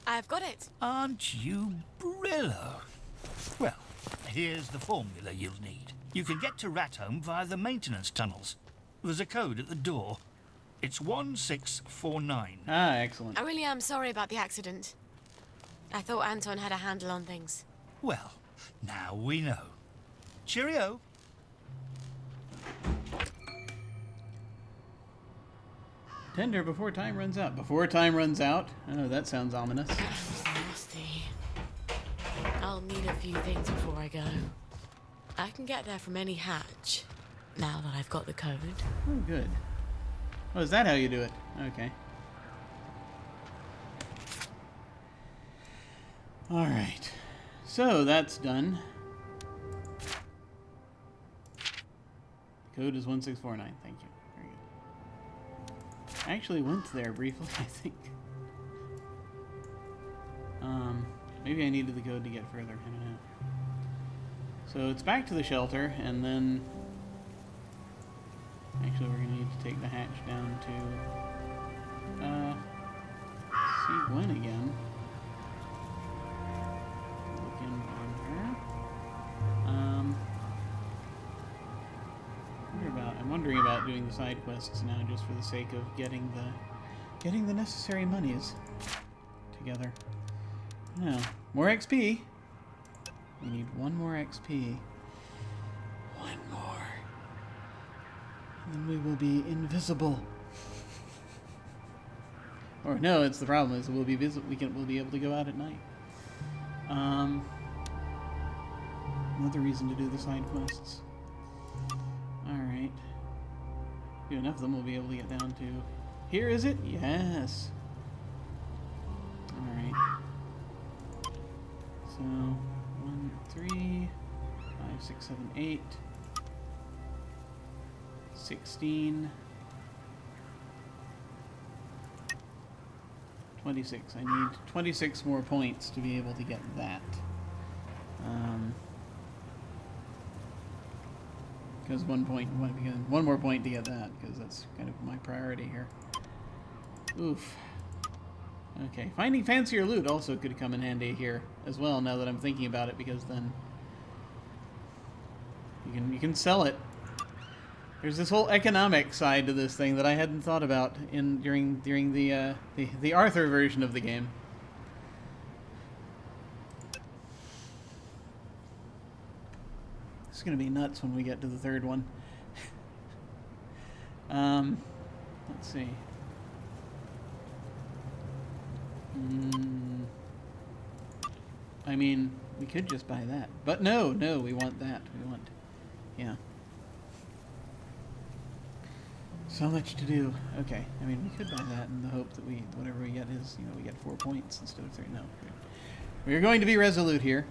I've got it. Aren't you Brillo? Well, here's the formula you'll need. You can get to Rathome via the maintenance tunnels. There's a code at the door. It's 1649. Ah, excellent. I really am sorry about the accident. I thought Anton had a handle on things. Well, now we know. Cheerio. Tender before time runs out. Before time runs out? Oh, that sounds ominous. Nasty. I'll need a few things before I go. I can get there from any hatch, now that I've got the code. Oh, good. Oh, is that how you do it? Okay. Alright. So, that's done. Code is 1649. Thank you. Very good. I actually went there briefly, I think. Maybe I needed the code to get further. I don't know. So it's back to the shelter, and then... Actually, we're going to need to take the hatch down to... see Gwen again. Looking on her. I'm wondering about doing the side quests now, just for the sake of getting the necessary monies together. Now, more XP. We need one more XP. One more. And then we will be invisible. Or no, it's the problem is we'll be we'll be able to go out at night. Another reason to do the side quests. Alright. Do enough of them, we'll be able to get down to... Here, is it? Yes. Alright. So 1, 3, 5, 6, 7, 8, 16, 26. I need 26 more points to be able to get that. Because one more point to get that, because that's kind of my priority here. Oof. Okay, finding fancier loot also could come in handy here as well. Now that I'm thinking about it, because then you can sell it. There's this whole economic side to this thing that I hadn't thought about during the Arthur version of the game. It's gonna be nuts when we get to the third one. Let's see. I mean, we could just buy that, but no, we want that. Yeah. So much to do. Okay, I mean, we could buy that in the hope that whatever we get is, we get 4 points instead of 3. No, we're going to be resolute here,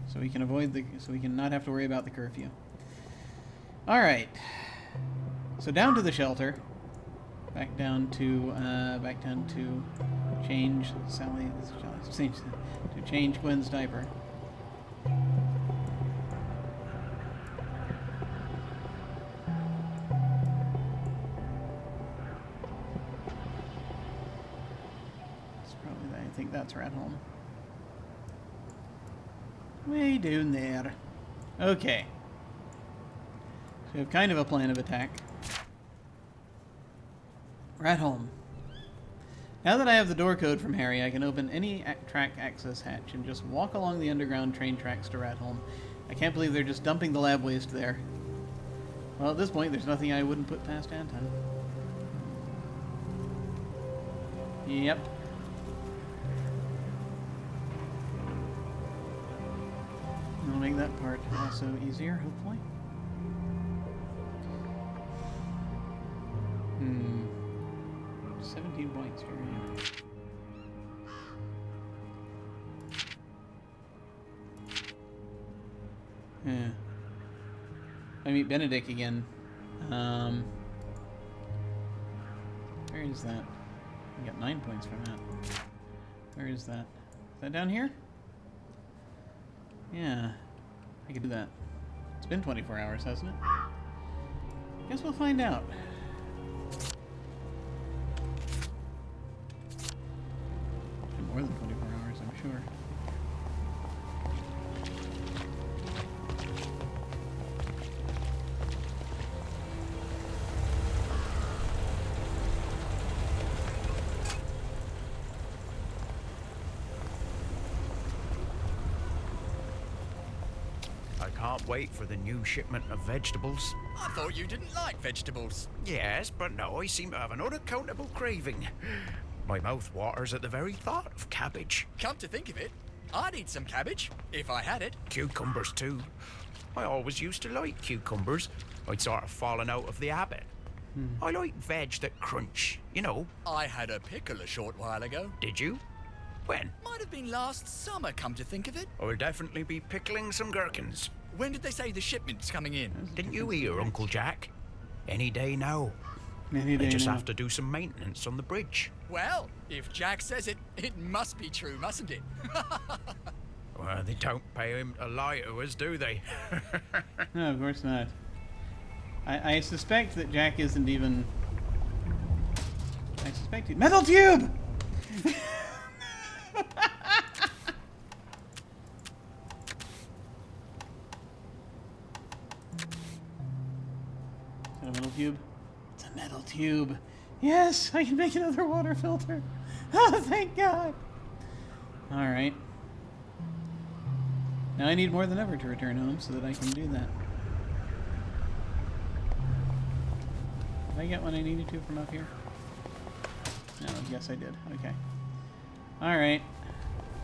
so we can so we can not have to worry about the curfew. All right. So down to the shelter. Back down to change change Gwen's diaper. I think that's Rat Home. Way down there. Okay. So we have kind of a plan of attack. Rat Home. Now that I have the door code from Harry, I can open any track access hatch and just walk along the underground train tracks to Rat Home. I can't believe they're just dumping the lab waste there. Well, at this point, there's nothing I wouldn't put past Anton. Yep. I'll make that part also easier, hopefully. 17 points for you. Yeah. I meet Benedict again. Where is that? I got 9 points from that. Where is that? Is that down here? Yeah. I could do that. It's been 24 hours, hasn't it? Guess we'll find out. More than 24 hours, I'm sure. I can't wait for the new shipment of vegetables. I thought you didn't like vegetables. Yes, but now I seem to have an unaccountable craving. My mouth waters at the very thought of cabbage. Come to think of it, I'd eat some cabbage, if I had it. Cucumbers, too. I always used to like cucumbers. I'd sort of fallen out of the habit. I like veg that crunch, I had a pickle a short while ago. Did you? When? Might have been last summer, come to think of it. I'll definitely be pickling some gherkins. When did they say the shipment's coming in? Didn't you hear, Uncle Jack? Any day now. Any day I just now. have to do some maintenance on the bridge. Well, if Jack says it, it must be true, mustn't it? Well, they don't pay him to lie to us, do they? No, of course not. I suspect that Jack isn't even... I suspect he... Metal tube! Is that a metal tube? It's a metal tube. Yes, I can make another water filter. Oh, thank God. Alright. Now I need more than ever to return home so that I can do that. Did I get what I needed to from up here? No, yes I did. Okay. Alright.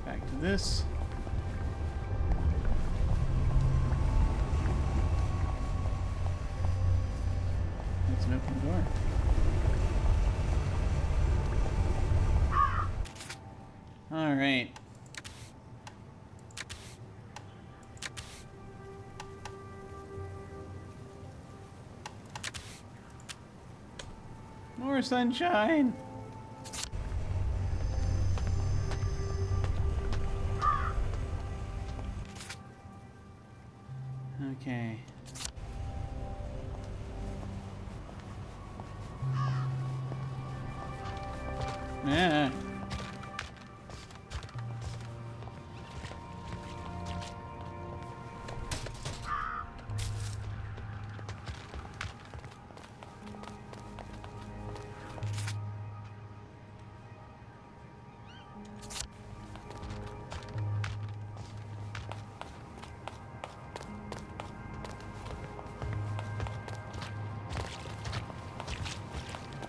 Back to this. It's an open door. All right. More sunshine. Okay. Yeah.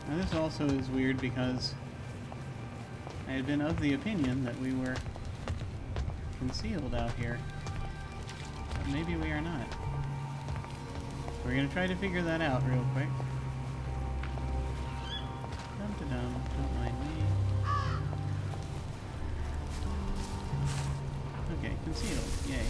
Now this also is weird because I had been of the opinion that we were concealed out here. But maybe we are not. We're gonna try to figure that out real quick. Dum-da-dum, don't mind me. Okay, concealed, yay.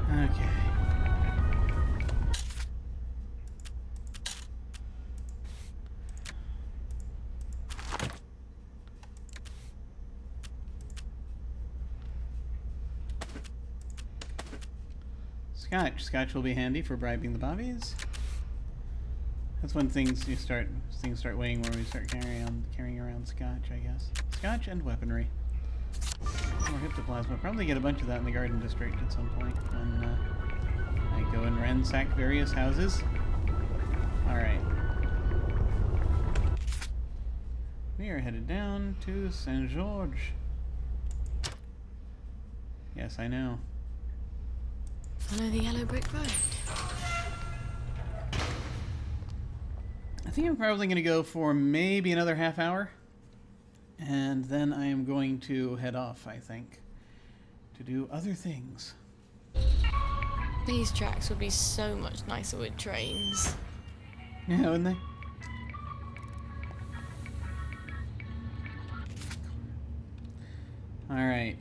Okay. Scotch. Scotch will be handy for bribing the bobbies. That's when things start weighing when we start carrying around scotch, I guess. Scotch and weaponry. More hyptoplasma. Probably get a bunch of that in the Garden District at some point when I go and ransack various houses. Alright. We are headed down to Saint George. Yes, I know. Follow the yellow brick road. I think I'm probably going to go for maybe another half hour. And then I am going to head off, I think, to do other things. These tracks would be so much nicer with trains. Yeah, wouldn't they? Alright.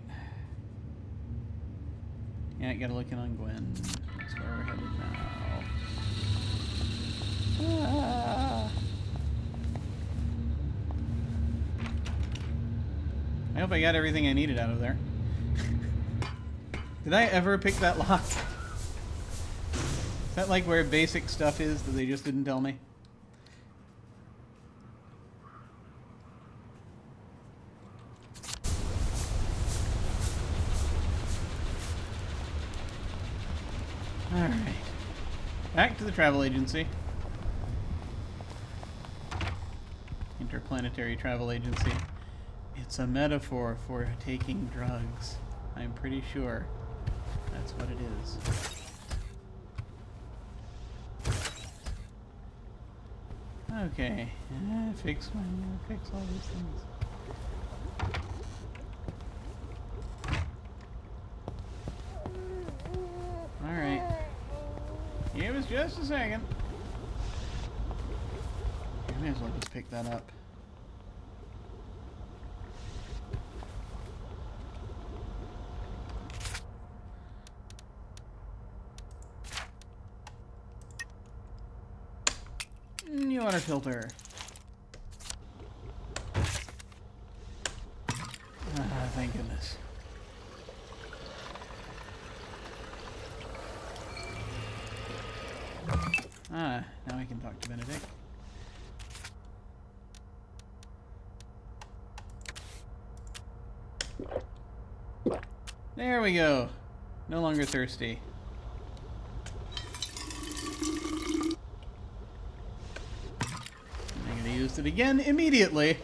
Yeah, gotta look in on Gwen. That's where we're headed now. Ah. I hope I got everything I needed out of there. Did I ever pick that lock? Is that like where basic stuff is that they just didn't tell me? Alright. Back to the travel agency. Interplanetary Travel Agency. It's a metaphor for taking drugs. I'm pretty sure that's what it is. Okay. Fix all these things. Alright. Give us just a second. I may as well just pick that up. New water filter. Thank goodness. Now I can talk to Benedict. There we go. No longer thirsty. I'm gonna use it again immediately.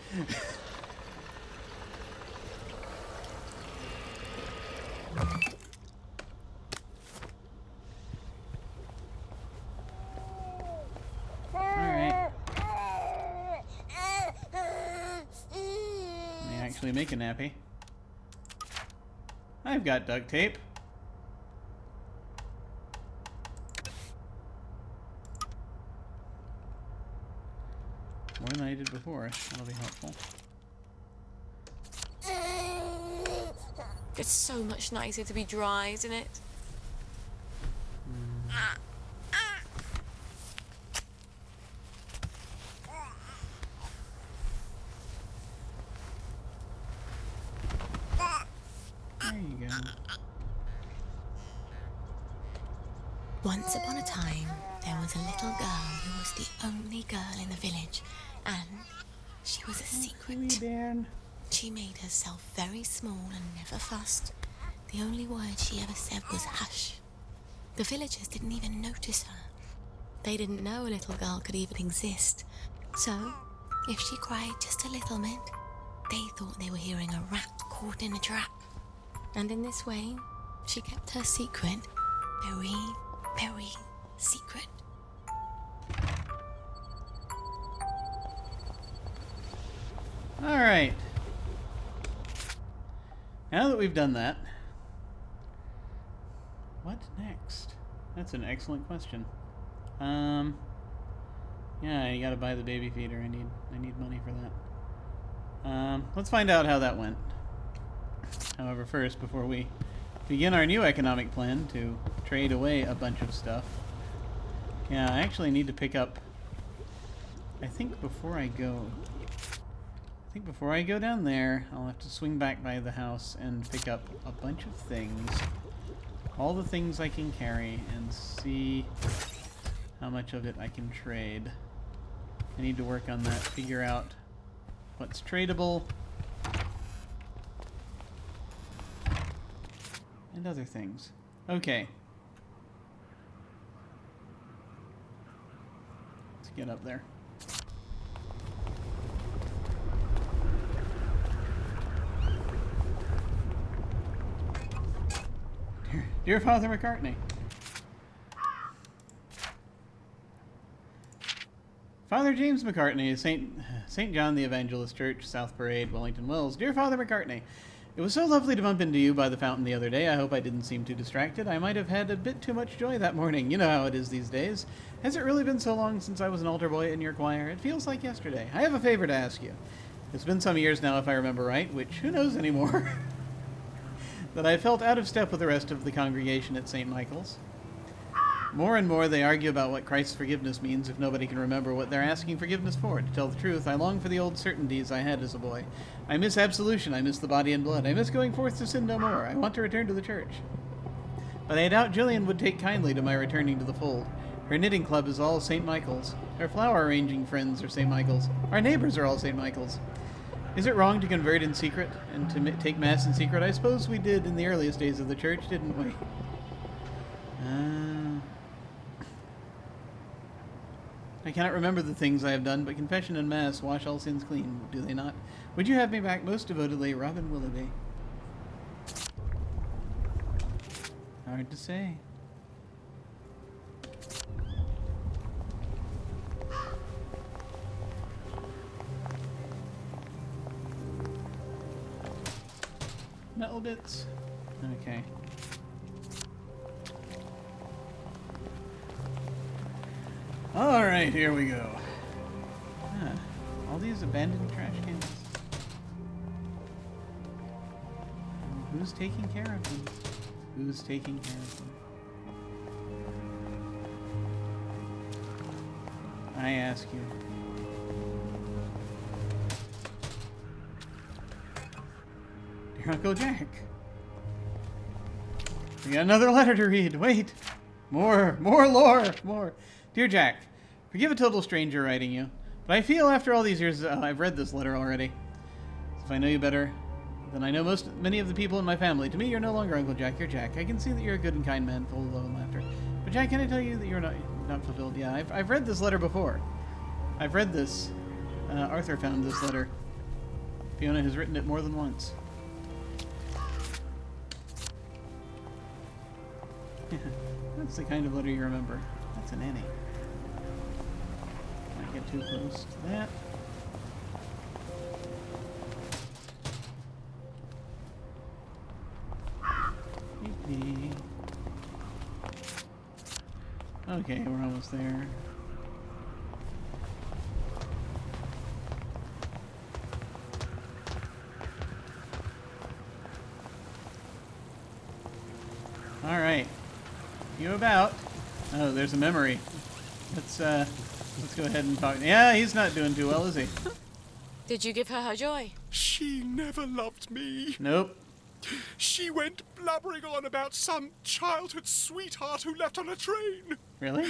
actually make a nappy. I've got duct tape. More than I did before. That'll be helpful. It's so much nicer to be dry, isn't it? There you go. Once upon a time, there was a little girl who was the only girl in the village, and she was a secret. She made herself very small and never fussed. The only word she ever said was hush. The villagers didn't even notice her. They didn't know a little girl could even exist. So, if she cried just a little bit, they thought they were hearing a rat caught in a trap. And in this way, she kept her secret very, very secret. All right. Now that we've done that, what next? That's an excellent question. Yeah, you gotta buy the baby feeder. I need money for that. Let's find out how that went. However, first, before we begin our new economic plan to trade away a bunch of stuff, yeah, I actually need to pick up. I think before I go down there, I'll have to swing back by the house and pick up a bunch of things. All the things I can carry, and see how much of it I can trade. I need to work on that, figure out what's tradable, and other things. Okay. Let's get up there. Dear Father McCartney. Father James McCartney, St. John the Evangelist Church, South Parade, Wellington Wells. Dear Father McCartney, it was so lovely to bump into you by the fountain the other day. I hope I didn't seem too distracted. I might have had a bit too much joy that morning. You know how it is these days. Has it really been so long since I was an altar boy in your choir? It feels like yesterday. I have a favor to ask you. It's been some years now, if I remember right, which who knows anymore, that I felt out of step with the rest of the congregation at St. Michael's. More and more they argue about what Christ's forgiveness means if nobody can remember what they're asking forgiveness for. To tell the truth, I long for the old certainties I had as a boy. I miss absolution, I miss the body and blood, I miss going forth to sin no more. I want to return to the church. But I doubt Jillian would take kindly to my returning to the fold. Her knitting club is all St. Michael's. Her flower arranging friends are St. Michael's. Our neighbors are all St. Michael's. Is it wrong to convert in secret and to take Mass in secret? I suppose we did in the earliest days of the church, didn't we? I cannot remember the things I have done, but confession and Mass wash all sins clean, do they not? Would you have me back? Most devotedly, Robin Willoughby. Hard to say. Metal bits. Okay. Alright, here we go. All these abandoned trash cans. Who's taking care of them? Who's taking care of them? I ask you. Dear Uncle Jack. We got another letter to read. Wait. More lore. More. Dear Jack, forgive a total stranger writing you, but I feel after all these years I've read this letter already. If I know you better than I know many of the people in my family, to me you're no longer Uncle Jack, you're Jack. I can see that you're a good and kind man, full of love and laughter. But Jack, can I tell you that you're not fulfilled? Yeah, I've read this letter before. I've read this. Arthur found this letter. Fiona has written it more than once. That's the kind of letter you remember. That's an Annie. Get too close to that. Okay, we're almost there. Alright. You about? Oh, there's a memory. Let's go ahead and talk. Yeah, he's not doing too well, is he? Did you give her her joy? She never loved me. Nope. She went blubbering on about some childhood sweetheart who left on a train. Really?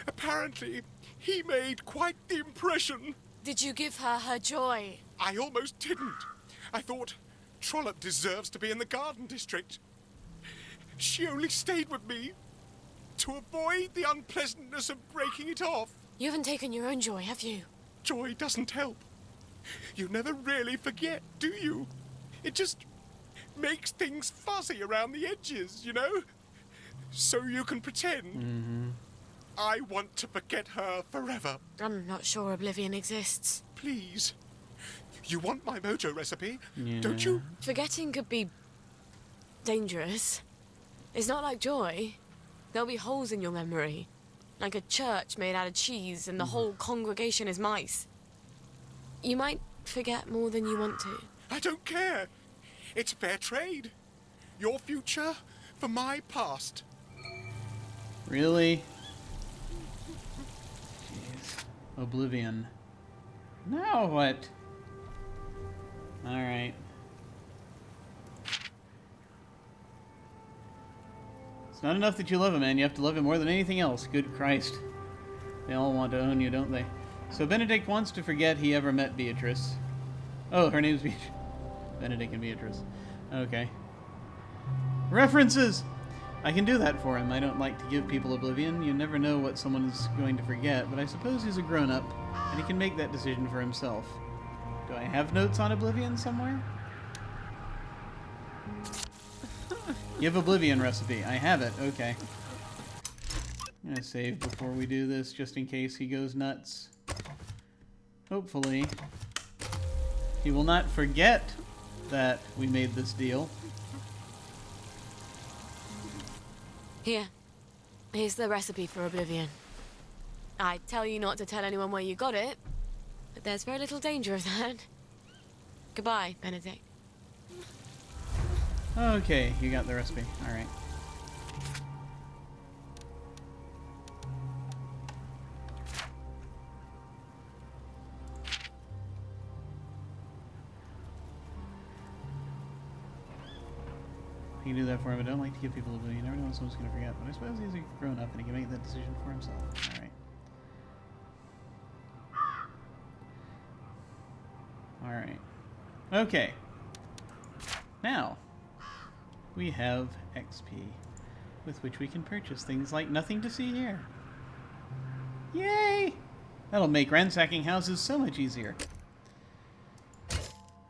Apparently, he made quite the impression. Did you give her her joy? I almost didn't. I thought, Trollope deserves to be in the Garden District. She only stayed with me to avoid the unpleasantness of breaking it off. You haven't taken your own joy, have you? Joy doesn't help. You never really forget, do you? It just makes things fuzzy around the edges, you know? So you can pretend. Mm-hmm. I want to forget her forever. I'm not sure Oblivion exists. Please. You want my mojo recipe, Yeah. don't you? Forgetting could be dangerous. It's not like joy. There'll be holes in your memory. Like a church made out of cheese and the whole congregation is mice. You might forget more than you want to. I don't care. It's fair trade. Your future for my past. Really? Jeez. Oblivion. Now what? Alright. It's not enough that you love a man, you have to love him more than anything else. Good Christ. They all want to own you, don't they? So Benedict wants to forget he ever met Beatrice. Oh, her name's Beatrice. Benedict and Beatrice. Okay. References! I can do that for him. I don't like to give people oblivion. You never know what someone is going to forget, but I suppose he's a grown-up, and he can make that decision for himself. Do I have notes on oblivion somewhere? Give oblivion recipe. I have it. Okay. I'm gonna save before we do this, just in case he goes nuts. Hopefully, he will not forget that we made this deal. Here's the recipe for Oblivion. I tell you not to tell anyone where you got it, but there's very little danger of that. Goodbye, Benedict. Okay, you got the recipe. Alright. You can do that for him. I don't like to give people oblivion. You never know when someone's going to forget. But I suppose he's a grown up and he can make that decision for himself. Alright. Alright. Okay. Now, we have XP, with which we can purchase things like nothing to see here. Yay! That'll make ransacking houses so much easier.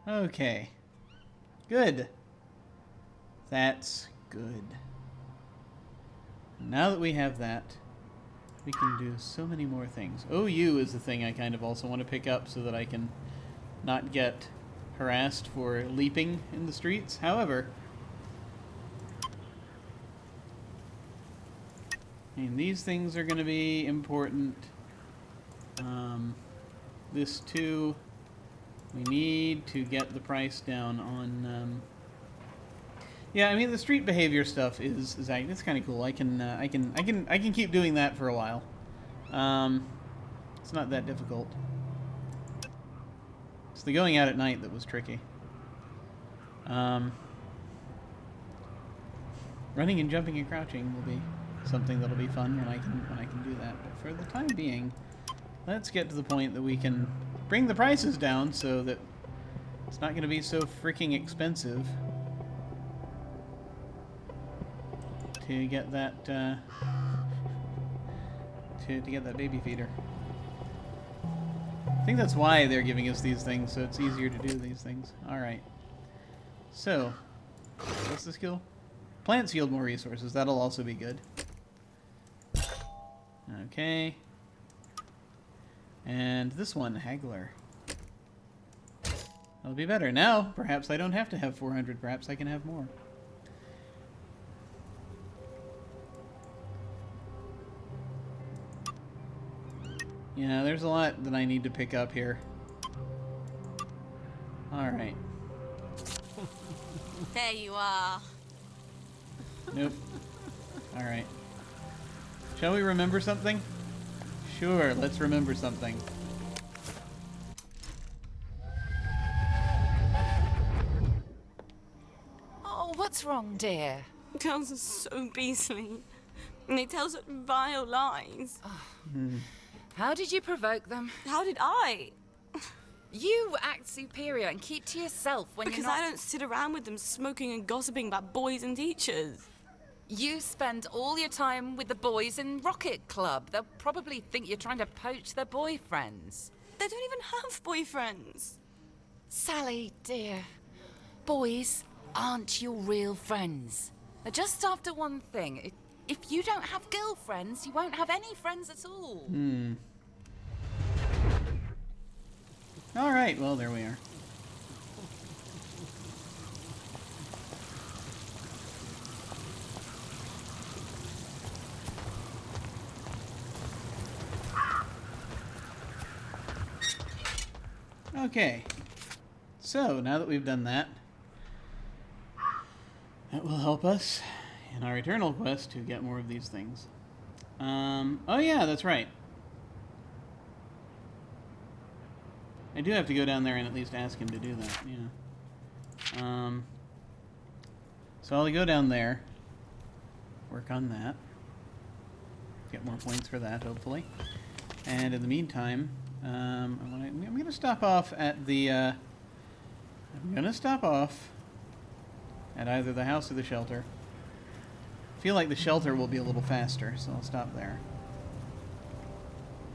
Okay. Good. That's good. Now that we have that, we can do so many more things. OU is the thing I kind of also want to pick up so that I can not get harassed for leaping in the streets. However, I mean, these things are going to be important. This too, we need to get the price down on. Yeah, I mean the street behavior stuff is it's kind of cool. I can keep doing that for a while. It's not that difficult. It's the going out at night that was tricky. Running and jumping and crouching will be something that'll be fun when I can do that. But for the time being, let's get to the point that we can bring the prices down so that it's not going to be so freaking expensive to get that to get that baby feeder. I think that's why they're giving us these things, so it's easier to do these things. Alright. So, what's the skill? Plants yield more resources. That'll also be good. Okay. And this one, Haggler. That'll be better. Now, perhaps I don't have to have 400. Perhaps I can have more. Yeah, there's a lot that I need to pick up here. Alright. There you are. Nope. Alright. Shall we remember something? Sure, let's remember something. Oh, what's wrong, dear? Girls are so beastly. And they tell such vile lies. How did you provoke them? How did I? You act superior and keep to yourself when Because you're not... I don't sit around with them smoking and gossiping about boys and teachers. You spend all your time with the boys in Rocket Club. They'll probably think you're trying to poach their boyfriends. They don't even have boyfriends. Sally, dear, boys aren't your real friends. They're just after one thing. If you don't have girlfriends, you won't have any friends at all. Alright, well, there we are. Okay. So, now that we've done that, that will help us in our eternal quest to get more of these things. Oh yeah, that's right. I do have to go down there and at least ask him to do that, yeah. So I'll go down there, work on that, get more points for that, hopefully. And in the meantime, I'm going to stop off at the, I'm going to stop off at either the house or the shelter. I feel like the shelter will be a little faster, so I'll stop there.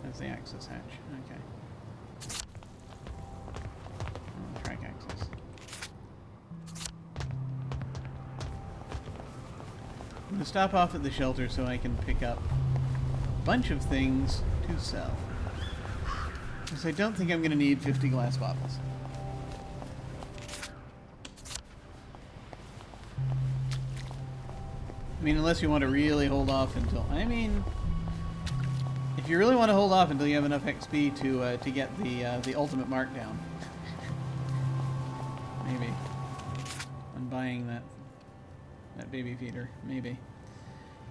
That's the access hatch. Okay. Track access. I'm going to stop off at the shelter so I can pick up a bunch of things to sell. Because I don't think I'm going to need 50 glass bottles. I mean, unless you want to really hold off until... I mean, if you really want to hold off until you have enough XP to get the ultimate markdown. Maybe. I'm buying that baby feeder. Maybe.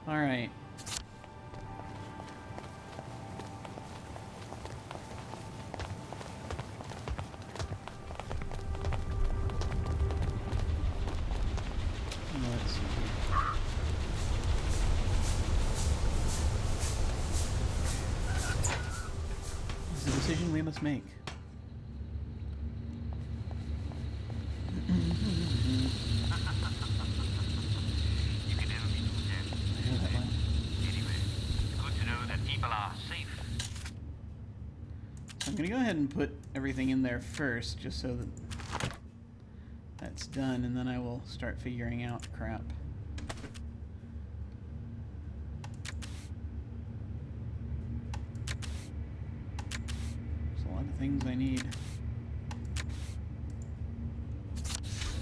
Alright. Let's see here. This is a decision we must make. You can never be too dead. Anyway, good to know that people are safe. I'm going to go ahead and put everything in there first, just so that that's done, and then I will start figuring out crap. There's a lot of things I need.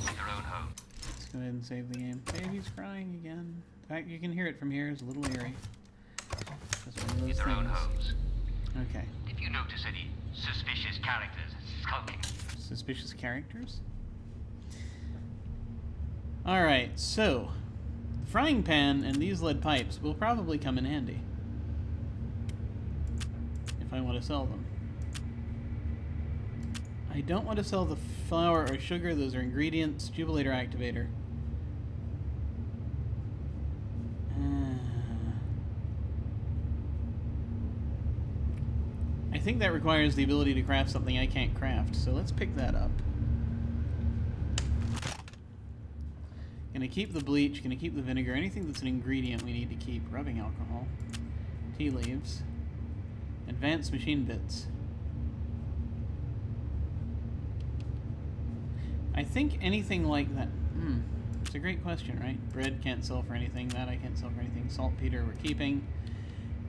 Your own home. Let's go ahead and save the game. Baby's crying again. In fact, you can hear it from here. It's a little eerie. Just one of those Their own things. homes. Okay. If you notice any suspicious characters skulking, Suspicious characters? Alright, so the frying pan and these lead pipes will probably come in handy if I want to sell them. I don't want to sell the flour or sugar, those are ingredients. Jubilator activator. I think that requires the ability to craft something I can't craft, so let's pick that up. Gonna keep the bleach, gonna keep the vinegar, anything that's an ingredient we need to keep. Rubbing alcohol, tea leaves, advanced machine bits. I think anything like that, it's a great question, right? Bread can't sell for anything, that I can't sell for anything. Saltpeter we're keeping.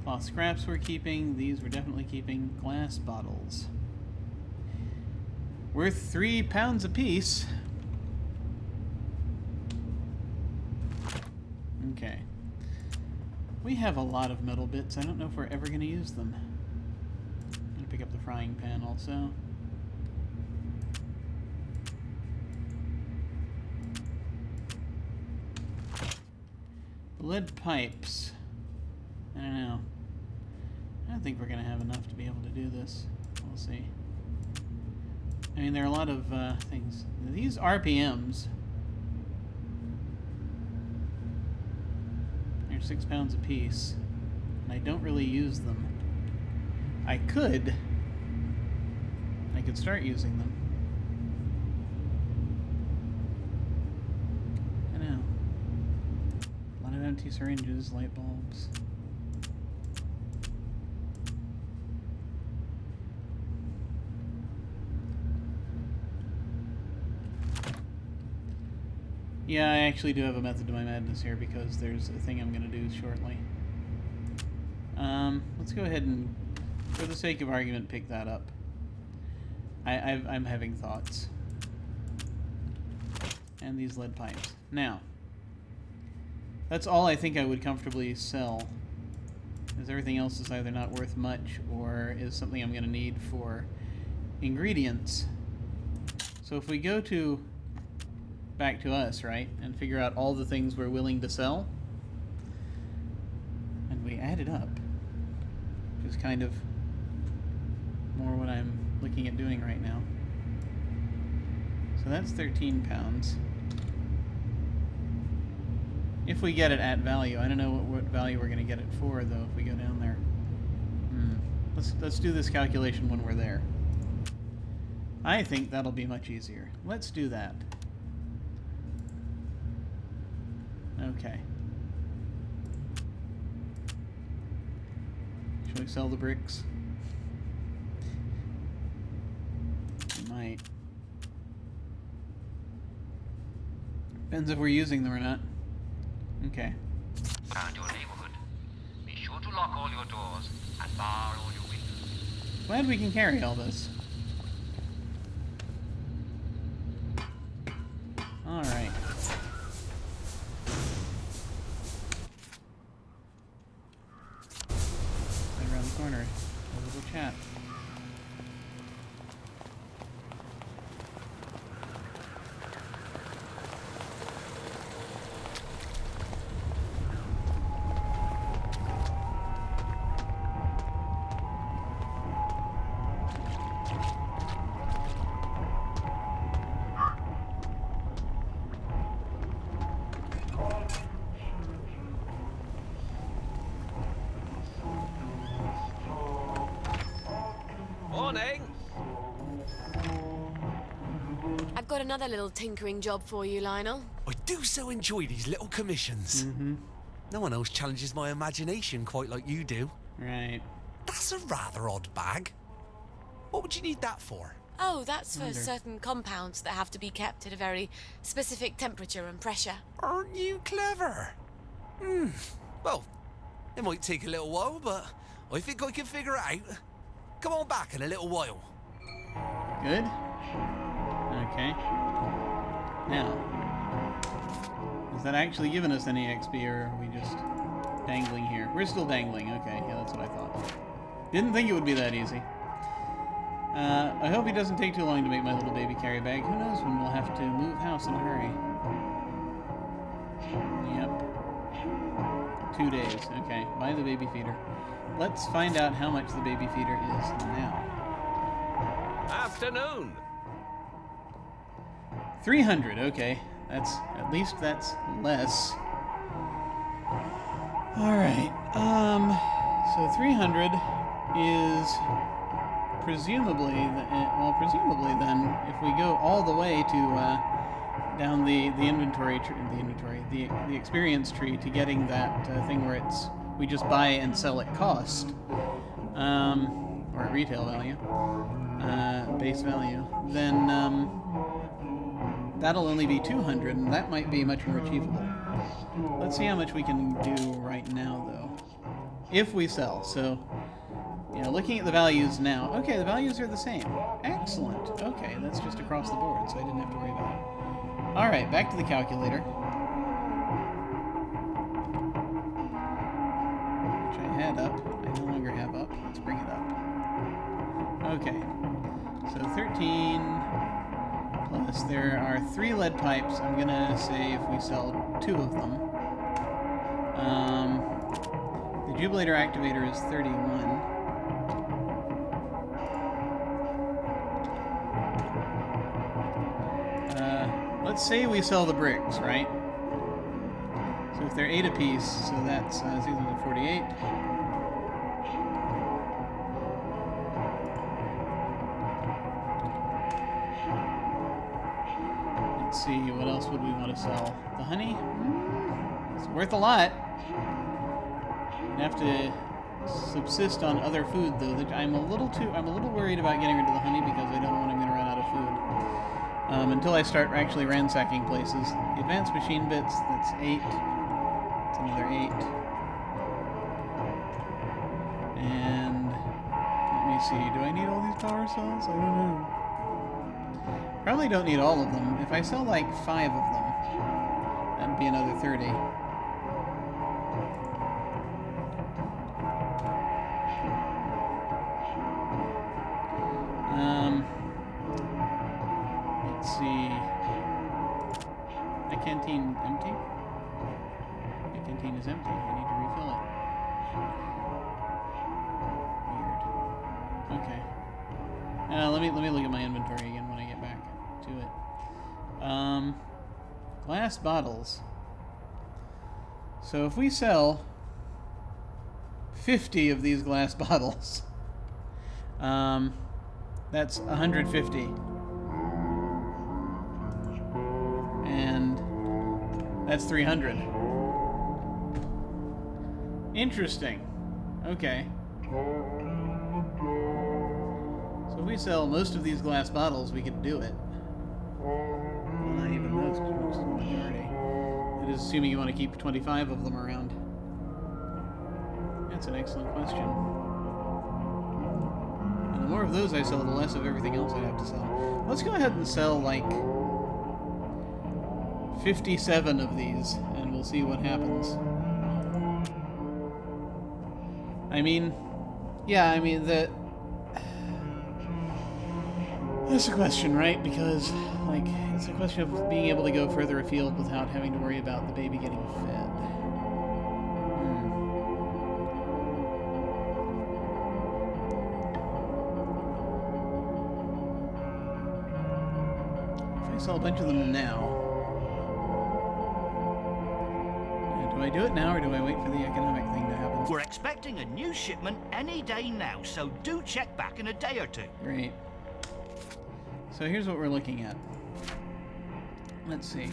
Cloth scraps we're keeping, these we're definitely keeping. Glass bottles. Worth £3 a piece. Okay. We have a lot of metal bits. I don't know if we're ever going to use them. pick up the frying pan also. The lead pipes. I don't know. I don't think we're going to have enough to be able to do this. We'll see. I mean, there are a lot of things. These RPMs, they're 6 pounds a piece, and I don't really use them. I could start using them. I know. A lot of empty syringes, light bulbs. Yeah, I actually do have a method to my madness here because there's a thing I'm going to do shortly. Let's go ahead and, for the sake of argument, pick that up. I'm having thoughts. And these lead pipes. Now, that's all I think I would comfortably sell. Because everything else is either not worth much or is something I'm going to need for ingredients. So if we go to back to us, right, and figure out all the things we're willing to sell, and we add it up, which is kind of more what I'm looking at doing right now. So that's 13 pounds. If we get it at value. I don't know what value we're going to get it for, though, if we go down there. Let's do this calculation when we're there. I think that'll be much easier. Let's do that. Okay. Should we sell the bricks? We might. Depends if we're using them or not. Okay. Around your neighborhood. Be sure to lock all your doors and bar all your windows. Glad we can carry all this. All right. Right around the corner, a little chat. I've got another little tinkering job for you, Lionel. I do so enjoy these little commissions. No one else challenges my imagination quite like you do. Right. That's a rather odd bag. What would you need that for? Oh, that's for certain compounds that have to be kept at a very specific temperature and pressure. Aren't you clever? Well, it might take a little while, but I think I can figure it out. Come on back in a little while. Good. Okay. Now, is that actually giving us any XP, or are we just dangling here? We're still dangling. Okay, yeah, that's what I thought. Didn't think it would be that easy. I hope it doesn't take too long to make my little baby carry bag. Who knows when we'll have to move house in a hurry. Yep. 2 days. Okay, buy the baby feeder. Let's find out how much the baby feeder is now. Afternoon. 300. Okay, that's at least that's less. All right. So 300 is presumably then, if we go all the way to down the experience tree to getting that thing where we just buy and sell at cost, or at retail value, base value, then that'll only be 200, and that might be much more achievable. Let's see how much we can do right now, though, if we sell. So, you know, looking at the values now, okay, the values are the same. Excellent. Okay, that's just across the board, so I didn't have to worry about it. All right, back to the calculator, which I had up. I no longer have up. Let's bring it up. Okay. So 13 plus there are 3 lead pipes. I'm gonna say if we sell 2 of them. The Jubilator activator is 31. Let's say we sell the bricks, right? So if they're 8 apiece, so that's 48. Let's see, what else would we want to sell? The honey? It's worth a lot. You have to subsist on other food, though. I'm a little worried about getting rid of the honey because I don't know when I'm going to run out of food. Until I start actually ransacking places. The advanced machine bits, that's 8. That's another 8. And let me see, do I need all these power cells? I don't know. Probably don't need all of them. If I sell like 5 of them, that'd be another 30. Let's see. My canteen empty? My canteen is empty. I need to refill it. Weird. Okay. Let me look at my inventory again when I get back to it. Glass bottles. So if we sell 50 of these glass bottles, that's 150. And that's 300. Interesting. Okay. So if we sell most of these glass bottles, we could do it. Well, not even most, most of the majority. That is assuming you want to keep 25 of them around. That's an excellent question. And the more of those I sell, the less of everything else I'd have to sell. Let's go ahead and sell, like, 57 of these, and we'll see what happens. I mean, yeah, I mean, that's a question, right? Because, like, it's a question of being able to go further afield without having to worry about the baby getting fed. If I sell a bunch of them now, do I do it now or do I wait for the economic thing to happen? We're expecting a new shipment any day now, so do check back in a day or two. Great. So here's what we're looking at. Let's see,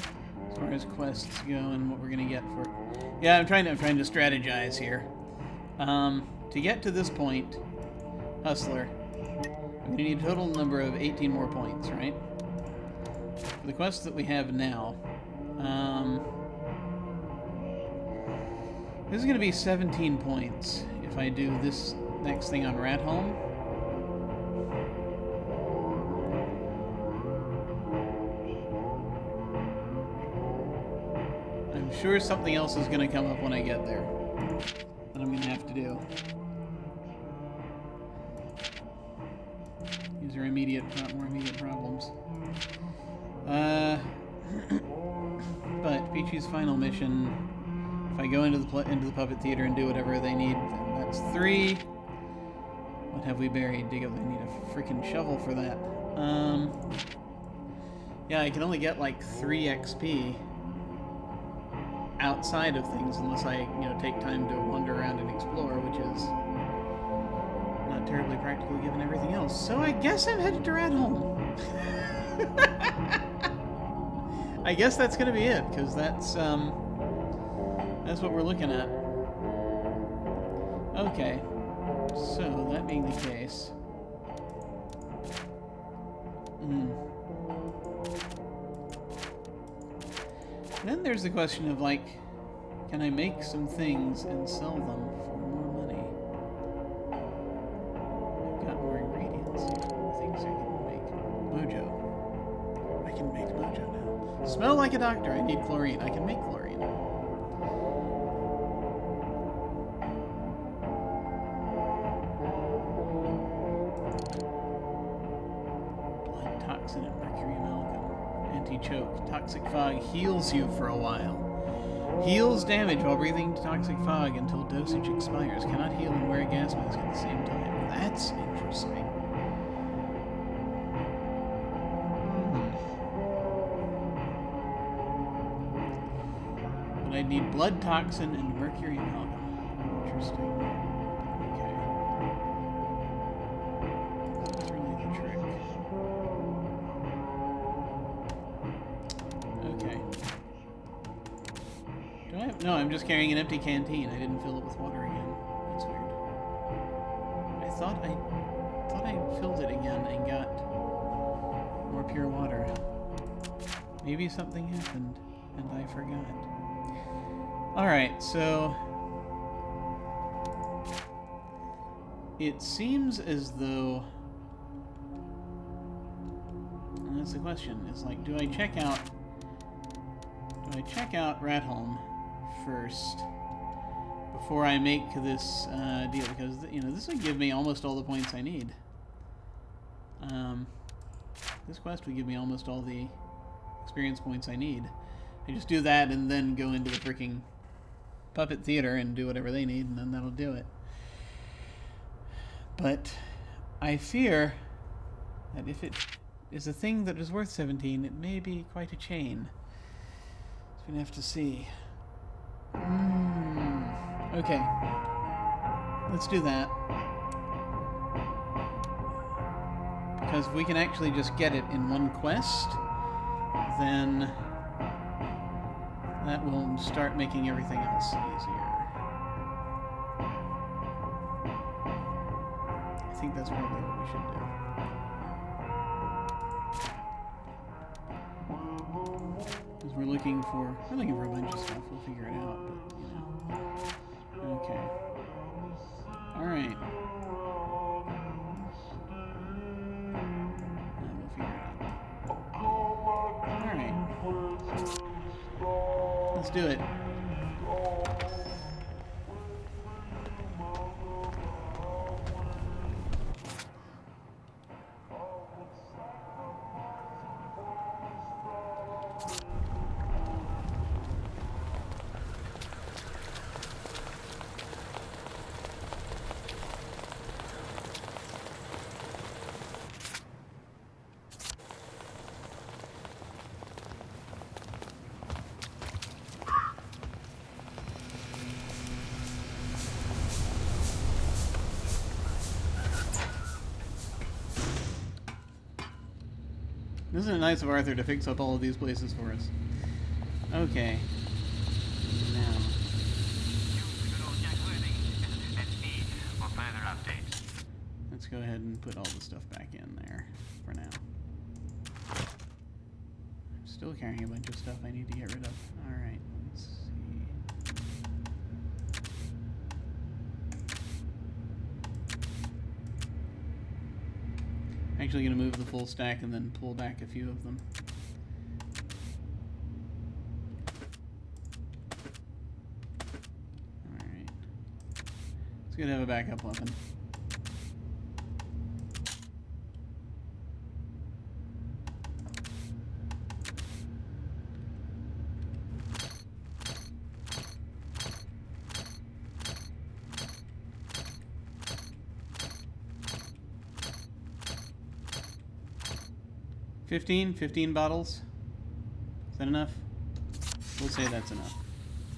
as far as quests go and what we're gonna get for it. Yeah, I'm trying to strategize here. To get to this point, Hustler, I'm gonna need a total number of 18 more points, right? For the quests that we have now, this is gonna be 17 points if I do this next thing on Ratholm. I'm sure something else is going to come up when I get there that I'm going to have to do. These are more immediate problems. But Peachy's final mission, if I go into the puppet theater and do whatever they need, then that's 3. What have we buried? Dig up. I need a freaking shovel for that. Yeah, I can only get like 3 XP outside of things unless I, take time to wander around and explore, which is not terribly practical given everything else. So I guess I'm headed to Ratholm. I guess that's gonna be it, because that's what we're looking at. Okay, so that being the case, then there's the question of, like, can I make some things and sell them for more money? I've got more ingredients. Things I can make. Mojo. I can make mojo now. Smell like a doctor. I need chlorine. I can make chlorine. choke. Toxic fog heals you for a while. Heals damage while breathing toxic fog until dosage expires. Cannot heal and wear a gas mask at the same time. That's interesting. But I'd need blood toxin and mercury amalgam. Interesting. Okay. That's really the trick. Okay. Do I have... No, I'm just carrying an empty canteen. I didn't fill it with water again. That's weird. I thought I filled it again and got more pure water. Maybe something happened and I forgot. Alright, so it seems as though, and that's the question, is like, do I check out Ratholm first before I make this deal? Because, you know, this would give me almost all the points I need. This quest would give me almost all the experience points I need. I just do that and then go into the freaking Puppet Theater and do whatever they need, and then that'll do it. But I fear that if it is a thing that is worth 17, it may be quite a chain. So we're gonna have to see. Okay. Let's do that. Because if we can actually just get it in one quest, then that will start making everything else easier. I think that's probably what we should do. Because we're looking for a bunch of stuff. We'll figure it out, but, you know. Okay. Alright. We'll figure it out. Alright. Let's do it. Isn't it nice of Arthur to fix up all of these places for us? Okay. Now. Let's go ahead and put all the stuff back in there for now. I'm still carrying a bunch of stuff I need to get rid of. Alright, let's see. Actually going to move the full stack and then pull back a few of them. Alright. It's good to have a backup weapon. $15 bottles? Is that enough? We'll say that's enough.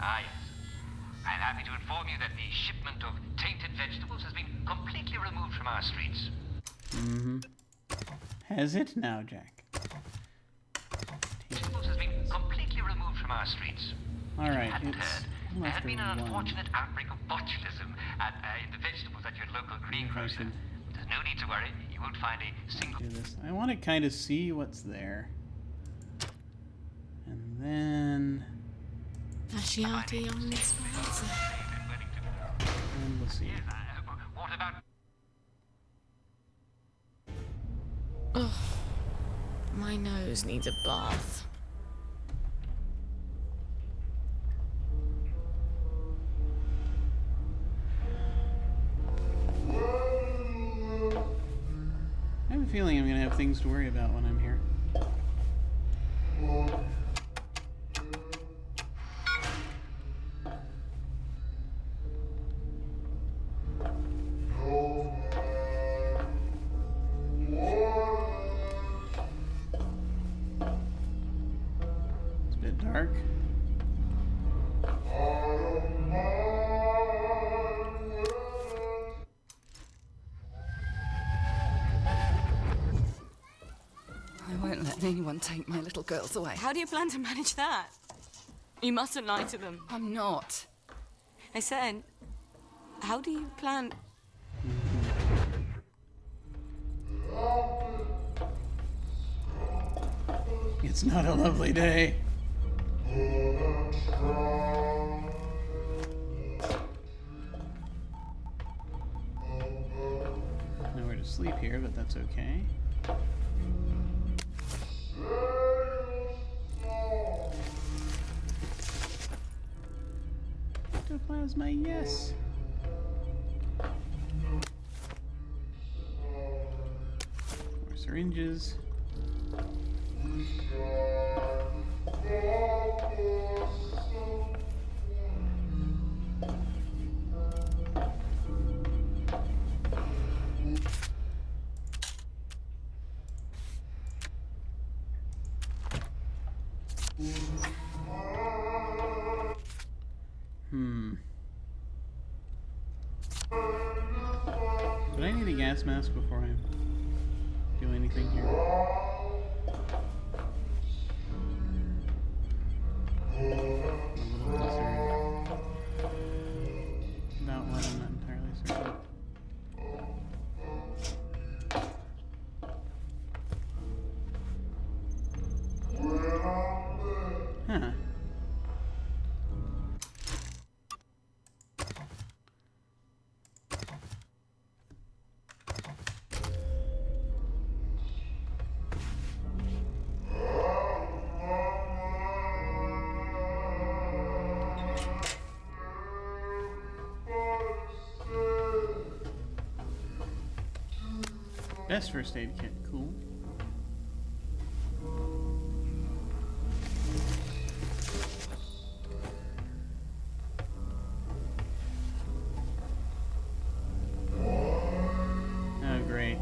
Ah, yes. I'm happy to inform you that the shipment of tainted vegetables has been completely removed from our streets. Mm-hmm. Has it now, Jack? Vegetables has been completely removed from our streets. Alright, There had been an unfortunate outbreak of botulism in the vegetables at your local greengrocer. There's no need to worry. You won't find a single... Do this. I want to kind of see what's there. And then... Lasciati ogni speranza. And we'll see. What about... Oh, my nose needs a bath. I have a feeling I'm going to have things to worry about when I'm here. It's a bit dark. I won't let anyone take my little girls away. How do you plan to manage that? You mustn't lie to them. I'm not. I said, how do you plan... It's not a lovely day. Nowhere to sleep here, but that's okay. Plasma, yes. More syringes. But I need a gas mask before I do anything here. I'm a little concerned about what I'm not entirely certain. Huh. Best first aid kit, cool. Oh, great.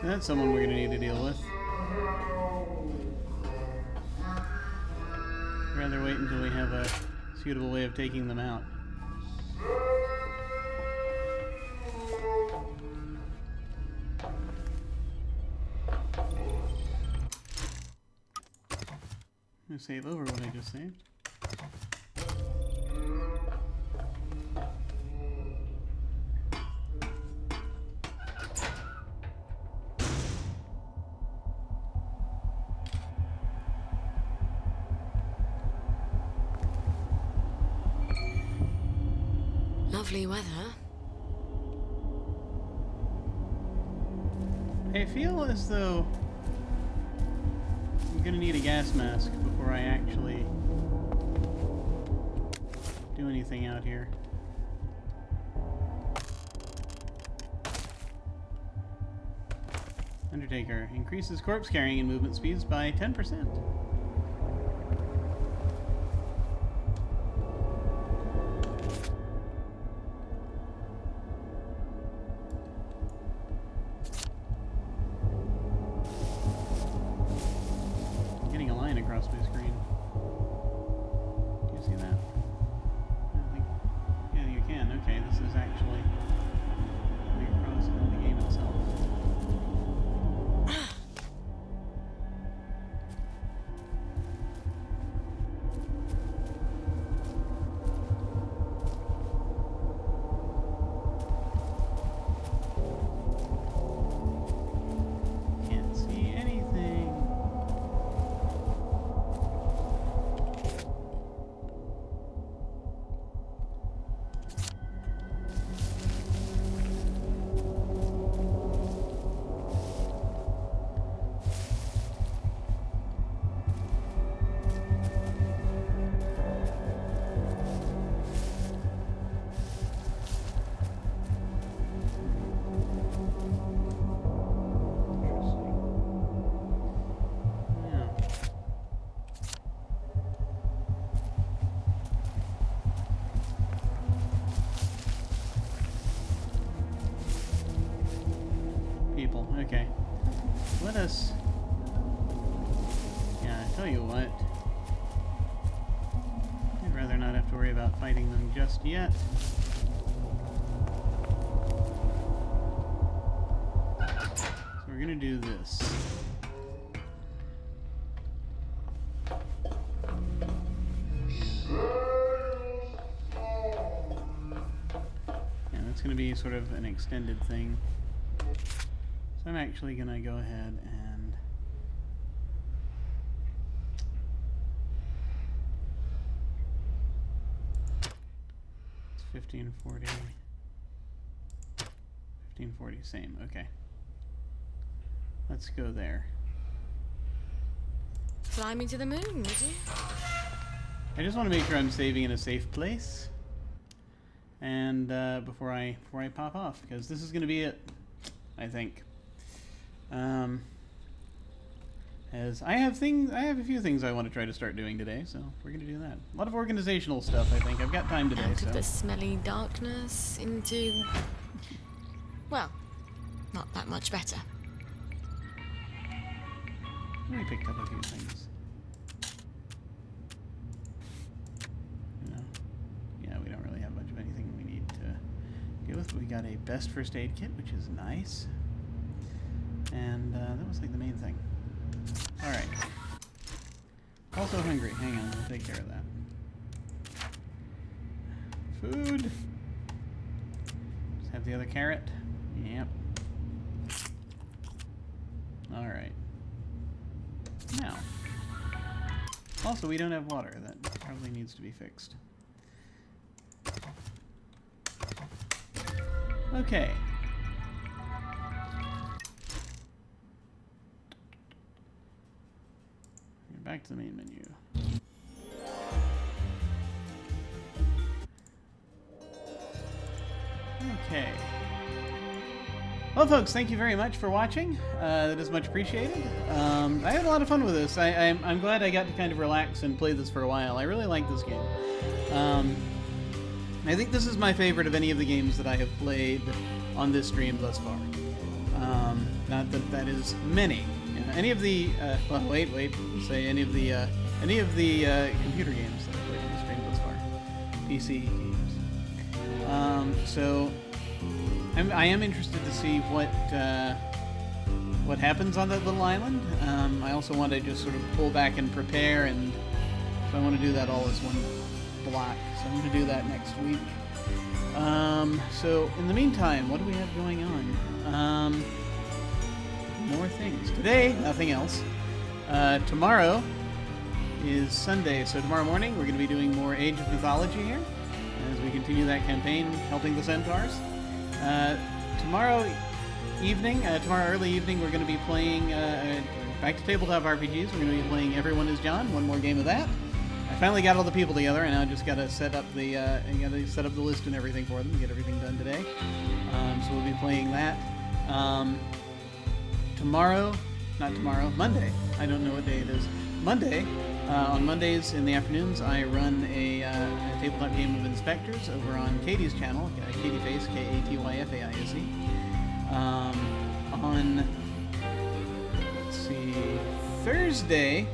So that's someone we're going to need to deal with. I'd rather wait until we have a suitable way of taking them out. I'm going to save over what I just saved. Lovely weather. I feel as though I'm gonna need a gas mask before I actually do anything out here. Undertaker increases corpse carrying and movement speeds by 10%. Across my screen. Do you see that? I think, yeah, you can. Okay, this is actually going across in the game itself. Can't see anything. Okay. Let us... Yeah, I tell you what. I'd rather not have to worry about fighting them just yet. So we're gonna do this. It's going to be sort of an extended thing. So I'm actually going to go ahead and it's 1540. 1540, same. Okay. Let's go there. Fly me to the moon, would you? I just want to make sure I'm saving in a safe place. And before I pop off, because this is going to be it, I think. As I have a few things I want to try to start doing today, so we're going to do that. A lot of organizational stuff, I think. I've got time today, Out so. of the smelly darkness into, well, not that much better. We picked up a few things. Yeah, we don't really have much of anything we need to deal with. We got a best first aid kit, which is nice. And that was like the main thing. Alright. Also hungry. Hang on, we'll take care of that. Food! Just have the other carrot. Yep. Alright. Now. Also, we don't have water. That probably needs to be fixed. Okay. Back to the main menu. Okay. Well, folks, thank you very much for watching. That is much appreciated. I had a lot of fun with this. I'm glad I got to kind of relax and play this for a while. I really like this game. I think this is my favorite of any of the games that I have played on this stream thus far. Not that that is many. Any of the well, wait. Say any of the computer games that I've played on the stream thus far, PC games. So I am interested to see what happens on that little island. I also want to just sort of pull back and prepare, and so I want to do that all as one block. So I'm going to do that next week. So in the meantime, what do we have going on? More things. Today, nothing else. Tomorrow is Sunday, so tomorrow morning we're going to be doing more Age of Mythology here as we continue that campaign, helping the Centaurs. Tomorrow early evening, we're going to be playing back to tabletop RPGs. We're going to be playing Everyone is John, one more game of that. I finally got all the people together, and I just got to set up the list and everything for them to get everything done today. So we'll be playing that. Monday. I don't know what day it is. Monday. On Mondays in the afternoons, I run a tabletop game of Inspectors over on Katie's channel, Katieface, Katyfaise. On, let's see, Thursday,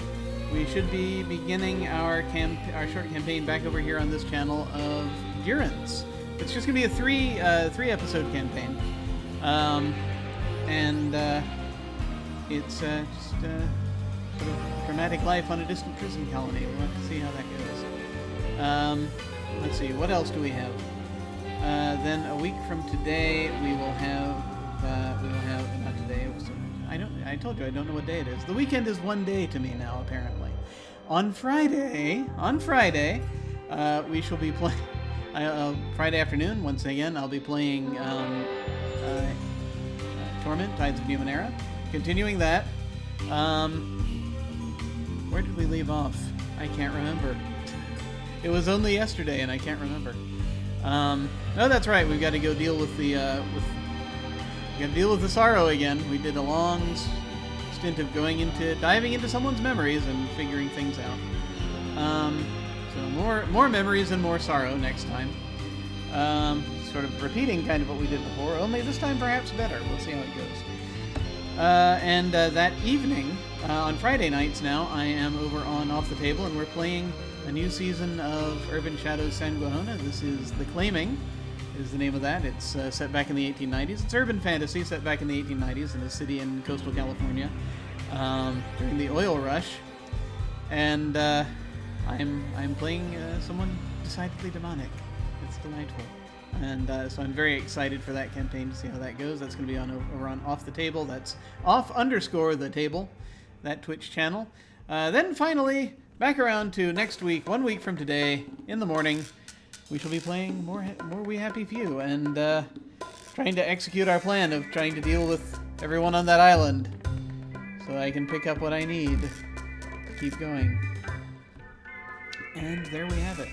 we should be beginning our short campaign back over here on this channel of Durance. It's just going to be a three episode campaign. It's just sort of dramatic life on a distant prison colony. We'll have to see how that goes. Let's see, what else do we have? Then a week from today, we will have not today. I told you I don't know what day it is. The weekend is one day to me now, apparently. On Friday, we shall be playing. Friday afternoon, once again, I'll be playing Torment: Tides of Numenera. Continuing that. Where did we leave off? I can't remember. It was only yesterday, and I can't remember. Oh, that's right. We've got to go deal with the sorrow again. We did a long stint of diving into someone's memories and figuring things out. So more memories and more sorrow next time. Sort of repeating kind of what we did before, only this time perhaps better. We'll see how it goes. And that evening, on Friday nights now, I am over on Off the Table, and we're playing a new season of Urban Shadows Sanguihona. This is The Claiming, is the name of that. It's set back in the 1890s. It's urban fantasy set back in the 1890s in a city in coastal California during the oil rush. And I'm playing someone decidedly demonic. It's delightful. And so I'm very excited for that campaign to see how that goes. That's going to be over on Off the Table. That's off_the table, that Twitch channel. Then finally, back around to next week, 1 week from today, in the morning, we shall be playing more We Happy Few and trying to execute our plan of trying to deal with everyone on that island so I can pick up what I need to keep going. And there we have it.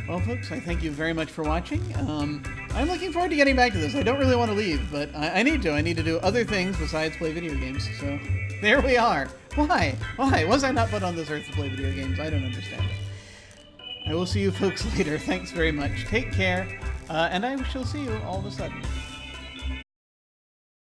Well, folks, I thank you very much for watching. I'm looking forward to getting back to this. I don't really want to leave, but I need to. I need to do other things besides play video games. So there we are. Why? Why? Was I not put on this earth to play video games? I don't understand it. I will see you folks later. Thanks very much. Take care, and I shall see you all of a sudden.